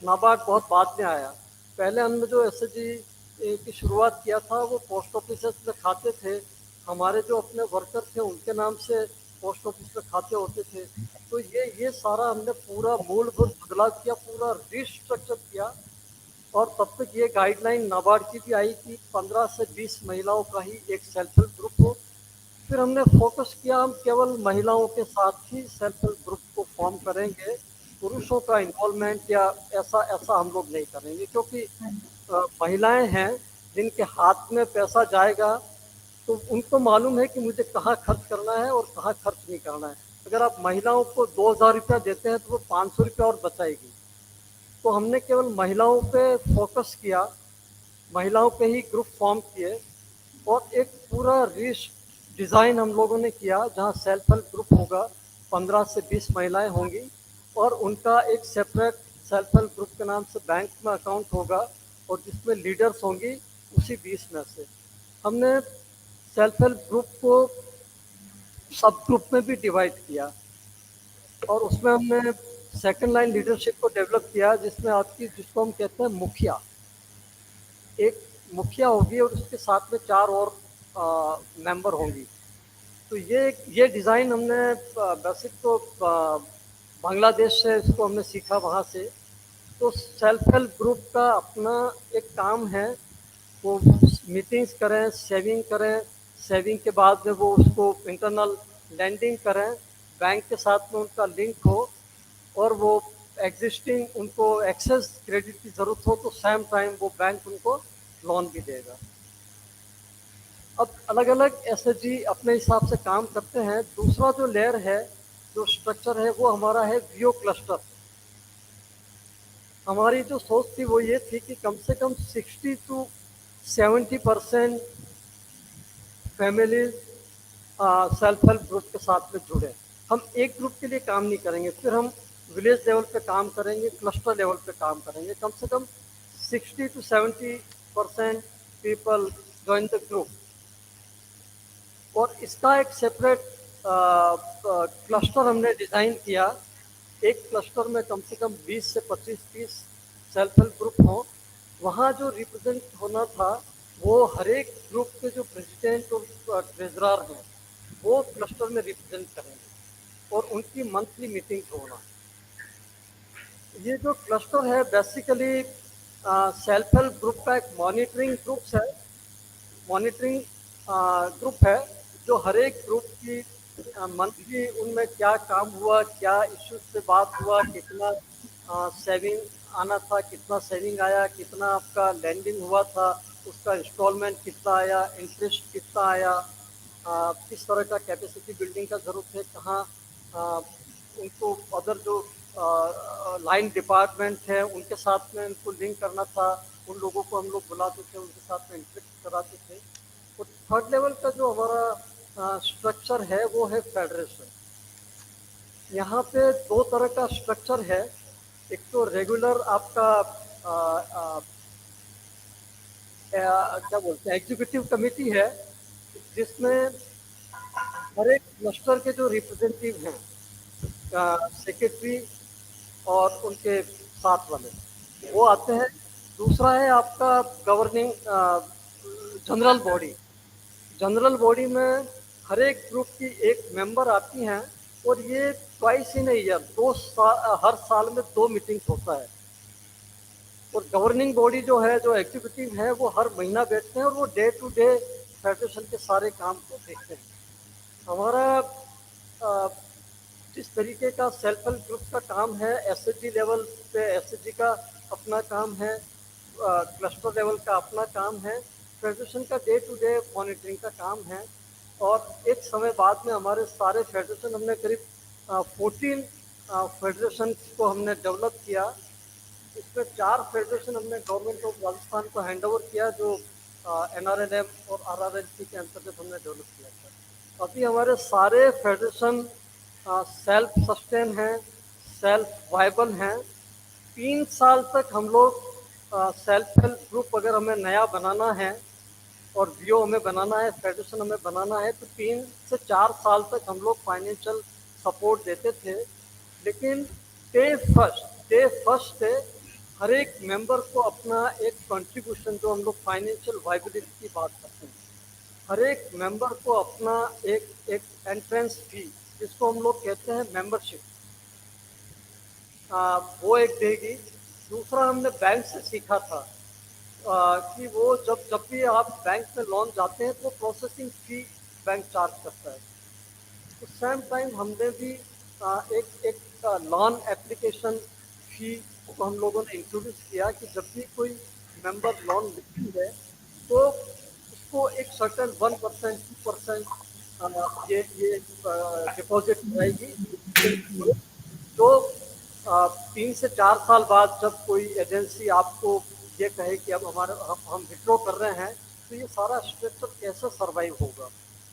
G: नाबार्ड बहुत बाद में आया। पहले हमने जो एसएचजी की शुरुआत किया था वो पोस्ट ऑफिस में खाते थे, हमारे जो अपने वर्कर थे उनके नाम से पोस्ट ऑफिस में खाते होते थे। तो ये सारा हमने पूरा मूलभूत बदलाव किया, पूरा रिस्ट्रक्चर किया। और तब तक ये गाइडलाइन नाबार्ड की भी आई कि 15 से 20 महिलाओं का ही एक सेल्फ हेल्प ग्रुप हो। फिर हमने फोकस किया हम केवल महिलाओं के साथ ही सेल्फ हेल्प ग्रुप को फॉर्म करेंगे, पुरुषों का इन्वॉल्वमेंट या ऐसा ऐसा हम लोग नहीं करेंगे, क्योंकि महिलाएं हैं जिनके हाथ में पैसा जाएगा तो उनको मालूम है कि मुझे कहाँ खर्च करना है और कहाँ खर्च नहीं करना है। अगर आप महिलाओं को 2,000 रुपया देते हैं तो वो 500 रुपया और बचाएगी। तो हमने केवल महिलाओं पे फोकस किया, महिलाओं पे ही ग्रुप फॉर्म किए और एक पूरा डिज़ाइन हम लोगों ने किया जहाँ सेल्फ हेल्प ग्रुप होगा, 15 से 20 महिलाएं होंगी और उनका एक सेपरेट सेल्फ हेल्प ग्रुप के नाम से बैंक में अकाउंट होगा और जिसमें लीडर्स होंगी उसी 20 में से। हमने सेल्फ हेल्प ग्रुप को सब ग्रुप में भी डिवाइड किया और उसमें हमने सेकंड लाइन लीडरशिप को डेवलप किया, जिसमें आपकी जिसको हम कहते हैं मुखिया, एक मुखिया होगी और उसके साथ में 4 और मेंबर होंगी। तो ये डिज़ाइन हमने बेसिक तो बांग्लादेश से इसको हमने सीखा वहाँ से। तो सेल्फ हेल्प ग्रुप का अपना एक काम है, वो मीटिंग्स करें, सेविंग करें, सेविंग के बाद में वो उसको इंटरनल लैंडिंग करें, बैंक के साथ में उनका लिंक हो और वो एग्जिस्टिंग उनको एक्सेस क्रेडिट की ज़रूरत हो तो सेम टाइम वो बैंक उनको लोन भी देगा। अब अलग अलग एसएचजी अपने हिसाब से काम करते हैं। दूसरा जो लेयर है, जो स्ट्रक्चर है, वो हमारा है वीओ क्लस्टर। हमारी जो सोच थी वो ये थी कि कम से कम 60 to 70% family self help group के साथ में जुड़े। हम एक ग्रुप के लिए काम नहीं करेंगे, फिर हम विलेज लेवल पे काम करेंगे, क्लस्टर लेवल पे काम करेंगे। कम से कम 60 to 70% people join the group और इसका एक सेपरेट क्लस्टर हमने डिज़ाइन किया। एक क्लस्टर में कम से कम 20 से 25-30 सेल्फ हेल्प ग्रुप हों। वहाँ जो रिप्रेजेंट होना था वो हर एक ग्रुप के जो प्रेसिडेंट और ट्रेजरर हैं वो क्लस्टर में रिप्रेजेंट करेंगे और उनकी मंथली मीटिंग होना। ये जो क्लस्टर है बेसिकली सेल्फ हेल्प ग्रुप का एक मॉनिटरिंग ग्रुप है जो हर एक ग्रुप की मंथली उनमें क्या काम हुआ, क्या इश्यूज पे बात हुआ, कितना सेविंग आना था, कितना सेविंग आया, कितना आपका लैंडिंग हुआ था, उसका इंस्टॉलमेंट कितना आया, इंटरेस्ट कितना आया, किस तरह का कैपेसिटी बिल्डिंग का ज़रूरत है, कहाँ उनको अदर जो लाइन डिपार्टमेंट है उनके साथ में उनको लिंक करना था, उन लोगों को हम लोग बुलाते थे, उनके साथ में इंटरेक्ट कराते थे। और थर्ड लेवल का जो हमारा स्ट्रक्चर है वो है फेडरेशन। यहाँ पे 2 तरह का स्ट्रक्चर है। एक तो रेगुलर आपका क्या बोलते हैं एग्जीक्यूटिव कमेटी है, जिसमें हर एक क्लस्टर के जो रिप्रेजेंटेटिव हैं, सेक्रेटरी और उनके साथ वाले वो आते हैं। दूसरा है आपका governing general body. General body में हर एक ग्रुप की एक मेंबर आती हैं और ये ट्वाइस इन ईयर हर साल में 2 मीटिंग्स होता है। और गवर्निंग बॉडी जो है, जो एग्जीक्यूटिव है, वो हर महीना बैठते हैं और वो डे टू डे फेडरेशन के सारे काम को देखते हैं। हमारा जिस तरीके का सेल्फ हेल्प ग्रुप का काम है, एसएचजी लेवल पे एसएचजी का अपना काम है, क्लस्टर लेवल का अपना काम है, फेडरेशन का डे टू डे मॉनिटरिंग का काम है। और एक समय बाद में हमारे सारे फेडरेशन, हमने करीब 14 फेडरेशन को हमने डेवलप किया। इसमें 4 फेडरेशन हमने गवर्नमेंट ऑफ राजस्थान को हैंड ओवर किया, जो एनआरएलएम और आरआरएलसी के अंतर्गत हमने डेवलप किया था। अभी हमारे सारे फेडरेशन सेल्फ सस्टेन हैं, सेल्फ वाइबल हैं। 3 साल तक हम लोग सेल्फ हेल्प ग्रुप अगर हमें नया बनाना है और वीओ हमें बनाना है, फेडरेशन हमें बनाना है, तो 3 से 4 साल तक हम लोग फाइनेंशियल सपोर्ट देते थे। लेकिन डे फर्स्ट से हर एक मेंबर को अपना एक कंट्रीब्यूशन, जो हम लोग फाइनेंशियल वाइबिलिटी की बात करते हैं, हर एक मेंबर को अपना एक एक एंट्रेंस फी, जिसको हम लोग कहते हैं मेंबरशिप, वो एक देगी। दूसरा हमने बैंक से सीखा था कि वो जब जब भी आप बैंक में लोन जाते हैं तो प्रोसेसिंग फी बैंक चार्ज करता है। तो सेम टाइम हमने भी एक लोन एप्लीकेशन फी को हम लोगों ने इंट्रोड्यूस किया कि जब भी कोई मेंबर लोन लेती है तो उसको एक सर्टन 1%, 2% ये डिपॉजिट रहेगी। तो 3 से 4 साल बाद जब कोई एजेंसी आपको ये कहे कि अब हम विड्रॉ कर रहे हैं, तो ये सारा स्ट्रक्चर कैसे सर्वाइव होगा,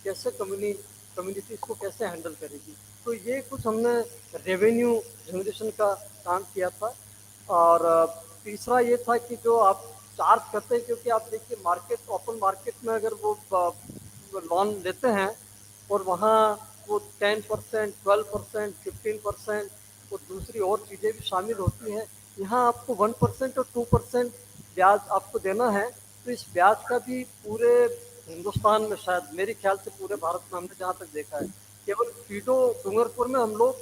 G: कैसे कम्युनिटी इसको कैसे हैंडल करेगी। तो ये कुछ हमने रेवेन्यू जनरेशन का काम किया था। और तीसरा ये था कि जो आप चार्ज करते हैं, क्योंकि आप देखिए मार्केट, ओपन मार्केट में अगर वो लोन लेते हैं और वहाँ वो 10%, 12%, 15% और दूसरी और चीज़ें भी शामिल होती हैं, यहाँ आपको 1% और 2% ब्याज आपको देना है। तो इस ब्याज का भी पूरे हिंदुस्तान में, शायद मेरे ख्याल से पूरे भारत में हमने जहाँ तक देखा है, केवल पीडो डूंगरपुर में हम लोग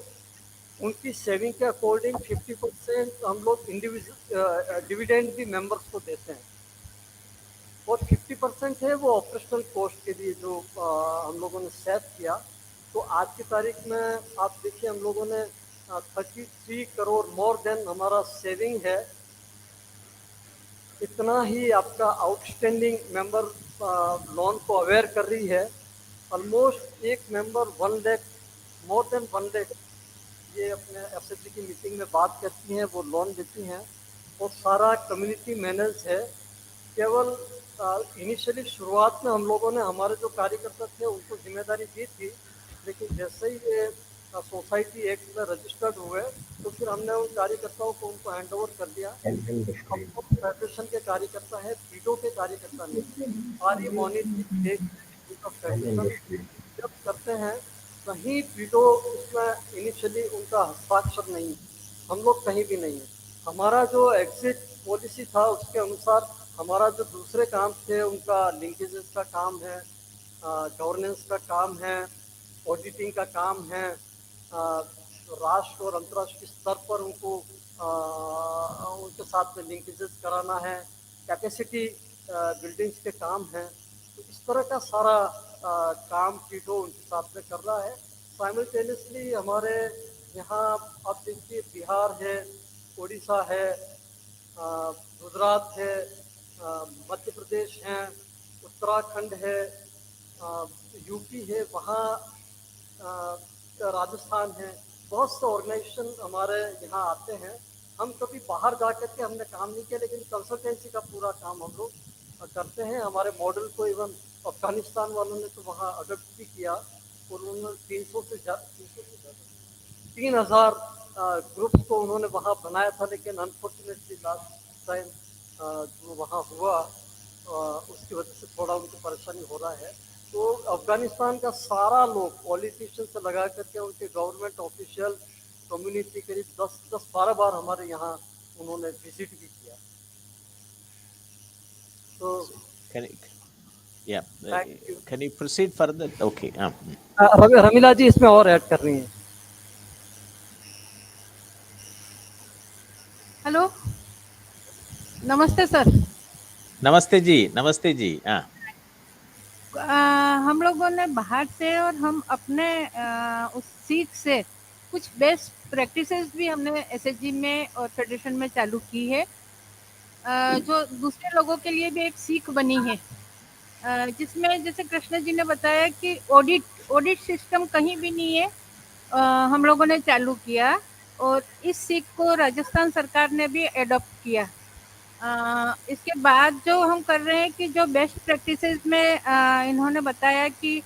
G: उनकी सेविंग के अकॉर्डिंग 50% हम लोग इंडिविजुअल डिविडेंड भी मेंबर्स को देते हैं, और 50% है वो ऑपरेशनल कॉस्ट के लिए जो हम लोगों ने सेव किया। तो आज की तारीख में आप देखिए हम लोगों ने 33 करोड़ मोर देन हमारा सेविंग है। इतना ही आपका आउटस्टैंडिंग मेंबर लोन को अवेयर कर रही है। ऑलमोस्ट एक member 1 lakh, more than 1 lakh ये अपने एफएससी की मीटिंग में बात करती हैं, वो लोन देती हैं, और सारा कम्युनिटी मैनेज है। केवल इनिशियली शुरुआत में हम लोगों ने, हमारे जो कार्यकर्ता थे उनको जिम्मेदारी दी थी, लेकिन जैसे ही ये सोसाइटी एक्ट में रजिस्टर्ड हुए तो फिर हमने उन कार्यकर्ताओं को उनको हैंड ओवर कर दिया। हम लोग फेडरेशन के कार्यकर्ता है, पीडो के कार्यकर्ता नहीं। सारी मॉनिटरिंग फेडरेशन जब करते हैं, कहीं पीडो उसमें इनिशियली उनका हस्ताक्षर नहीं, हम लोग कहीं भी नहीं है। हमारा जो एग्जिट पॉलिसी था उसके अनुसार हमारा जो दूसरे काम थे उनका लिंकेजेस का काम है, गवर्नेंस का काम है, ऑडिटिंग का काम है, राष्ट्र और अंतर्राष्ट्रीय स्तर पर उनको उनके साथ में लिंकेजेस कराना है, कैपेसिटी बिल्डिंग्स के काम हैं। तो इस तरह का सारा काम पीडो उनके साथ में कर रहा है। साइमल्टेनियसली हमारे यहाँ आप देखिए बिहार है, उड़ीसा है, गुजरात है, मध्य प्रदेश है, उत्तराखंड है, यूपी है, वहाँ राजस्थान है, बहुत से ऑर्गेनाइजेशन हमारे यहाँ आते हैं। हम कभी बाहर जा कर के हमने काम नहीं किया, लेकिन कंसल्टेंसी का पूरा काम हम लोग करते हैं। हमारे मॉडल को इवन अफगानिस्तान वालों ने तो वहाँ अडॉप्ट भी किया, और उन्होंने 3,000 ग्रुप्स को उन्होंने वहाँ बनाया था, लेकिन अनफॉर्चुनेटली लास्ट टाइम जो वहाँ हुआ उसकी वजह से थोड़ा उनको परेशानी हो रहा है। तो अफगानिस्तान का सारा लोग, पॉलिटिशियन से लगा करके उनके गवर्नमेंट ऑफिशियल, कम्युनिटी, करीब 10-12 बार हमारे यहाँ उन्होंने विजिट भी किया। तो
B: can you proceed further? Okay.
G: Ramila जी इसमें और ऐड कर रही हैं।
H: हेलो, नमस्ते सर।
B: नमस्ते जी, नमस्ते जी।
H: हम लोगों ने बाहर से और हम अपने उस सीख से कुछ बेस्ट प्रैक्टिसेस भी हमने एसएचजी में और फेडरेशन में चालू की है, जो दूसरे लोगों के लिए भी एक सीख बनी है, जिसमें जैसे कृष्ण जी ने बताया कि ऑडिट सिस्टम कहीं भी नहीं है, हम लोगों ने चालू किया, और इस सीख को राजस्थान सरकार ने भी एडॉप्ट किया। इसके बाद जो हम कर रहे हैं कि जो बेस्ट प्रैक्टिसेस में इन्होंने बताया कि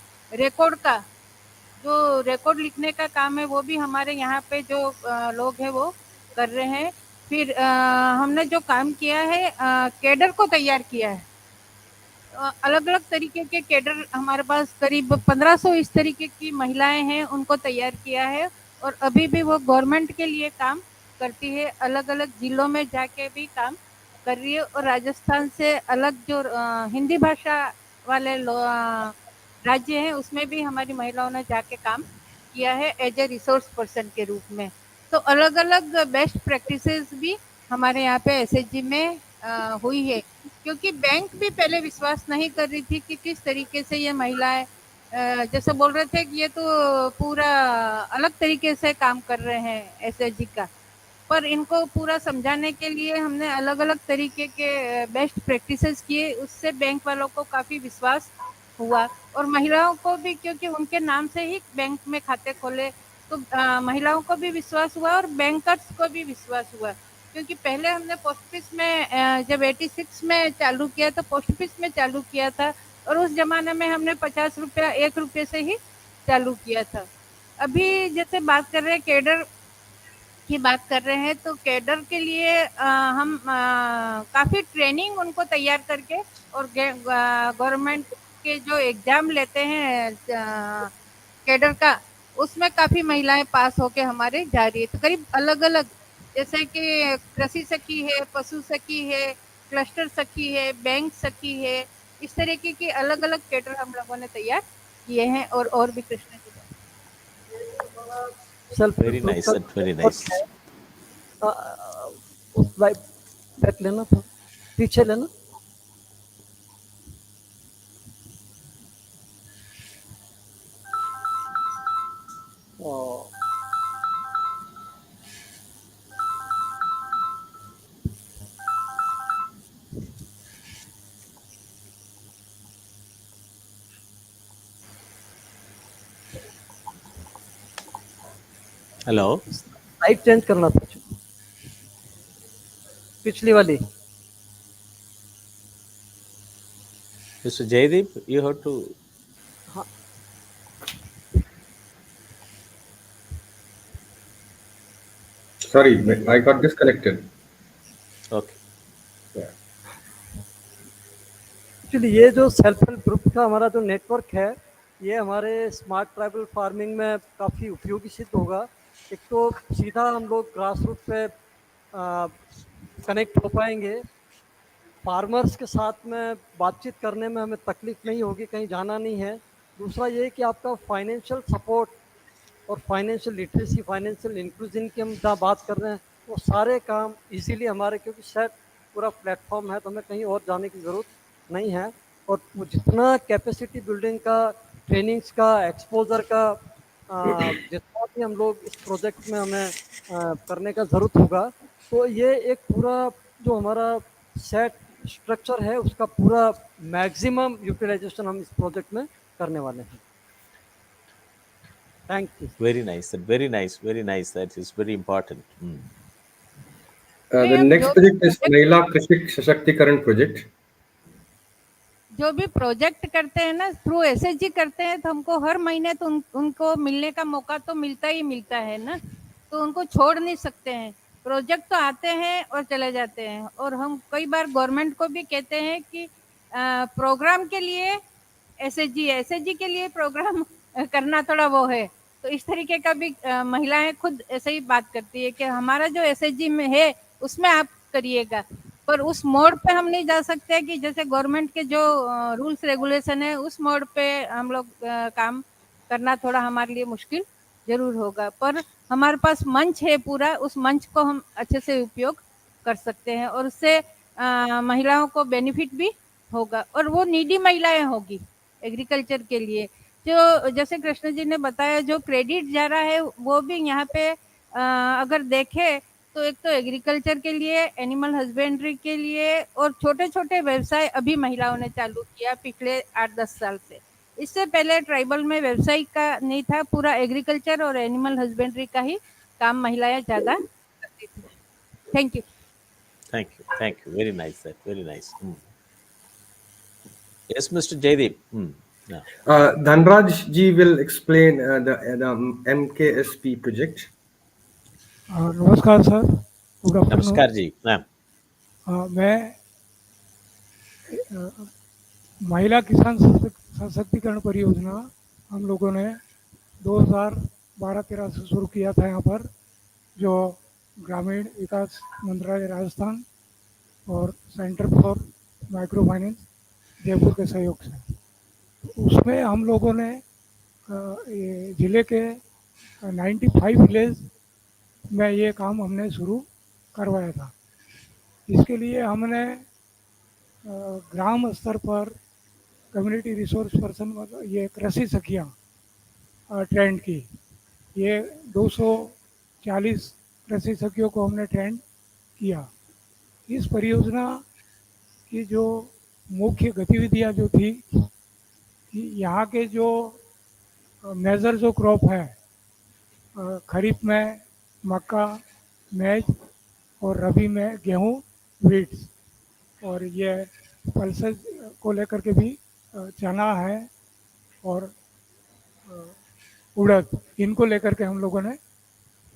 H: जो रिकॉर्ड लिखने का काम है वो भी हमारे यहाँ पे जो लोग हैं वो कर रहे हैं। फिर हमने जो काम किया है, कैडर को तैयार किया है। अलग अलग तरीके के कैडर हमारे पास करीब 1500 इस तरीके की महिलाएं हैं, उनको तैयार किया है, और अभी भी वो गवर्नमेंट के लिए काम करती है, अलग अलग जिलों में जाके भी काम कर रही है। और राजस्थान से अलग जो हिंदी भाषा वाले राज्य हैं उसमें भी हमारी महिलाओं ने जाके काम किया है एज ए रिसोर्स पर्सन के रूप में। तो अलग अलग बेस्ट प्रैक्टिसेस भी हमारे यहाँ पे एसएचजी में हुई है, क्योंकि बैंक भी पहले विश्वास नहीं कर रही थी कि किस तरीके से ये महिलाएं जैसे बोल रहे थे कि ये तो पूरा अलग तरीके से काम कर रहे हैं एसएचजी का। पर इनको पूरा समझाने के लिए हमने अलग अलग तरीके के बेस्ट प्रैक्टिसेस किए, उससे बैंक वालों को काफ़ी विश्वास हुआ और महिलाओं को भी, क्योंकि उनके नाम से ही बैंक में खाते खोले तो महिलाओं को भी विश्वास हुआ और बैंकर्स को भी विश्वास हुआ। क्योंकि पहले हमने पोस्ट ऑफिस में जब 86 में चालू किया तो पोस्ट ऑफिस में चालू किया था और उस जमाने में हमने 50 रुपया 1 रुपये से ही चालू किया था। अभी जैसे बात कर रहे हैं कैडर की बात कर रहे हैं, तो कैडर के लिए हम काफ़ी ट्रेनिंग उनको तैयार करके और गवर्नमेंट के जो एग्ज़ाम लेते हैं कैडर का, उसमें काफ़ी महिलाएं पास होके हमारे जा रही है। तो करीब अलग अलग जैसे कि कृषि सखी है, पशु सखी है, क्लस्टर सखी है, बैंक सखी है, इस तरीके की अलग अलग कैडर हम लोगों ने तैयार किए हैं। और भी Krishna ji
G: self
B: Very nice, sir. Very nice.
G: Back लेना था, पीछे लेना।
B: Hello.
G: लाइट चेंज करना था, पिछली वाली।
B: Mr. Jaideep, you have to.
E: Sorry, I got disconnected.
B: Okay.
G: Actually ये जो सेल्फ हेल्प ग्रुप का हमारा जो नेटवर्क है, ये हमारे स्मार्ट ट्राइबल फार्मिंग में काफ़ी उपयोगी सिद्ध होगा। एक तो सीधा हम लोग ग्रास रूट पे कनेक्ट हो पाएंगे, फार्मर्स के साथ में बातचीत करने में हमें तकलीफ नहीं होगी, कहीं जाना नहीं है। दूसरा ये कि आपका फाइनेंशियल सपोर्ट और फाइनेंशियल लिटरेसी, फाइनेंशियल इंक्लूजन की हम जहाँ बात कर रहे हैं, वो सारे काम इजीली हमारे, क्योंकि सेट पूरा प्लेटफॉर्म है तो हमें कहीं और जाने की ज़रूरत नहीं है। और वो जितना कैपेसिटी बिल्डिंग का, ट्रेनिंग्स का, एक्सपोजर का जितना भी हम लोग इस प्रोजेक्ट में हमें करने का ज़रूरत होगा, तो ये एक पूरा जो हमारा सेट स्ट्रक्चर है उसका पूरा मैक्सिमम यूटिलाइजेशन हम इस प्रोजेक्ट में करने वाले हैं। Thank you.
B: Very nice, sir. Very nice. Very nice. That is very important.
E: The next project is Mahila Krishik Sashaktikarn project.
H: जो भी प्रोजेक्ट करते हैं ना थ्रू एसएचजी करते हैं, तो हमको हर महीने तो उनको मिलने का मौका तो मिलता ही मिलता है ना, तो उनको छोड़ नहीं सकते हैं। प्रोजेक्ट तो आते हैं और चले जाते हैं, और हम कई बार गवर्नमेंट को भी कहते हैं कि प्रोग्राम के लिए एसएचजी के लिए प्रोग्राम करना थोड़ा वो है। तो इस तरीके का भी महिलाएं खुद ऐसे ही बात करती है कि हमारा जो एसएचजी में है उसमें आप करिएगा, पर उस मोड पे हम नहीं जा सकते कि जैसे गवर्नमेंट के जो रूल्स रेगुलेशन है उस मोड पे हम लोग काम करना थोड़ा हमारे लिए मुश्किल जरूर होगा। पर हमारे पास मंच है पूरा, उस मंच को हम अच्छे से उपयोग कर सकते हैं और उससे महिलाओं को बेनिफिट भी होगा, और वो नीडी महिलाएं होगी एग्रीकल्चर के लिए। जो जैसे कृष्ण जी ने बताया, जो क्रेडिट जा रहा है वो भी यहाँ पे अगर देखें तो एक तो एग्रीकल्चर के लिए, एनिमल हस्बेंड्री के लिए, और छोटे छोटे व्यवसाय अभी महिलाओं ने चालू किया पिछले 8-10 साल से। इससे पहले ट्राइबल में व्यवसाय का नहीं था, पूरा एग्रीकल्चर और एनिमल हस्बेंड्री का ही काम महिलाएं ज़्यादा करती थी। Thank you.
B: Thank you. Thank you. Very nice, sir. Very nice. Yes, Mr. Jaideep. Yeah.
E: Dhanraj ji will explain the MKSP project.
D: नमस्कार सर, गुड आफ्टरनून।
B: नमस्कार जी।
D: मैं महिला किसान सशक्तिकरण परियोजना हम लोगों ने 2012-13 से शुरू किया था यहाँ पर, जो ग्रामीण विकास मंत्रालय राजस्थान और centre for micro finance Jaipur के सहयोग से। उसमें हम लोगों ने ये ज़िले के 95 विलेज में ये काम हमने शुरू करवाया था। इसके लिए हमने ग्राम स्तर पर कम्युनिटी रिसोर्स पर्सन ये कृषि सखियाँ ट्रेंड की। ये 240 कृषि सखियों को हमने ट्रेंड किया। इस परियोजना की जो मुख्य गतिविधियां जो थी कि यहाँ के जो मेजर जो क्रॉप है, खरीफ में मक्का, मैज और रबी में गेहूँ, वीट्स, और ये पल्सेस को लेकर के भी चना है और उड़द, इनको लेकर के हम लोगों ने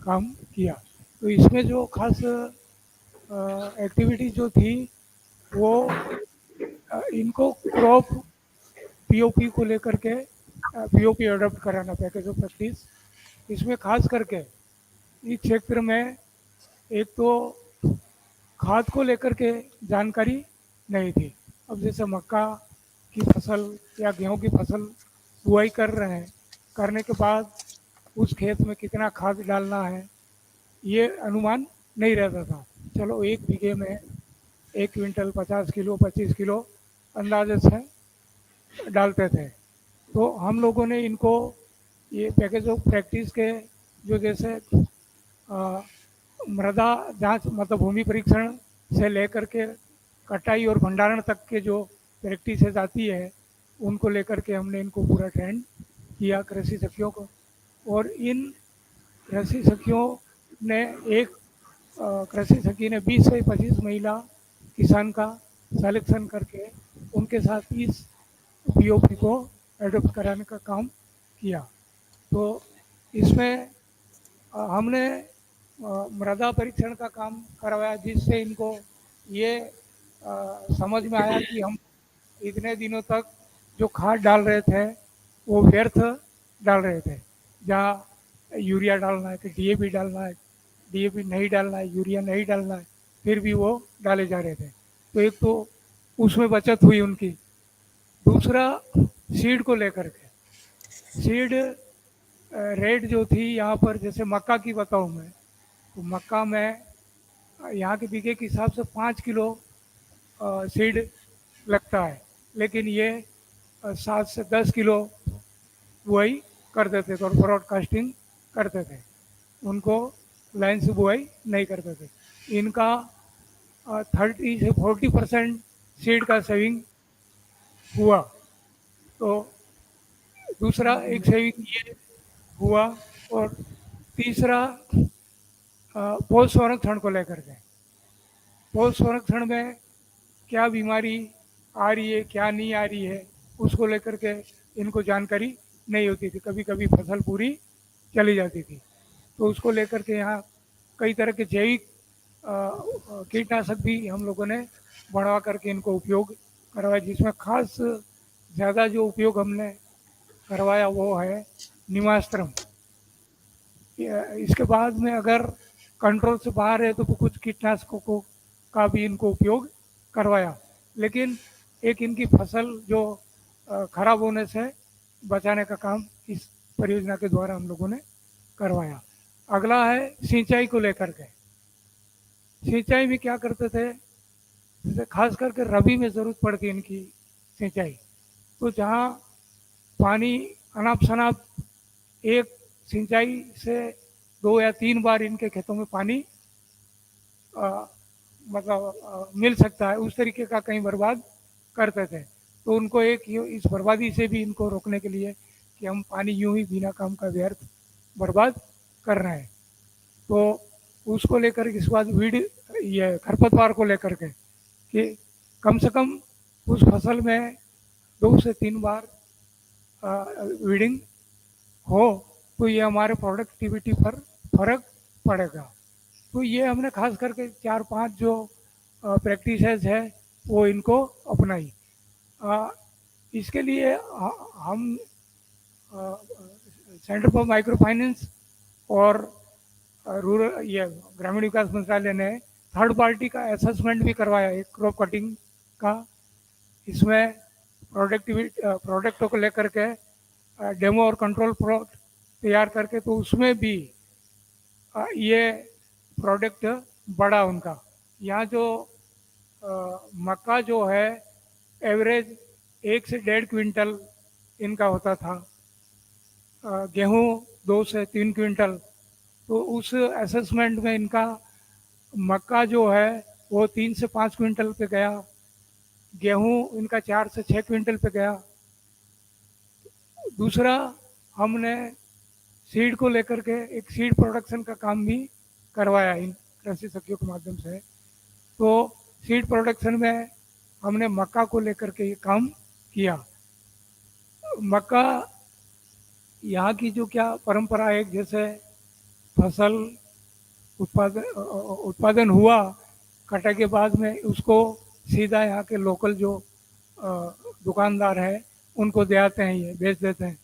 D: काम किया। तो इसमें जो खास एक्टिविटी जो थी वो इनको क्रॉप पीओपी को लेकर के पीओपी अडॉप्ट कराना, पैकेज ऑफ प्रैक्टिस। इसमें खास करके इस क्षेत्र में एक तो खाद को लेकर के जानकारी नहीं थी। अब जैसे मक्का की फसल या गेहूं की फसल बुआई कर रहे हैं, करने के बाद उस खेत में कितना खाद डालना है ये अनुमान नहीं रहता था। चलो 1 बीघे में 1 क्विंटल 50 किलो 25 किलो अंदाजे से डालते थे। तो हम लोगों ने इनको ये पैकेज ऑफ प्रैक्टिस के जो जैसे मृदा जांच मतलब भूमि परीक्षण से लेकर के कटाई और भंडारण तक के जो प्रैक्टिसेस आती है उनको लेकर के हमने इनको पूरा ट्रेंड किया कृषि सखियों को। और इन कृषि सखियों ने एक कृषि सखी ने 20 से 25 महिला किसान का सिलेक्शन करके उनके साथ इस पीओपी को एडॉप्ट कराने का काम किया। तो इसमें हमने मृदा परीक्षण का काम करवाया, जिससे इनको ये समझ में आया कि हम इतने दिनों तक जो खाद डाल रहे थे वो व्यर्थ डाल रहे थे। जहाँ यूरिया डालना है कि डीएपी डालना है, डीएपी नहीं डालना है, यूरिया नहीं डालना है, फिर भी वो डाले जा रहे थे। तो एक तो उसमें बचत हुई उनकी। दूसरा सीड को लेकर के, सीड रेट जो थी यहाँ पर, जैसे मक्का की बताऊँ मैं, तो मक्का में यहाँ के बीघे के हिसाब से 5 किलो सीड लगता है, लेकिन ये 7 से 10 किलो बुआई करते थे और ब्रॉडकास्टिंग करते थे, उनको लाइन से बुआई नहीं करते थे। इनका 30 से 40% सीड का सेविंग हुआ। तो दूसरा एक सेविंग ये हुआ। और तीसरा पोष संरक्षण को लेकर के, पोष संरक्षण में क्या बीमारी आ रही है क्या नहीं आ रही है उसको लेकर के इनको जानकारी नहीं होती थी। कभी कभी फसल पूरी चली जाती थी, तो उसको लेकर के यहाँ कई तरह के जैविक कीटनाशक भी हम लोगों ने बढ़वा करके इनको उपयोग करवाया, जिसमें खास ज़्यादा जो उपयोग हमने करवाया वो है निमास्त्रम। इसके बाद में अगर कंट्रोल से बाहर है तो कुछ कीटनाशकों को का भी इनको उपयोग करवाया, लेकिन एक इनकी फसल जो खराब होने से बचाने का काम इस परियोजना के द्वारा हम लोगों ने करवाया। अगला है सिंचाई को लेकर के। सिंचाई में क्या करते थे, जैसे खास करके रबी में ज़रूरत पड़ती है इनकी सिंचाई, तो जहाँ पानी अनाप शनाप एक सिंचाई से 2 या 3 बार इनके खेतों में पानी मतलब मिल सकता है, उस तरीके का कहीं बर्बाद करते थे। तो उनको एक इस बर्बादी से भी इनको रोकने के लिए कि हम पानी यूं ही बिना काम का व्यर्थ बर्बाद कर रहे हैं, तो उसको लेकर के इस बाद वीड ये खरपतवार को लेकर के कि कम से कम उस फसल में 2 से 3 बार वीडिंग हो तो ये हमारे प्रोडक्टिविटी पर फर्क पड़ेगा। तो ये हमने खास करके 4-5 जो प्रैक्टिसेस है वो इनको अपनाई। इसके लिए हम सेंटर फॉर माइक्रो फाइनेंस और रूरल ये ग्रामीण विकास मंत्रालय ने थर्ड पार्टी का असेसमेंट भी करवाया है क्रॉप कटिंग का। इसमें प्रोडक्टों को लेकर के डेमो और कंट्रोल प्लॉट तैयार करके, तो उसमें भी ये प्रोडक्ट बढ़ा उनका। यहाँ जो मक्का जो है एवरेज 1 से 1.5 क्विंटल इनका होता था, गेहूँ 2 से 3 क्विंटल। तो उस असेसमेंट में इनका मक्का जो है वो 3 से 5 क्विंटल पे गया, गेहूँ इनका 4 से 6 क्विंटल पे गया। दूसरा, हमने सीड को लेकर के एक सीड प्रोडक्शन का काम भी करवाया इन कृषि सखियों के माध्यम से। तो सीड प्रोडक्शन में हमने मक्का को लेकर के ये काम किया। मक्का यहाँ की जो क्या परंपरा है, जैसे फसल उत्पादन हुआ, कटाई के बाद में उसको सीधा यहाँ के लोकल जो दुकानदार है उनको दे आते हैं, ये बेच देते हैं।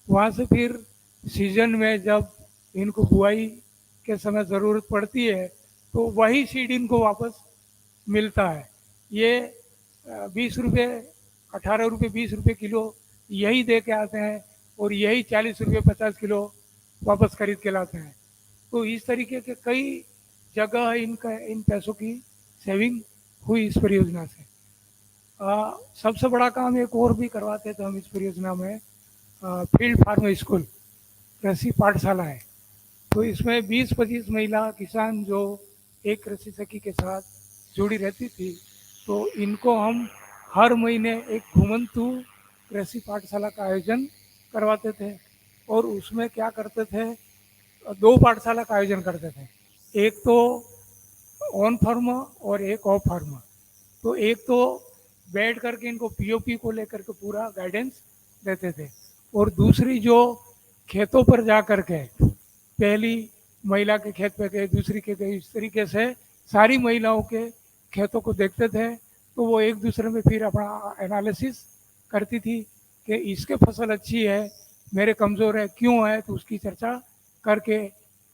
D: वहाँ से फिर सीजन में जब इनको बुआई के समय ज़रूरत पड़ती है तो वही सीड इनको वापस मिलता है। ये 20 रुपये, 18 रुपये, 20 रुपये किलो यही दे के आते हैं और यही 40 रुपये 50 किलो वापस खरीद के लाते हैं। तो इस तरीके के कई जगह इन पैसों की सेविंग हुई इस परियोजना से। सबसे बड़ा काम एक और भी करवाते थे हम इस परियोजना में, फील्ड फार्म स्कूल, कृषि पाठशाला है। तो इसमें 20-25 महिला किसान जो एक कृषि सखी के साथ जुड़ी रहती थी, तो इनको हम हर महीने एक घुमंतु कृषि पाठशाला का आयोजन करवाते थे। और उसमें क्या करते थे, 2 पाठशाला का आयोजन करते थे, एक तो ऑन फार्म और एक ऑफ फार्म। तो एक तो बैठ करके इनको पीओपी को लेकर के पूरा गाइडेंस देते थे, और दूसरी जो खेतों पर जा कर के, पहली महिला के खेत पे गए, दूसरी के गए, इस तरीके से सारी महिलाओं के खेतों को देखते थे। तो वो एक दूसरे में फिर अपना एनालिसिस करती थी कि इसके फसल अच्छी है, मेरे कमज़ोर है, क्यों है, तो उसकी चर्चा करके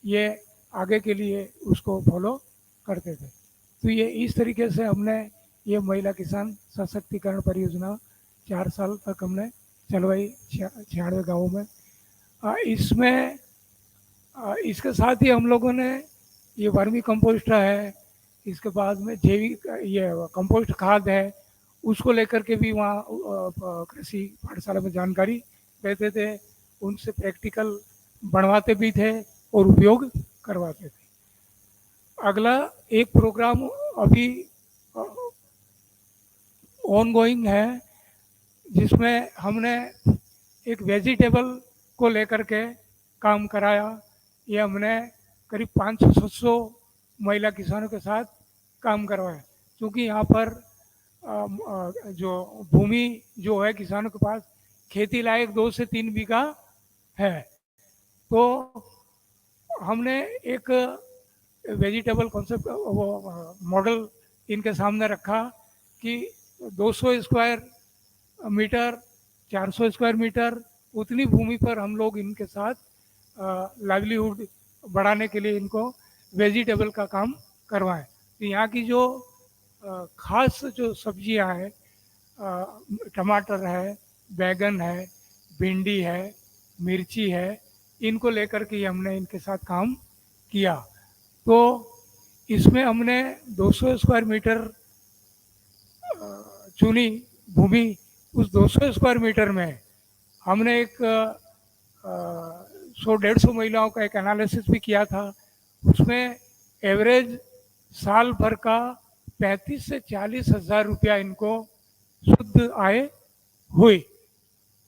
D: ये आगे के लिए उसको फॉलो करते थे। तो ये इस तरीके से हमने ये महिला किसान सशक्तिकरण परियोजना 4 साल तक हमने चलवाई 96 गाँवों में। इसमें इसके साथ ही हम लोगों ने ये वर्मी कंपोस्ट है, इसके बाद में जैविक ये कंपोस्ट खाद है, उसको लेकर के भी वहाँ कृषि पाठशाला में जानकारी देते थे, उनसे प्रैक्टिकल बनवाते भी थे और उपयोग करवाते थे। अगला एक प्रोग्राम अभी ऑनगोइंग है, जिसमें हमने एक वेजिटेबल को लेकर के काम कराया। ये हमने करीब 500-700 महिला किसानों के साथ काम करवाया। क्योंकि यहाँ पर जो भूमि जो है किसानों के पास खेती लायक 2 से 3 बीघा है, तो हमने एक वेजिटेबल कॉन्सेप्ट वो मॉडल इनके सामने रखा कि 200 स्क्वायर मीटर, 400 स्क्वायर मीटर, उतनी भूमि पर हम लोग इनके साथ लाइवलीहुड बढ़ाने के लिए इनको वेजिटेबल का काम करवाएं। तो यहाँ की जो खास जो सब्जियां हैं, टमाटर है, बैगन है, भिंडी है, मिर्ची है, इनको लेकर के हमने इनके साथ काम किया। तो इसमें हमने 200 स्क्वायर मीटर चुनी भूमि। उस 200 स्क्वायर मीटर में हमने एक 100-150 महिलाओं का एक एनालिसिस भी किया था। उसमें एवरेज साल भर का 35 से 40 हज़ार रुपया इनको शुद्ध आय हुई।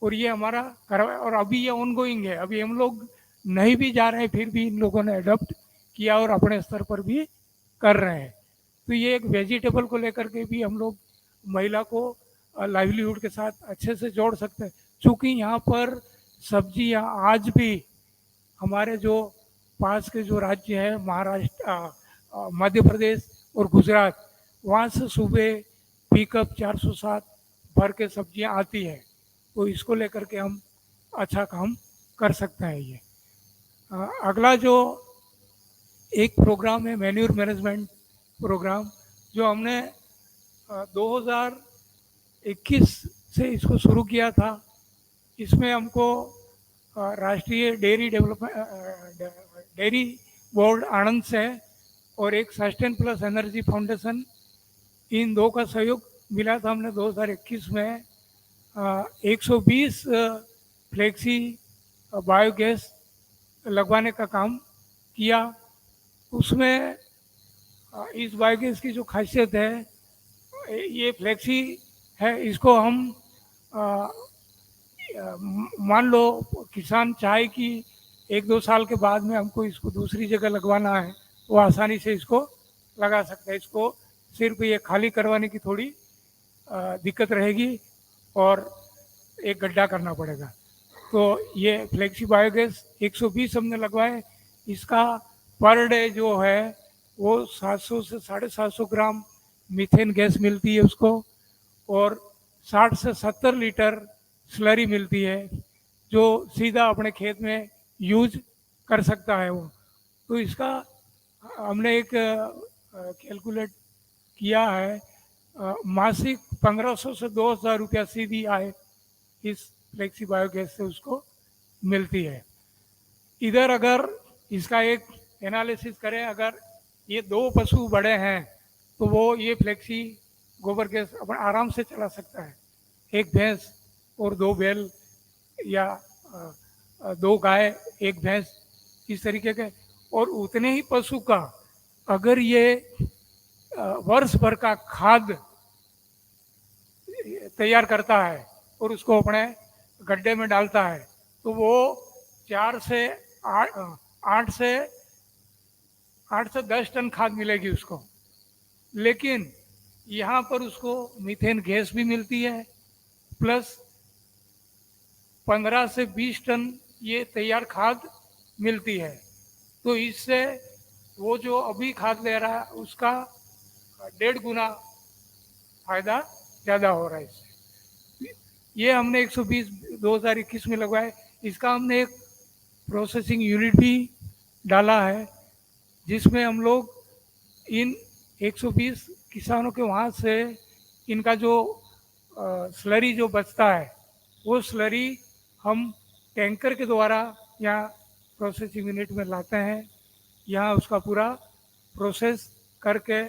D: और ये हमारा करवाया, और अभी ये ऑनगोइंग है, अभी हम लोग नहीं भी जा रहे हैं, फिर भी इन लोगों ने अडॉप्ट किया और अपने स्तर पर भी कर रहे हैं। तो ये एक वेजिटेबल को लेकर के भी हम लोग महिला को लाइवलीहुड के साथ अच्छे से जोड़ सकते हैं। चूँकि यहाँ पर सब्जियाँ आज भी हमारे जो पास के जो राज्य है, महाराष्ट्र, मध्य प्रदेश और गुजरात, वहाँ से सुबह पिकअप 407 भर के सब्जियाँ आती है। तो इसको लेकर के हम अच्छा काम कर सकते हैं। ये अगला जो एक प्रोग्राम है मैन्यूर मैनेजमेंट प्रोग्राम, जो हमने 2021 से इसको शुरू किया था। इसमें हमको राष्ट्रीय डेयरी डेवलपमेंट डेयरी बोर्ड आनंद से और एक सस्टेन प्लस एनर्जी फाउंडेशन, इन दो का सहयोग मिला था। हमने 2021 में 120 फ्लेक्सी बायोगैस लगवाने का काम किया। उसमें इस बायोगैस की जो खासियत है, ये फ्लेक्सी है, इसको हम मान लो किसान चाहे कि 1-2 साल के बाद में हमको इसको दूसरी जगह लगवाना है, वो आसानी से इसको लगा सकता है। इसको सिर्फ ये खाली करवाने की थोड़ी दिक्कत रहेगी और एक गड्ढा करना पड़ेगा। तो ये फ्लेक्सी बायोगैस 120 हमने लगवाए। इसका पर डे जो है वो 700 से 750 ग्राम मीथेन गैस मिलती है उसको, और 60 से 70 लीटर स्लरी मिलती है, जो सीधा अपने खेत में यूज कर सकता है वो। तो इसका हमने एक कैलकुलेट किया है, मासिक 1500 से 2000 रुपया सीधी आय इस फ्लेक्सी बायोगैस से उसको मिलती है। इधर अगर इसका एक एनालिसिस करें, अगर ये 2 पशु बड़े हैं तो वो ये फ्लेक्सी गोबर गैस अपन आराम से चला सकता है। एक भैंस और 2 बैल, या 2 गाय 1 भैंस, इस तरीके के। और उतने ही पशु का अगर ये वर्ष भर का खाद तैयार करता है और उसको अपने गड्ढे में डालता है, तो वो 8 से 10 टन खाद मिलेगी उसको। लेकिन यहाँ पर उसको मीथेन गैस भी मिलती है, प्लस 15 से 20 टन ये तैयार खाद मिलती है। तो इससे वो जो अभी खाद ले रहा है उसका 1.5 गुना फायदा ज़्यादा हो रहा है इससे। ये हमने 120 2021 में लगवाए। इसका हमने एक प्रोसेसिंग यूनिट भी डाला है, जिसमें हम लोग इन 120 किसानों के वहाँ से इनका जो स्लरी जो बचता है, वो स्लरी हम टैंकर के द्वारा यहाँ प्रोसेसिंग यूनिट में लाते हैं। यहाँ उसका पूरा प्रोसेस करके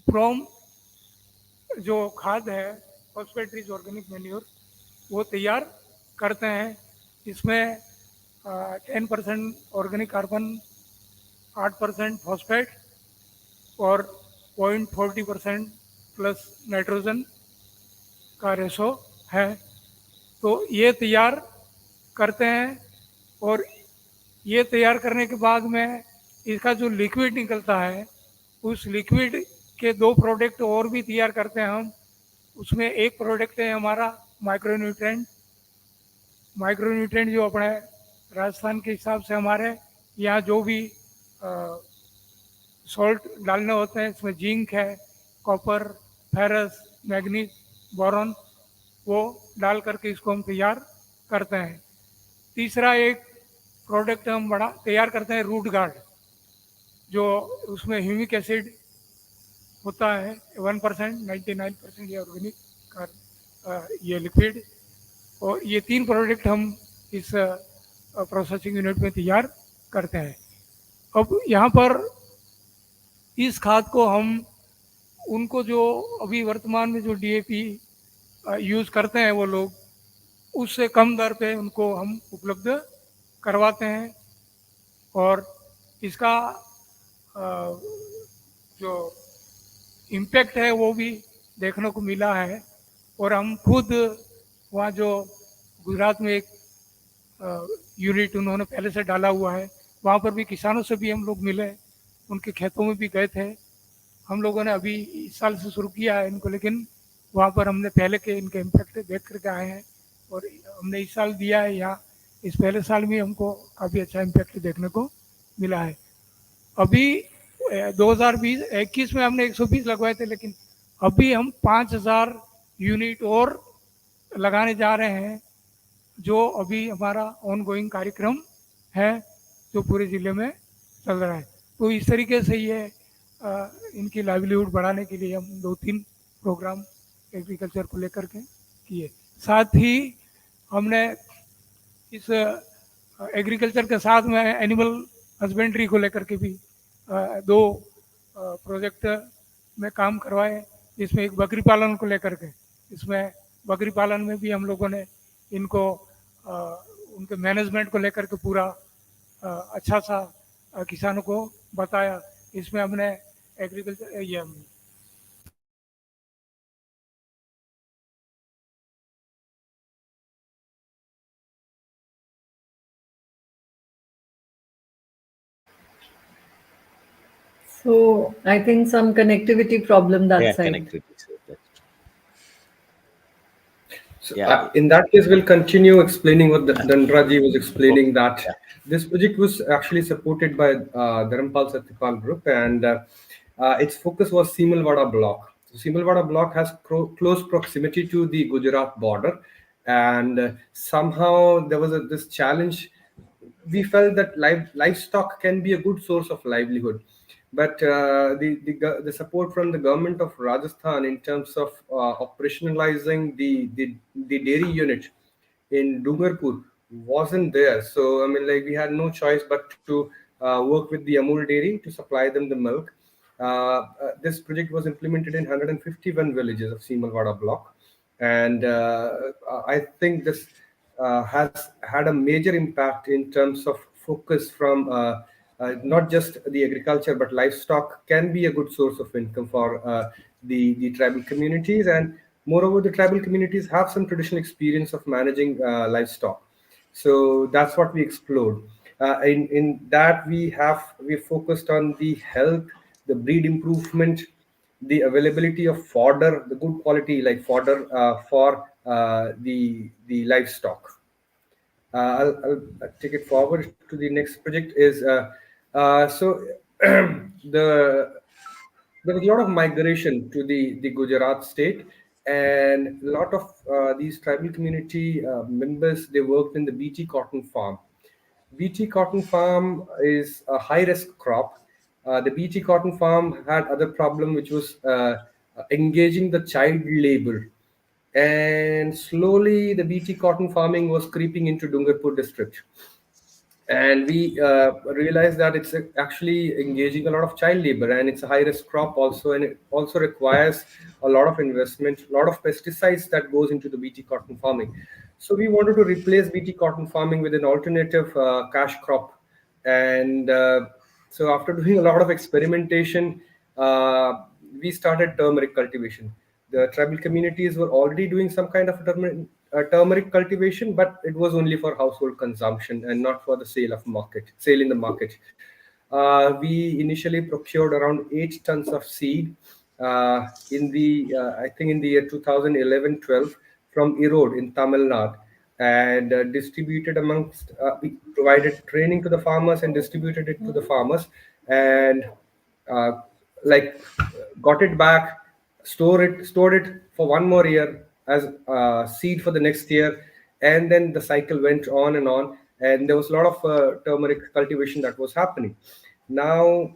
D: फ्रॉम जो खाद है, फॉस्फेट रिच ऑर्गेनिक मैन्योर, वो तैयार करते हैं। इसमें 10% ऑर्गेनिक कार्बन, 8% फॉस्फेट और 0.40% प्लस नाइट्रोजन का रेशो है। तो ये तैयार करते हैं, और ये तैयार करने के बाद में इसका जो लिक्विड निकलता है, उस लिक्विड के 2 प्रोडक्ट और भी तैयार करते हैं हम। उसमें एक प्रोडक्ट है हमारा माइक्रोन्यूट्रेंट जो अपने राजस्थान के हिसाब से हमारे यहाँ जो भी सॉल्ट डालने होते हैं, इसमें जिंक है, कॉपर, फेरस, मैग्नीज, बोरॉन, वो डाल करके इसको हम तैयार करते हैं। तीसरा एक प्रोडक्ट हम बड़ा तैयार करते हैं, रूट गार्ड, जो उसमें ह्यूमिक एसिड होता है 1%, 99% ये ऑर्गेनिक का ये लिक्विड। और ये 3 प्रोडक्ट हम इस प्रोसेसिंग यूनिट में तैयार करते हैं। अब यहाँ पर इस खाद को हम उनको जो अभी वर्तमान में जो डीएपी यूज़ करते हैं वो लोग, उससे कम दर पे उनको हम उपलब्ध करवाते हैं। और इसका जो इम्पैक्ट है वो भी देखने को मिला है। और हम खुद वहाँ जो गुजरात में एक यूनिट उन्होंने पहले से डाला हुआ है, वहाँ पर भी किसानों से भी हम लोग मिले, उनके खेतों में भी गए थे। हम लोगों ने अभी इस साल से शुरू किया है इनको, लेकिन वहाँ पर हमने पहले के इनके इम्पैक्ट देख करके आए हैं, और हमने इस साल दिया है यहाँ। इस पहले साल में हमको काफ़ी अच्छा इम्पैक्ट देखने को मिला है। अभी 2021 में हमने 120 लगवाए थे, लेकिन अभी हम 5000 यूनिट और लगाने जा रहे हैं, जो अभी हमारा ऑन गोइंग कार्यक्रम है। जो पूरे ज़िले में चल रहा है। तो इस तरीके से ये इनकी लाइवलीहुड बढ़ाने के लिए हम 2-3 प्रोग्राम एग्रीकल्चर को लेकर के किए। साथ ही हमने इस एग्रीकल्चर के साथ में एनिमल हस्बेंड्री को लेकर के भी 2 प्रोजेक्ट में काम करवाए, इसमें एक बकरी पालन को लेकर के, इसमें बकरी पालन में भी हम लोगों ने इनको उनके मैनेजमेंट को लेकर के पूरा अच्छा सा किसानों को बताया। इसमें हमने एग्रीकल्चर ये
F: So I think some connectivity problem that
B: Yeah,
F: side.
B: connectivity. So that's
E: So,
B: Yeah.
E: in that case, we'll continue explaining what Dandraji was explaining, that
B: Yeah.
E: this project was actually supported by Dharampal Satyapal Group, and its focus was Simalwada block. So, Simalwada block has close proximity to the Gujarat border, and somehow there was this challenge. We felt that livestock can be a good source of livelihood, but the support from the government of Rajasthan in terms of operationalizing the dairy unit in Dungarpur wasn't there. So I mean, like, we had no choice but to work with the Amul dairy to supply them the milk. This project was implemented in 151 villages of Simalwada block, and I think this has had a major impact in terms of focus from not just the agriculture, but livestock can be a good source of income for the tribal communities. And moreover, the tribal communities have some traditional experience of managing livestock. So that's what we explored. In that, we focused on the health, the breed improvement, the availability of fodder, the good quality like fodder for the livestock. I'll take it forward to the next project. Is so there was a lot of migration to the Gujarat state, and a lot of these tribal community members, they worked in the BT cotton farm. BT cotton farm is a high risk crop. The BT cotton farm had other problem, which was engaging the child labor, and slowly the BT cotton farming was creeping into Dungarpur district, and we realized that it's actually engaging a lot of child labor, and it's a high risk crop also, and it also requires a lot of investment, a lot of pesticides that goes into the BT cotton farming. So we wanted to replace BT cotton farming with an alternative cash crop, and so after doing a lot of experimentation, we started turmeric cultivation. The tribal communities were already doing some kind of turmeric cultivation, but it was only for household consumption and not for the sale in the market. We initially procured around 8 tons of seed in the I think in the year 2011-12 from Erode in Tamil Nadu, and distributed amongst. We provided training to the farmers and distributed it to the farmers, and uh, like got it back, stored it for one more year as seed for the next year, and then the cycle went on and on, and there was a lot of turmeric cultivation that was happening. Now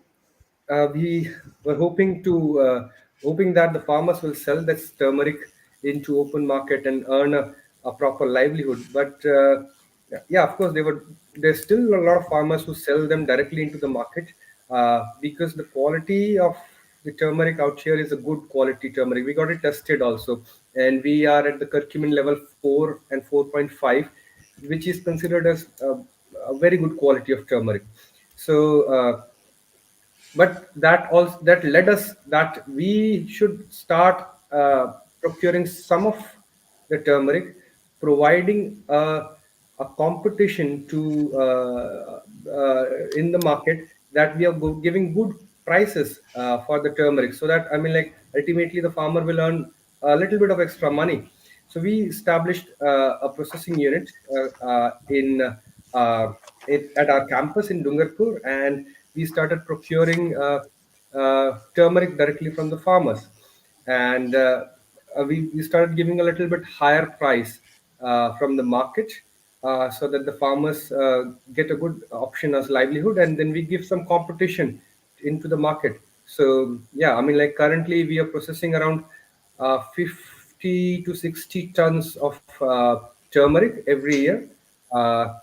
E: we were hoping that the farmers will sell this turmeric into open market and earn a proper livelihood, but yeah, of course, there's still a lot of farmers who sell them directly into the market, because the quality of the turmeric out here is a good quality turmeric. We got it tested also, and we are at the curcumin level 4 and 4.5, which is considered as a very good quality of turmeric. So but that led us that we should start procuring some of the turmeric, providing a competition to in the market, that we are giving good prices for the turmeric, so that, I mean, like, ultimately the farmer will earn a little bit of extra money. So we established a processing unit at our campus in Dungarpur, and we started procuring turmeric directly from the farmers, and we started giving a little bit higher price from the market. so that the farmers get a good option as livelihood, and then we give some competition into the market. So yeah, I mean, like currently we are processing around 50 to 60 tons of turmeric every year, uh,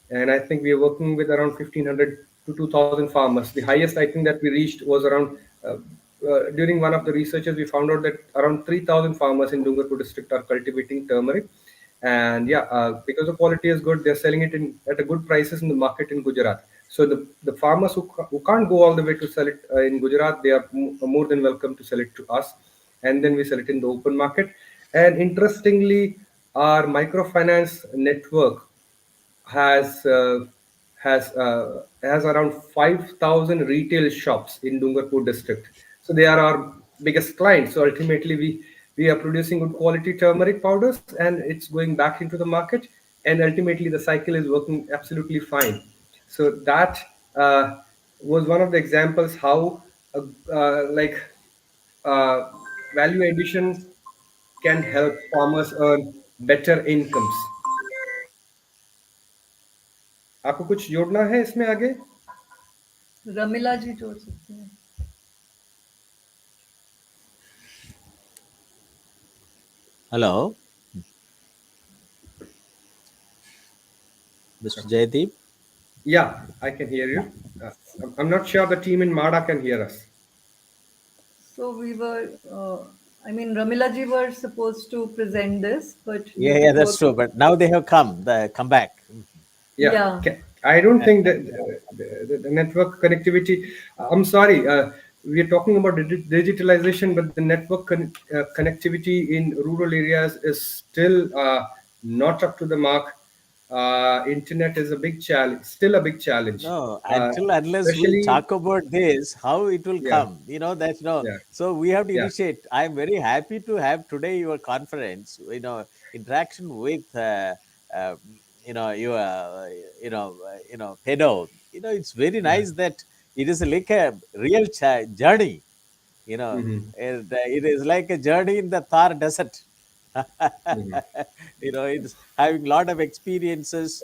E: and I think we are working with around 1,500 to 2,000 farmers. The highest I think that we reached was around during one of the researches we found out that around 3,000 farmers in Dungarpur district are cultivating turmeric. And yeah, because the quality is good, they're selling it in at a good prices in the market in Gujarat. So the farmers who can't go all the way to sell it in Gujarat, they are more than welcome to sell it to us, and then we sell it in the open market. And interestingly, our microfinance network has has around 5,000 retail shops in Dungarpur district. So they are our biggest clients. So ultimately, we are producing good quality turmeric powders, and it's going back into the market. And ultimately, the cycle is working absolutely fine. So that was one of the examples how uh, like uh, value addition can help farmers earn better incomes. आपको कुछ जोड़ना है इसमें आगे?
F: रमीला जी जोड़ सकते हैं.
B: Hello, Mr. Jaideep.
E: Yeah, I can hear you. I'm not sure the team in Mada can hear us.
F: So we were, I mean, Ramila ji were supposed to present this, but due
B: Yeah,
F: to
B: that's
F: work-
B: true. But now they have come back.
E: Yeah,
F: Yeah.
E: I don't think that the network connectivity. I'm sorry. We are talking about digitalization, but the network connectivity in rural areas is still not up to the mark. Internet is a big challenge, still a big challenge.
B: No, until unless we
E: Especially,
B: talk about this, how it will
E: yeah,
B: come, that's no.
E: yeah,
B: So we have to
E: yeah.
B: initiate. I am very happy to have today your conference, interaction with, uh, your, PEDO. It's very
E: Yeah.
B: nice that it is like a real journey.
E: Hmm.
B: It is like a journey in the Thar desert.
E: Hmm.
B: It's having a lot of experiences,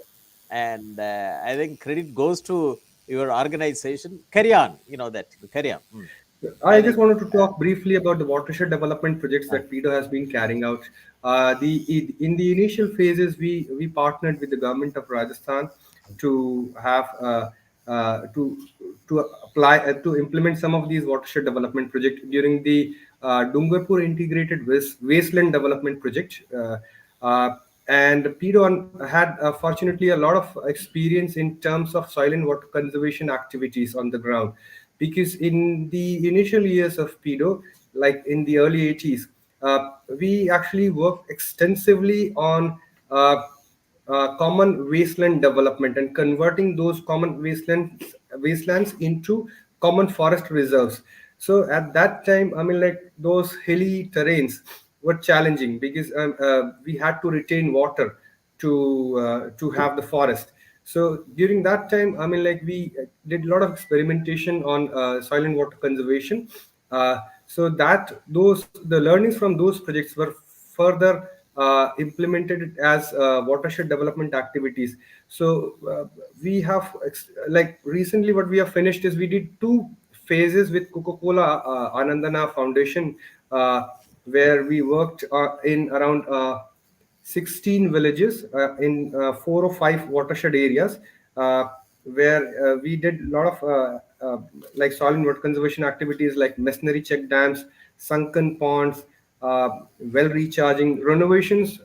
B: and I think credit goes to your organization. Carry on, that carry on. I
E: I just
B: think,
E: wanted to talk briefly about the watershed development projects
B: uh,
E: that PEDO has been carrying out. In the initial phases, we partnered with the government of Rajasthan to have to apply to implement some of these watershed development projects during the Dungarpur Integrated Wasteland Development Project. Uh, and PEDO had fortunately a lot of experience in terms of soil and water conservation activities on the ground, because in the initial years of PEDO, like in the early 80s, we actually worked extensively on common wasteland development and converting those common wastelands into common forest reserves. So at that time, I mean, like those hilly terrains were challenging because we had to retain water to have the forest. So during that time, I mean, like we did a lot of experimentation on soil and water conservation. So that those the learnings from those projects were further implemented as watershed development activities. So we have like recently what we have finished is we did two phases with Coca-Cola Anandana Foundation, where we worked in around 16 villages in 4 or 5 watershed areas, where we did a lot of like soil and water conservation activities like masonry check dams, sunken ponds, well recharging. Renovations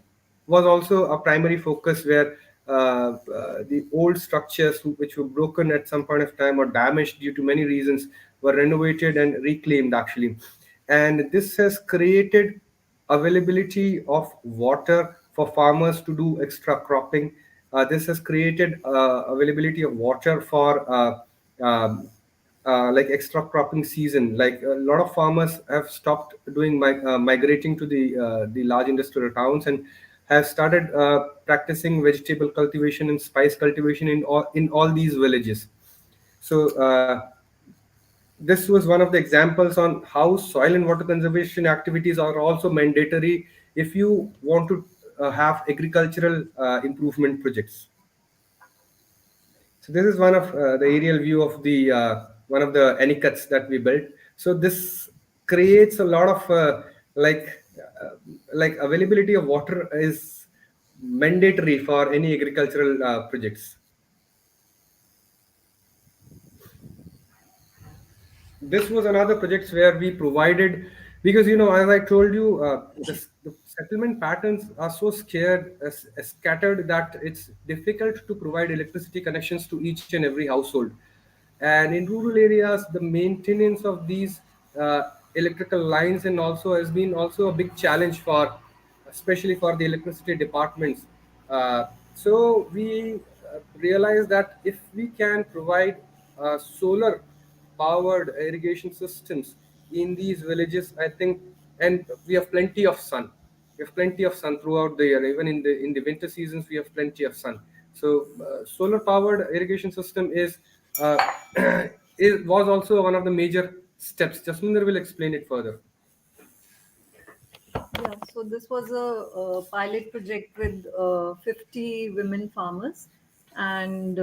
E: was also a primary focus, where the old structures which were broken at some point of time or damaged due to many reasons were renovated and reclaimed actually. And this has created availability of water for farmers to do extra cropping. This has created availability of water for like extra cropping season. Like a lot of farmers have stopped doing migrating to the large industrial towns and have started practicing vegetable cultivation and spice cultivation in all these villages. So this was one of the examples on how soil and water conservation activities are also mandatory if you want to have agricultural improvement projects. So this is one of the aerial view of the one of the anicuts that we built. So this creates a lot of like availability of water is mandatory for any agricultural projects. This was another project where we provided, because as I told you, the settlement patterns are so scattered that it's difficult to provide electricity connections to each and every household. And in rural areas, the maintenance of these electrical lines and also has been also a big challenge for, especially for the electricity departments. So we realized that if we can provide solar powered irrigation systems in these villages, I think, and we have plenty of sun. We have plenty of sun throughout the year. Even in the winter seasons, we have plenty of sun. So solar powered irrigation system is uh, it was also one of the major steps. Jasminder will explain it further.
F: Yeah, so this was a pilot project with 50 women farmers. And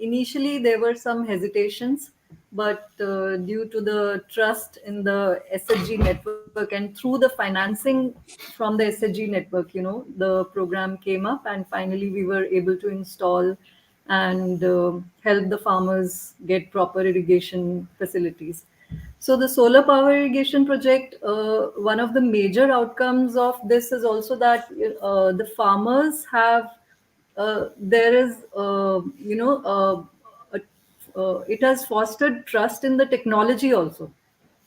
F: initially, there were some hesitations, but due to the trust in the SHG network and through the financing from the SHG network, the program came up, and finally, we were able to install and help the farmers get proper irrigation facilities. So the solar power irrigation project, one of the major outcomes of this is also that the farmers have, there is, it has fostered trust in the technology also.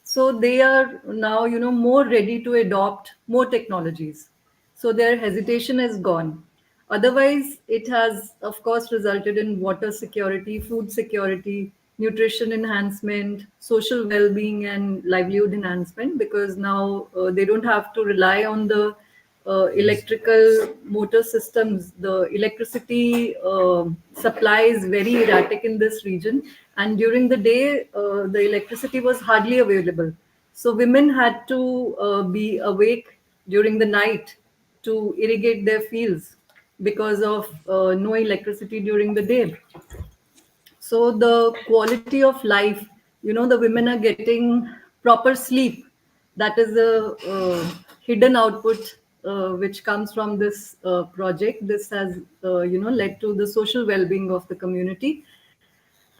F: So they are now, more ready to adopt more technologies. So their hesitation is gone. Otherwise, it has, of course, resulted in water security, food security, nutrition enhancement, social well-being, and livelihood enhancement, because now they don't have to rely on the electrical motor systems. The electricity supply is very erratic in this region, and during the day, the electricity was hardly available. So women had to be awake during the night to irrigate their fields because of no electricity during the day. So the quality of life, the women are getting proper sleep. That is the hidden output which comes from this project. This has led to the social well-being of the community.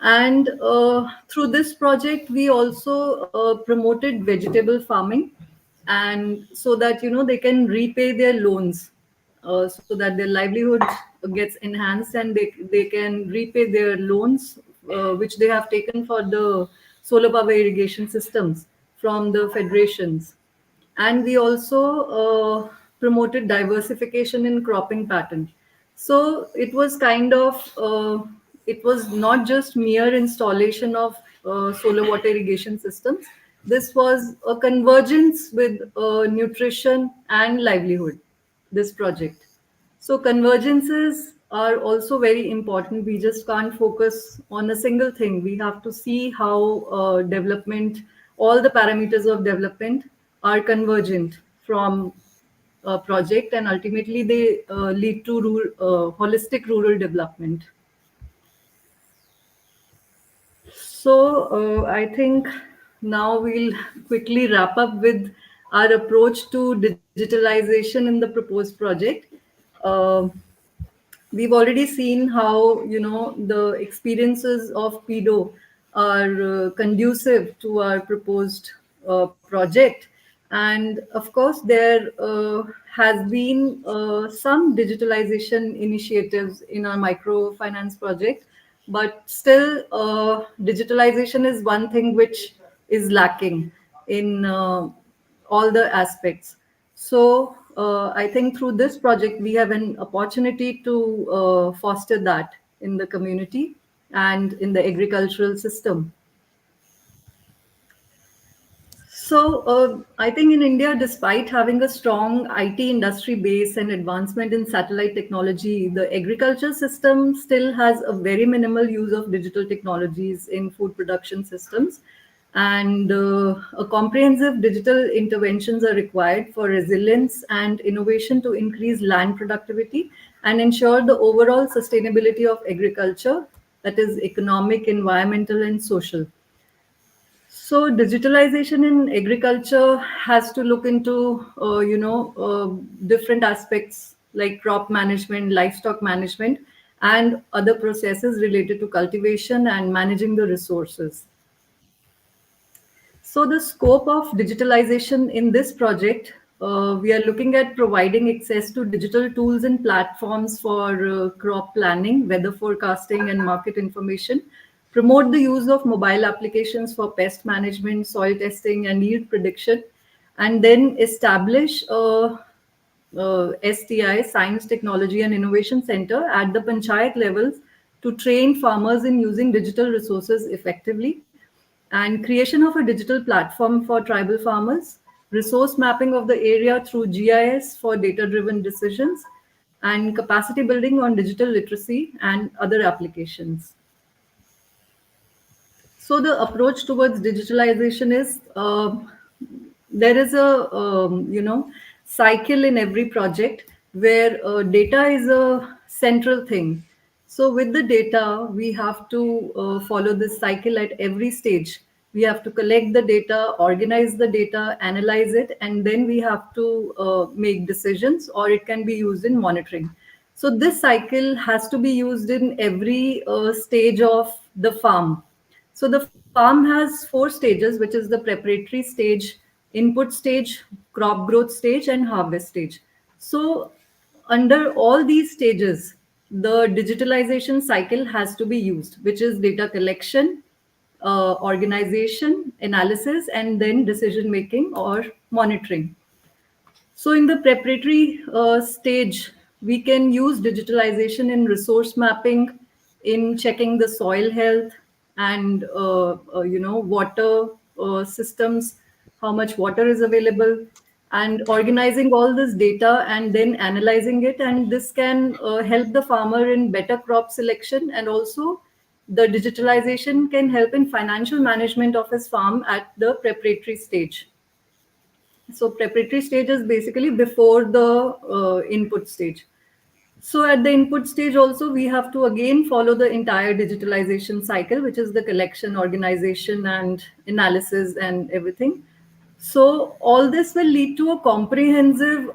F: And through this project, we also promoted vegetable farming, and so that they can repay their loans, so that their livelihood gets enhanced, and they can repay their loans which they have taken for the solar power irrigation systems from the federations. And we also promoted diversification in cropping pattern. So it was kind of it was not just mere installation of solar water irrigation systems. This was a convergence with nutrition and livelihood, this project. So convergences are also very important. We just can't focus on a single thing. We have to see how development, all the parameters of development are convergent from a project, and ultimately they lead to holistic rural development. So I think now we'll quickly wrap up with our approach to digitalization in the proposed project. Uh, we've already seen how the experiences of PEDO are conducive to our proposed project, and of course there has been some digitalization initiatives in our microfinance project, but still digitalization is one thing which is lacking in all the aspects. So I think through this project, we have an opportunity to foster that in the community and in the agricultural system. So I think in India, despite having a strong IT industry base and advancement in satellite technology, the agriculture system still has a very minimal use of digital technologies in food production systems. And a comprehensive digital interventions are required for resilience and innovation to increase land productivity and ensure the overall sustainability of agriculture that is economic, environmental, and social. So digitalization in agriculture has to look into, different aspects like crop management, livestock management, and other processes related to cultivation and managing the resources. So the scope of digitalization in this project, we are looking at providing access to digital tools and platforms for crop planning, weather forecasting, and market information, promote the use of mobile applications for pest management, soil testing, and yield prediction, and then establish a STI, Science, Technology, and Innovation Center at the panchayat levels to train farmers in using digital resources effectively, and creation of a digital platform for tribal farmers, resource mapping of the area through GIS for data-driven decisions, and capacity building on digital literacy and other applications. So the approach towards digitalization is, there is a cycle in every project where data is a central thing. So with the data, we have to follow this cycle at every stage. We have to collect the data, organize the data, analyze it, and then we have to make decisions, or it can be used in monitoring. So this cycle has to be used in every stage of the farm. So the farm has 4 stages, which is the preparatory stage, input stage, crop growth stage, and harvest stage. So under all these stages, the digitalization cycle has to be used, which is data collection, organization, analysis, and then decision making or monitoring. So in the preparatory stage, we can use digitalization in resource mapping, in checking the soil health and water systems, how much water is available, and organizing all this data and then analyzing it. And this can help the farmer in better crop selection, and also the digitalization can help in financial management of his farm at the preparatory stage. So preparatory stage is basically before the input stage. So at the input stage also, we have to again follow the entire digitalization cycle, which is the collection, organization, and analysis and everything. So all this will lead to a comprehensive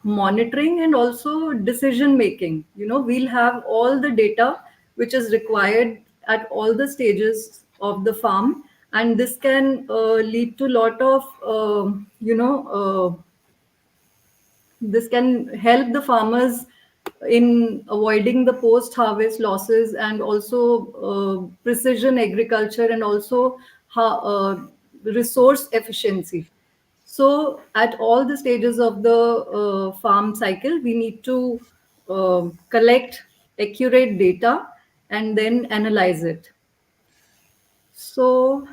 F: monitoring and also decision making. We'll have all the data which is required at all the stages of the farm, and this can lead to a lot of this can help the farmers in avoiding the post harvest losses, and also precision agriculture, and also resource efficiency. So at all the stages of the farm cycle, we need to collect accurate data and then analyze it. So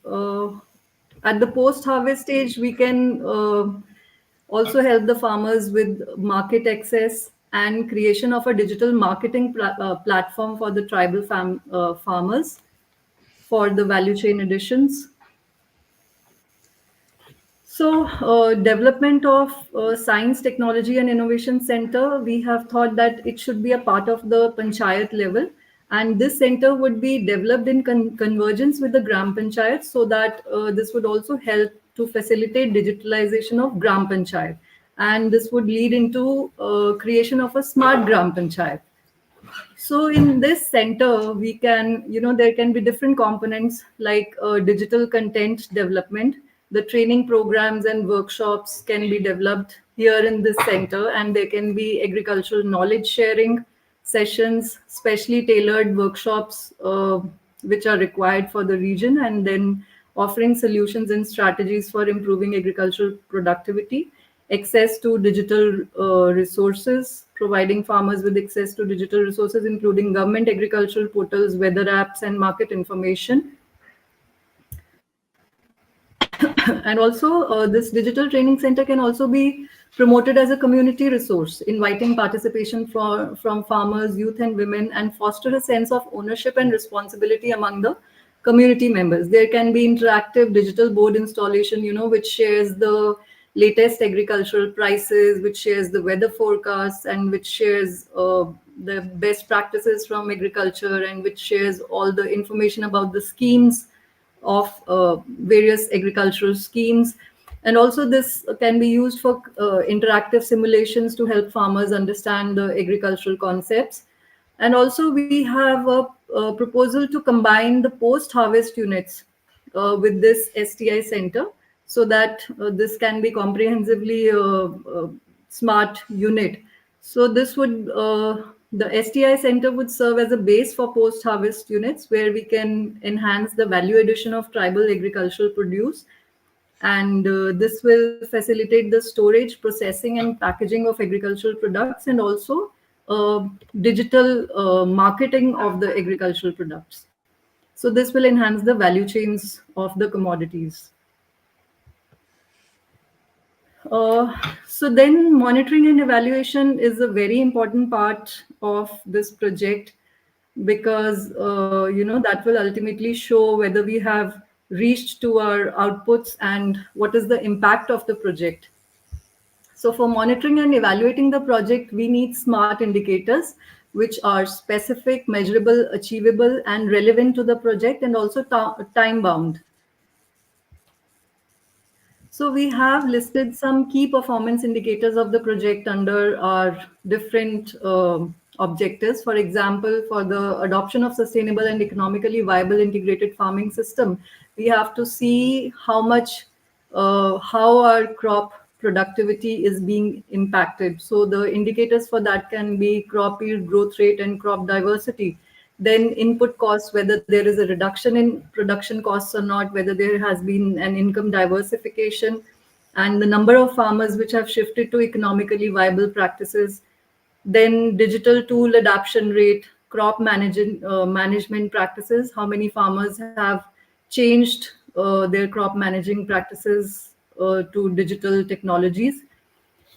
F: uh, at the post harvest stage, we can also help the farmers with market access and creation of a digital marketing platform for the tribal farmers for the value chain additions. So, development of Science, Technology, and Innovation Center, we have thought that it should be a part of the panchayat level, and this center would be developed in convergence with the gram panchayat, so that this would also help to facilitate digitalization of gram panchayat, and this would lead into creation of a smart gram panchayat. So in this center, we can, there can be different components like digital content development. The training programs and workshops can be developed here in this center, and there can be agricultural knowledge sharing sessions, specially tailored workshops which are required for the region, and then offering solutions and strategies for improving agricultural productivity, access to digital resources, providing farmers with access to digital resources, including government agricultural portals, weather apps, and market information. And also, this digital training center can also be promoted as a community resource, inviting participation from farmers, youth, and women, and foster a sense of ownership and responsibility among the community members. There can be interactive digital board installation, which shares the latest agricultural prices, which shares the weather forecasts, and which shares the best practices from agriculture, and which shares all the information about the schemes of various agricultural schemes. And also this can be used for interactive simulations to help farmers understand the agricultural concepts. And also we have a proposal to combine the post-harvest units with this STI center, so that this can be comprehensively smart unit. So this would, the STI center would serve as a base for post-harvest units, where we can enhance the value addition of tribal agricultural produce. And this will facilitate the storage, processing, and packaging of agricultural products, and also digital marketing of the agricultural products. So this will enhance the value chains of the commodities. So then monitoring and evaluation is a very important part of this project, because that will ultimately show whether we have reached to our outputs and what is the impact of the project. So for monitoring and evaluating the project, we need smart indicators which are specific, measurable, achievable, and relevant to the project, and also time bound. So we have listed some key performance indicators of the project under our different objectives. For example, for the adoption of sustainable and economically viable integrated farming system, we have to see how our crop productivity is being impacted. So the indicators for that can be crop yield, growth rate, and crop diversity. Then input costs, whether there is a reduction in production costs or not, whether there has been an income diversification, and the number of farmers which have shifted to economically viable practices. Then digital tool adoption rate, crop management practices, how many farmers have changed their crop managing practices to digital technologies.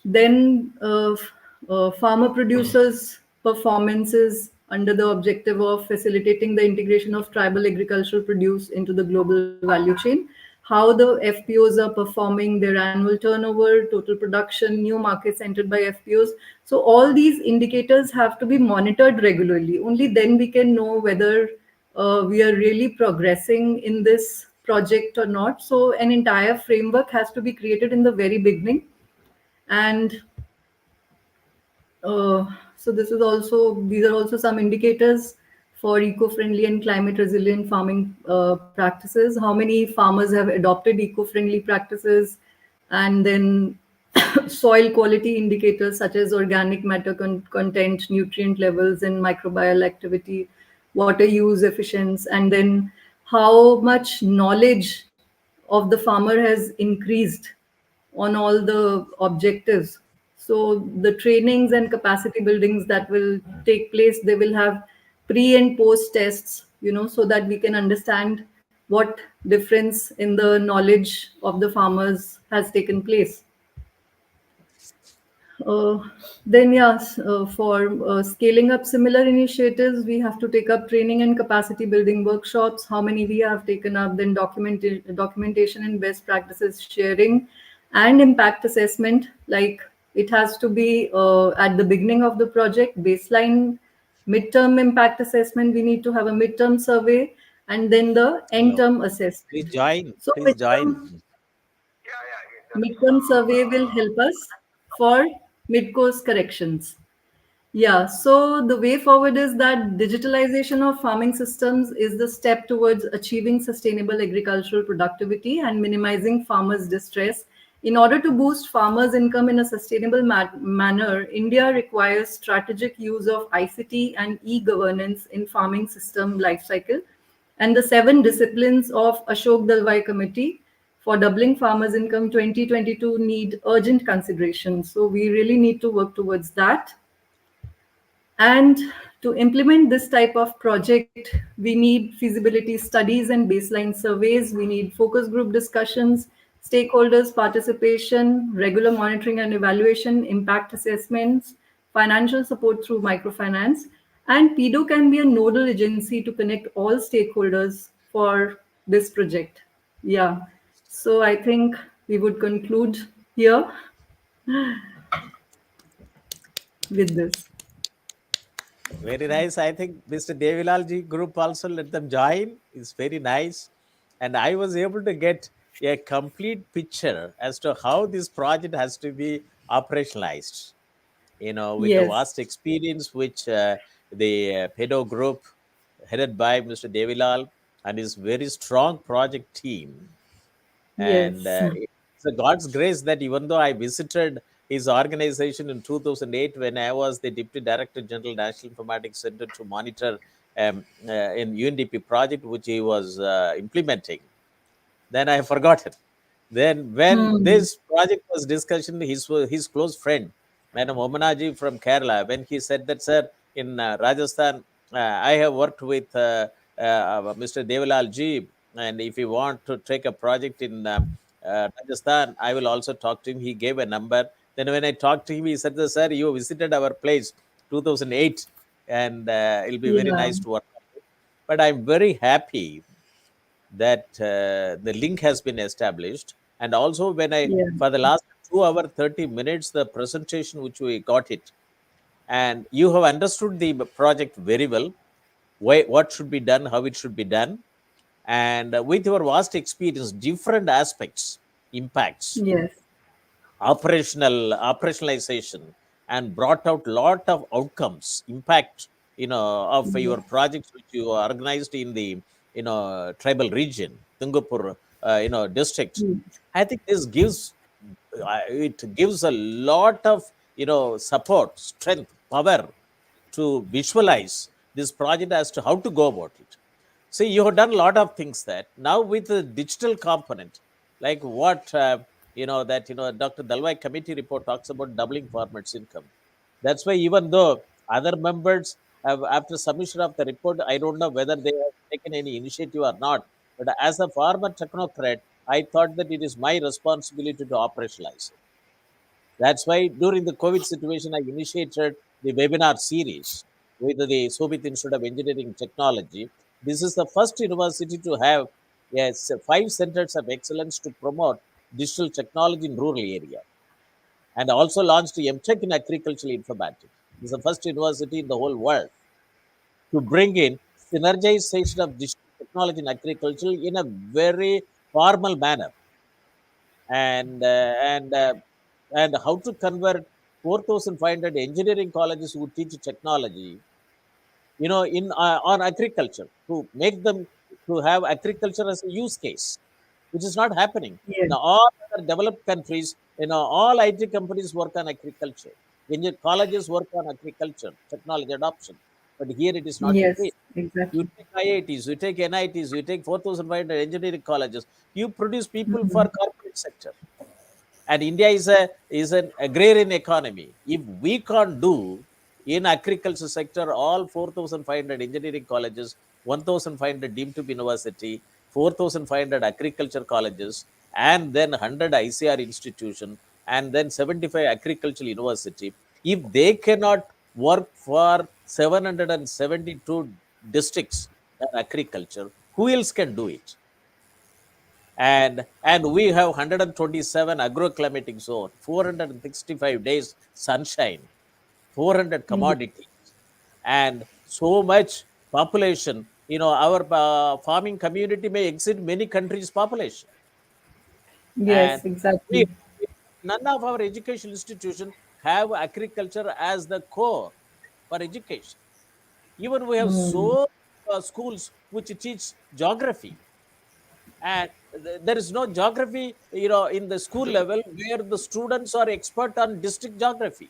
F: Then farmer producers performances under the objective of facilitating the integration of tribal agricultural produce into the global value chain, how the FPOs are performing, their annual turnover, total production, new markets entered by FPOs. So all these indicators have to be monitored regularly. Only then we can know whether we are really progressing in this project or not. So an entire framework has to be created in the very beginning. And so these are also some indicators for eco-friendly and climate resilient farming practices. How many farmers have adopted eco-friendly practices? And then soil quality indicators such as organic matter content, nutrient levels, and microbial activity, water use efficiency, and then how much knowledge of the farmer has increased on all the objectives. So the trainings and capacity buildings that will take place, they will have pre and post tests, so that we can understand what difference in the knowledge of the farmers has taken place. Then yes, for scaling up similar initiatives, we have to take up training and capacity building workshops. How many we have taken up? Then documentation and best practices sharing, and impact assessment. Like it has to be at the beginning of the project, baseline, midterm impact assessment. We need to have a midterm survey, and then the end term assessment.
B: Please join.
F: So
B: Please join.
F: midterm survey will help us for mid-course corrections. Yeah, so the way forward is that digitalization of farming systems is the step towards achieving sustainable agricultural productivity and minimizing farmers' distress. In order to boost farmers' income in a sustainable manner, India requires strategic use of ICT and e-governance in farming system lifecycle. And the 7 disciplines of Ashok Dalwai Committee for doubling farmers' income 2022 need urgent consideration. So we really need to work towards that. And to implement this type of project, we need feasibility studies and baseline surveys. We need focus group discussions, stakeholders participation, regular monitoring and evaluation, impact assessments, financial support through microfinance. And PEDO can be a nodal agency to connect all stakeholders for this project. Yeah. So I think we would conclude here with this.
B: Very nice. I think Mr. Devilal ji group also let them join. It's very nice. And I was able to get a complete picture as to how this project has to be operationalized. With the
F: Yes,
B: vast experience which the PEDO group headed by Mr. Devilal and his very strong project team. And
F: yes,
B: it's a God's grace that even though I visited his organization in 2008 when I was the Deputy Director General National Informatics Center to monitor in UNDP project which he was implementing, then I forgot it. Then, when
F: hmm.
B: this project was discussed, his close friend, Madam Omanaji from Kerala, when he said that, sir, in Rajasthan, I have worked with Mr. Devilal ji, and if you want to take a project in Rajasthan, I will also talk to him. He gave a number. Then, when I talked to him, he said, sir, you visited our place 2008, and it'll be very
F: Yeah,
B: nice to work on it. But I'm very happy that the link has been established. And also, when I,
F: yeah,
B: for the last 2 hour, 30 minutes, the presentation which we got it, and you have understood the project very well, what should be done, how it should be done. And with your vast experience, different aspects, impacts,
F: yes,
B: operationalization, and brought out lot of outcomes, impact, of
F: yeah,
B: your projects which you organized in the tribal region, Dungarpur, district.
F: mm,
B: I think this gives a lot of support, strength, power to visualize this project as to how to go about it. See, you have done a lot of things that now with the digital component, like what that Dr. Dalwai committee report talks about doubling farmers' income. That's why even though other members have after submission of the report, I don't know whether they have taken any initiative or not. But as a farmer technocrat, I thought that it is my responsibility to operationalize it. That's why during the COVID situation, I initiated the webinar series with the Shobhit Institute of Engineering Technology. This is the first university to have, yes, 5 centers of excellence to promote digital technology in rural area, and also launched MTech in agricultural informatics. This is the first university in the whole world to bring in synergization of digital technology in agriculture in a very formal manner, and how to convert 4,500 engineering colleges who teach technology, in on agriculture, to make them to have agriculture as a use case, which is not happening.
F: yes,
B: All other developed countries, all IT companies work on agriculture. Colleges work on agriculture, technology adoption. But here it is not the
F: yes,
B: case. You
F: exactly.
B: take IITs, you take NITs, you take 4,500 engineering colleges. You produce people for
F: Mm,
B: corporate sector, and India is an agrarian economy. If we can't do in agriculture sector all 4,500 engineering colleges, 1,500 deemed to be university, 4,500 agriculture colleges, and then 100 ICR institution, and then 75 agricultural university, if they cannot work for 772 districts in agriculture, who else can do it? And we have 127 agroclimatic zone, 465 days sunshine, 400
F: mm,
B: commodities, and so much population. Our farming community may exceed many countries population. And
F: yes,
B: we,
F: exactly.
B: none of our education institutions have agriculture as the core for education. Even we have
F: Mm,
B: so schools which teach geography, and there is no geography in the school level where the students are expert on district geography.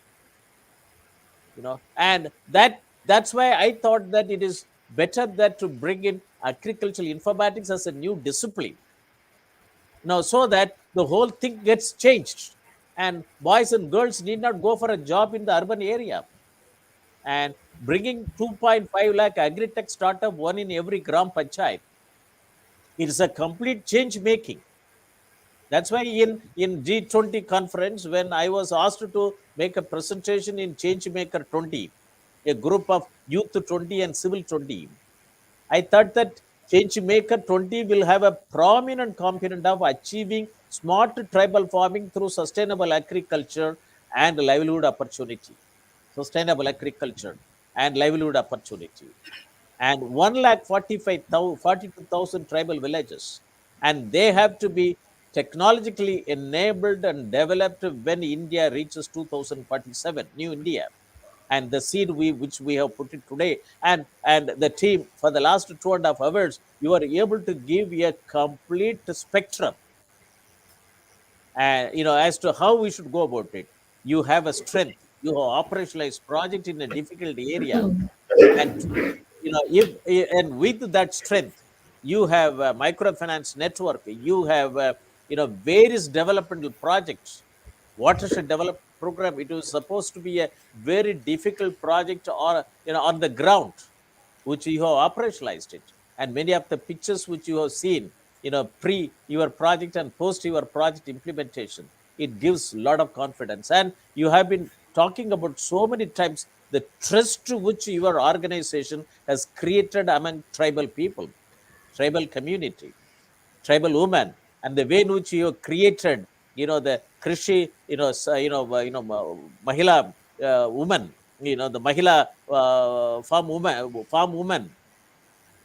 B: And that's why I thought that it is better that to bring in agricultural informatics as a new discipline, so that the whole thing gets changed, and boys and girls need not go for a job in the urban area. And bringing 2.5 lakh agri-tech startup, one in every gram panchayat, it is a complete change making. That's why in G20 conference, when I was asked to make a presentation in Changemaker 20, a group of youth 20 and civil 20, I thought that Change Maker 20 will have a prominent component of achieving smart tribal farming through sustainable agriculture and livelihood opportunity. Sustainable agriculture and livelihood opportunity. And 1,45,042 tribal villages. And they have to be technologically enabled and developed when India reaches 2047, New India. And the seed which we have put it today, and the team for the last 2.5 hours, you are able to give a complete spectrum, as to how we should go about it. You have a strength, you have operationalized project in a difficult area, and if with that strength, you have a microfinance network, you have various developmental projects. Watershed development program, it was supposed to be a very difficult project, or on the ground, which you have operationalized it. And many of the pictures which you have seen, pre your project and post your project implementation, it gives a lot of confidence. And you have been talking about so many times the trust which your organization has created among tribal people, tribal community, tribal women, and the way in which you created, the Krishi, Mahila woman, the Mahila farm woman,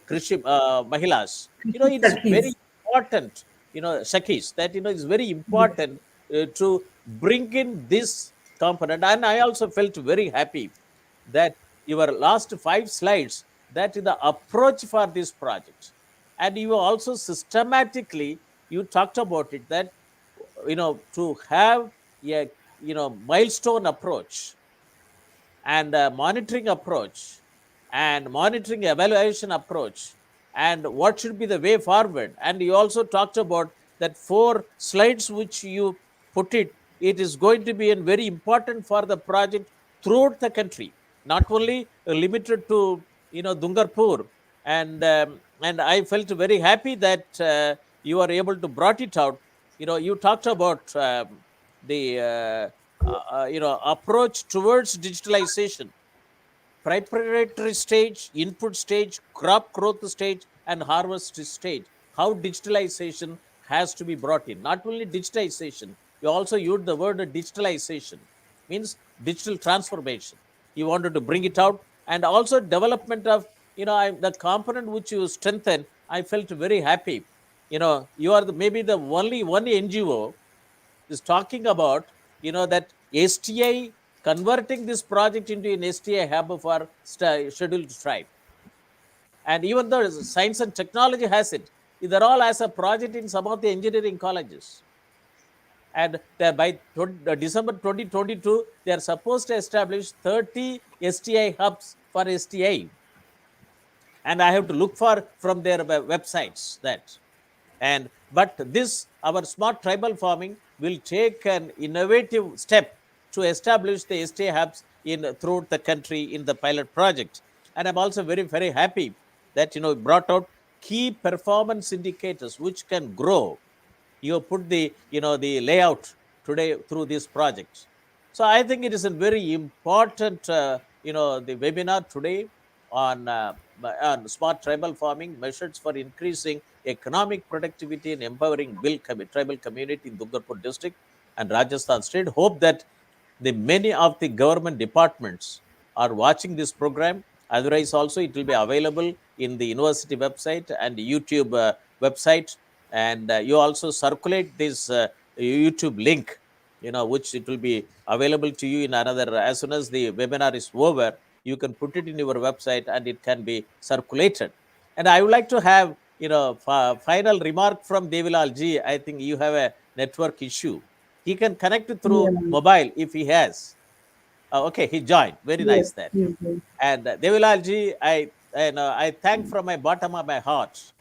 B: Krishi Mahilas. It is very
F: Sakis.
B: important, Shakis, that, it's very important to bring in this component. And I also felt very happy that your last 5 slides, that the approach for this project. And you also systematically, you talked about it, that, to have a, milestone approach, and monitoring approach, and monitoring evaluation approach, and what should be the way forward. And you also talked about that 4 slides which you put it, it is going to be very important for the project throughout the country, not only limited to Dungarpur. And I felt very happy that you are able to brought it out. You talked about the approach towards digitalization: preparatory stage, input stage, crop growth stage, and harvest stage. How digitalization has to be brought in. Not only digitization, you also used the word digitalization, means digital transformation. You wanted to bring it out, and also development of, the component which you strengthen. I felt very happy. You are maybe the only one NGO is talking about, that STI, converting this project into an STI hub for scheduled tribe. And even though science and technology has it, they're all as a project in some of the engineering colleges. And by December 2022, they are supposed to establish 30 STI hubs for STI. And I have to look for from their websites that. But this, our smart tribal farming, will take an innovative step to establish the STA hubs throughout the country in the pilot project. And I'm also very, very happy that, brought out key performance indicators which can grow. You put the layout today through this project. So I think it is a very important, the webinar today on smart tribal farming measures for increasing economic productivity and empowering tribal community in Dungarpur district and Rajasthan state. Hope that the many of the government departments are watching this program. Otherwise, also it will be available in the university website and YouTube website. And you also circulate this YouTube link, which it will be available to you in another, as soon as the webinar is over, you can put it in your website and it can be circulated. And I would like to have, final remark from Devilal ji. I think you have a network issue. He can connect through
F: Yeah.
B: mobile if he has. Okay, he joined. Very
F: Yes.
B: nice that.
F: Yes. Yes.
B: And Devilal ji, I thank from my bottom of my heart,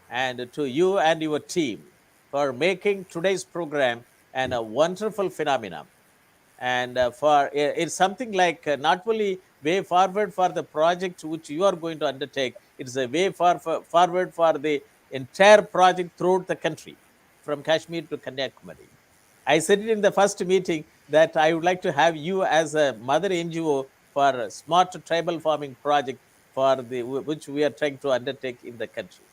B: and to you and your team, for making today's program and a wonderful phenomenon. And for it's something like not only way forward for the project which you are going to undertake, it's a way forward for the entire project throughout the country, from Kashmir to Kanyakumari. I said it in the first meeting that I would like to have you as a mother NGO for a smart tribal farming project for which we are trying to undertake in the country.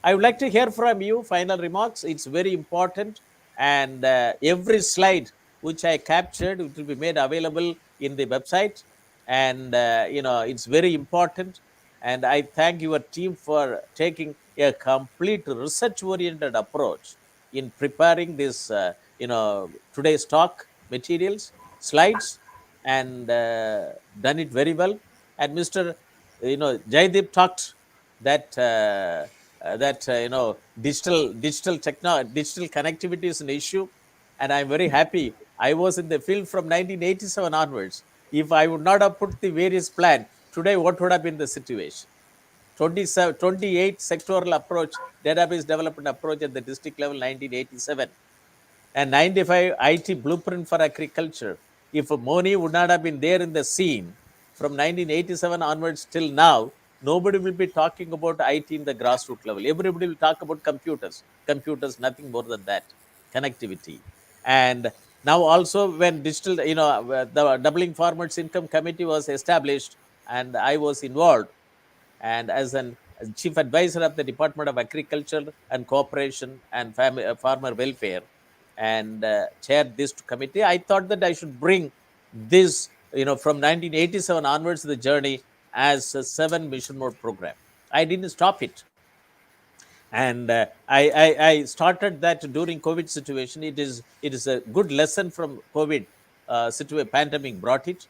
B: I would like to hear from you final remarks. It's very important, and every slide which I captured, it will be made available in the website, and it's very important. And I thank your team for taking a complete research-oriented approach in preparing this, today's talk materials, slides, and done it very well. And Mr. Jaideep talked that. Digital connectivity is an issue, and I'm very happy. I was in the field from 1987 onwards. If I would not have put the various plan today, what would have been the situation? 28 sectoral approach, database development approach at the district level, 1987, and 95 IT blueprint for agriculture. If Moni would not have been there in the scene from 1987 onwards till now, nobody will be talking about IT in the grassroots level. Everybody will talk about computers. Computers, nothing more than that. Connectivity. And now also when digital, the Doubling Farmers Income Committee was established, and I was involved, and as chief advisor of the Department of Agriculture and Cooperation and Farmer Welfare, and chaired this committee, I thought that I should bring this, from 1987 onwards, the journey as a 7 mission mode program. I didn't stop it. And I started that during COVID situation. It is a good lesson from COVID situation. Pandemic brought it.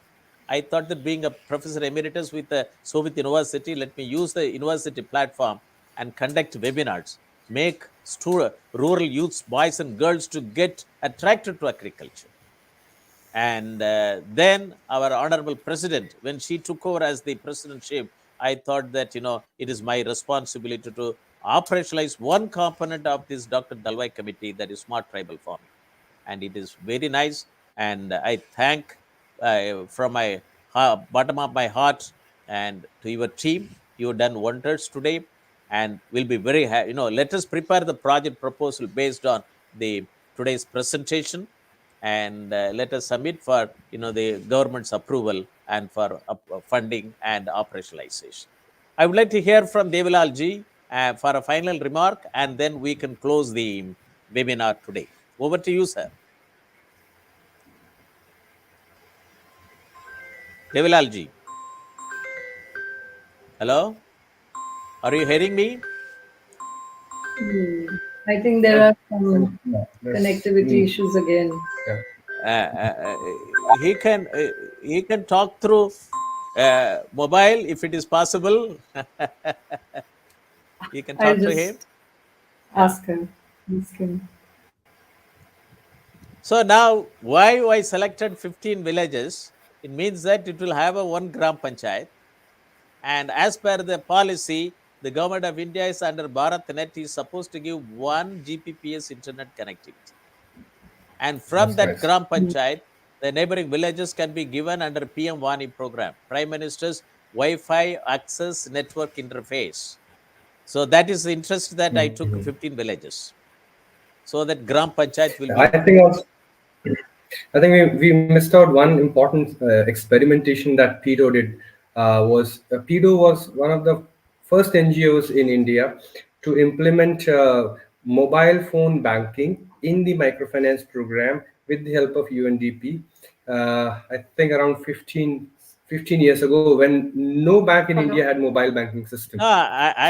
B: I thought that being a professor emeritus with the Soviet University, let me use the university platform and conduct webinars, make rural youths, boys and girls, to get attracted to agriculture. And then our honorable president, when she took over as the presidentship, I thought that, it is my responsibility to operationalize one component of this Dr. Dalwai committee, that is smart tribal farming. And it is very nice. And I thank from my bottom of my heart, and to your team, you've done wonders today. And we'll be very happy. Let us prepare the project proposal based on the today's presentation, and let us submit for the government's approval and for funding and operationalization. I would like to hear from Devilal ji for a final remark, and then we can close the webinar today. Over to you, sir. Devilal ji. Hello? Are you hearing me?
F: I think there are some connectivity issues again.
B: He can talk through mobile if it is possible. You can talk to him.
F: Ask him. Ask him.
B: So now, why I selected 15 villages? It means that it will have a one gram panchayat, and as per the policy, the government of India is under BharatNet is supposed to give 1 Gbps internet connectivity, and from that gram panchayat, the neighboring villages can be given under PM Vani program, Prime Minister's Wi-Fi access network interface. So that is the interest that I took 15 villages, so that gram panchayat will be.
E: I think we missed out one important experimentation that PEDO did. PEDO was one of the first NGOs in India to implement mobile phone banking in the microfinance program with the help of UNDP. I think around 15 years ago, when no bank in India had mobile banking system.
B: I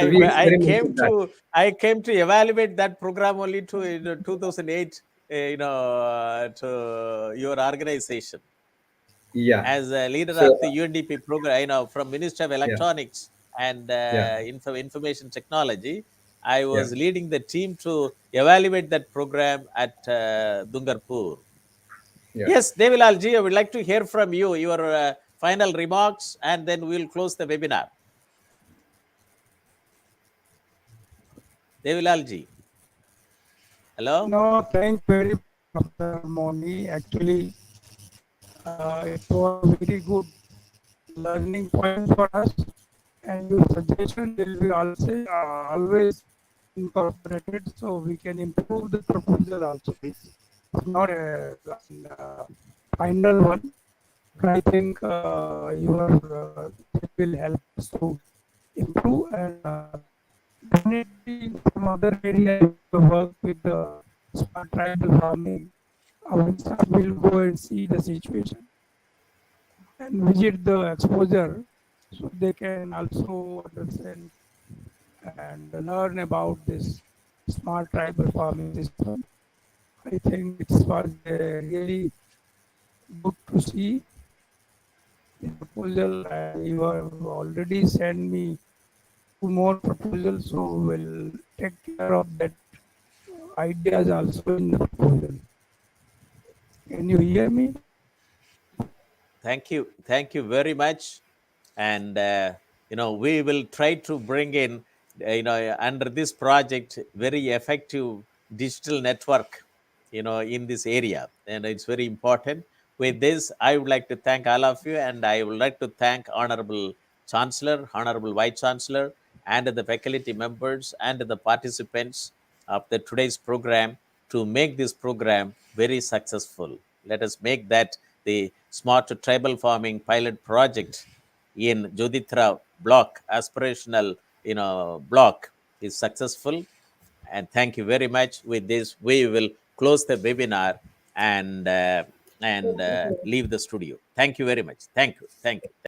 B: came to evaluate that program only to 2008. To your organization.
E: Yeah.
B: As a leader of the UNDP program, from Minister of Electronics and Information Technology, I was leading the team to evaluate that program at Dungarpur. Yes, Devilal ji, I would like to hear from you, your final remarks, and then we'll close the webinar. Devilal ji. Hello?
D: No, thank you very much, Dr. Moni. Actually, it was very good learning point for us, and your suggestion will be also always incorporated, so we can improve the proposal also. It's not a final one. I think it will help us to improve, and definitely from other areas we work with the smart tribal farming. Our staff will go and see the situation and visit the exposure, so they can also understand and learn about this smart tribal farming system. I think it was really good to see the proposal, and you have already sent me two more proposals, so we'll take care of that ideas also in the proposal. Can you hear me?
B: Thank you very much. And we will try to bring in under this project very effective digital network in this area, and it's very important. With this, I would like to thank all of you, and I would like to thank Honorable Chancellor, Honorable Vice Chancellor, and the faculty members and the participants of the today's program to make this program very successful. Let us make that the smart tribal farming pilot project in Jodhitra block, aspirational block, is successful. And thank you very much. With this, we will close the webinar and leave the studio. Thank you very much. Thank you.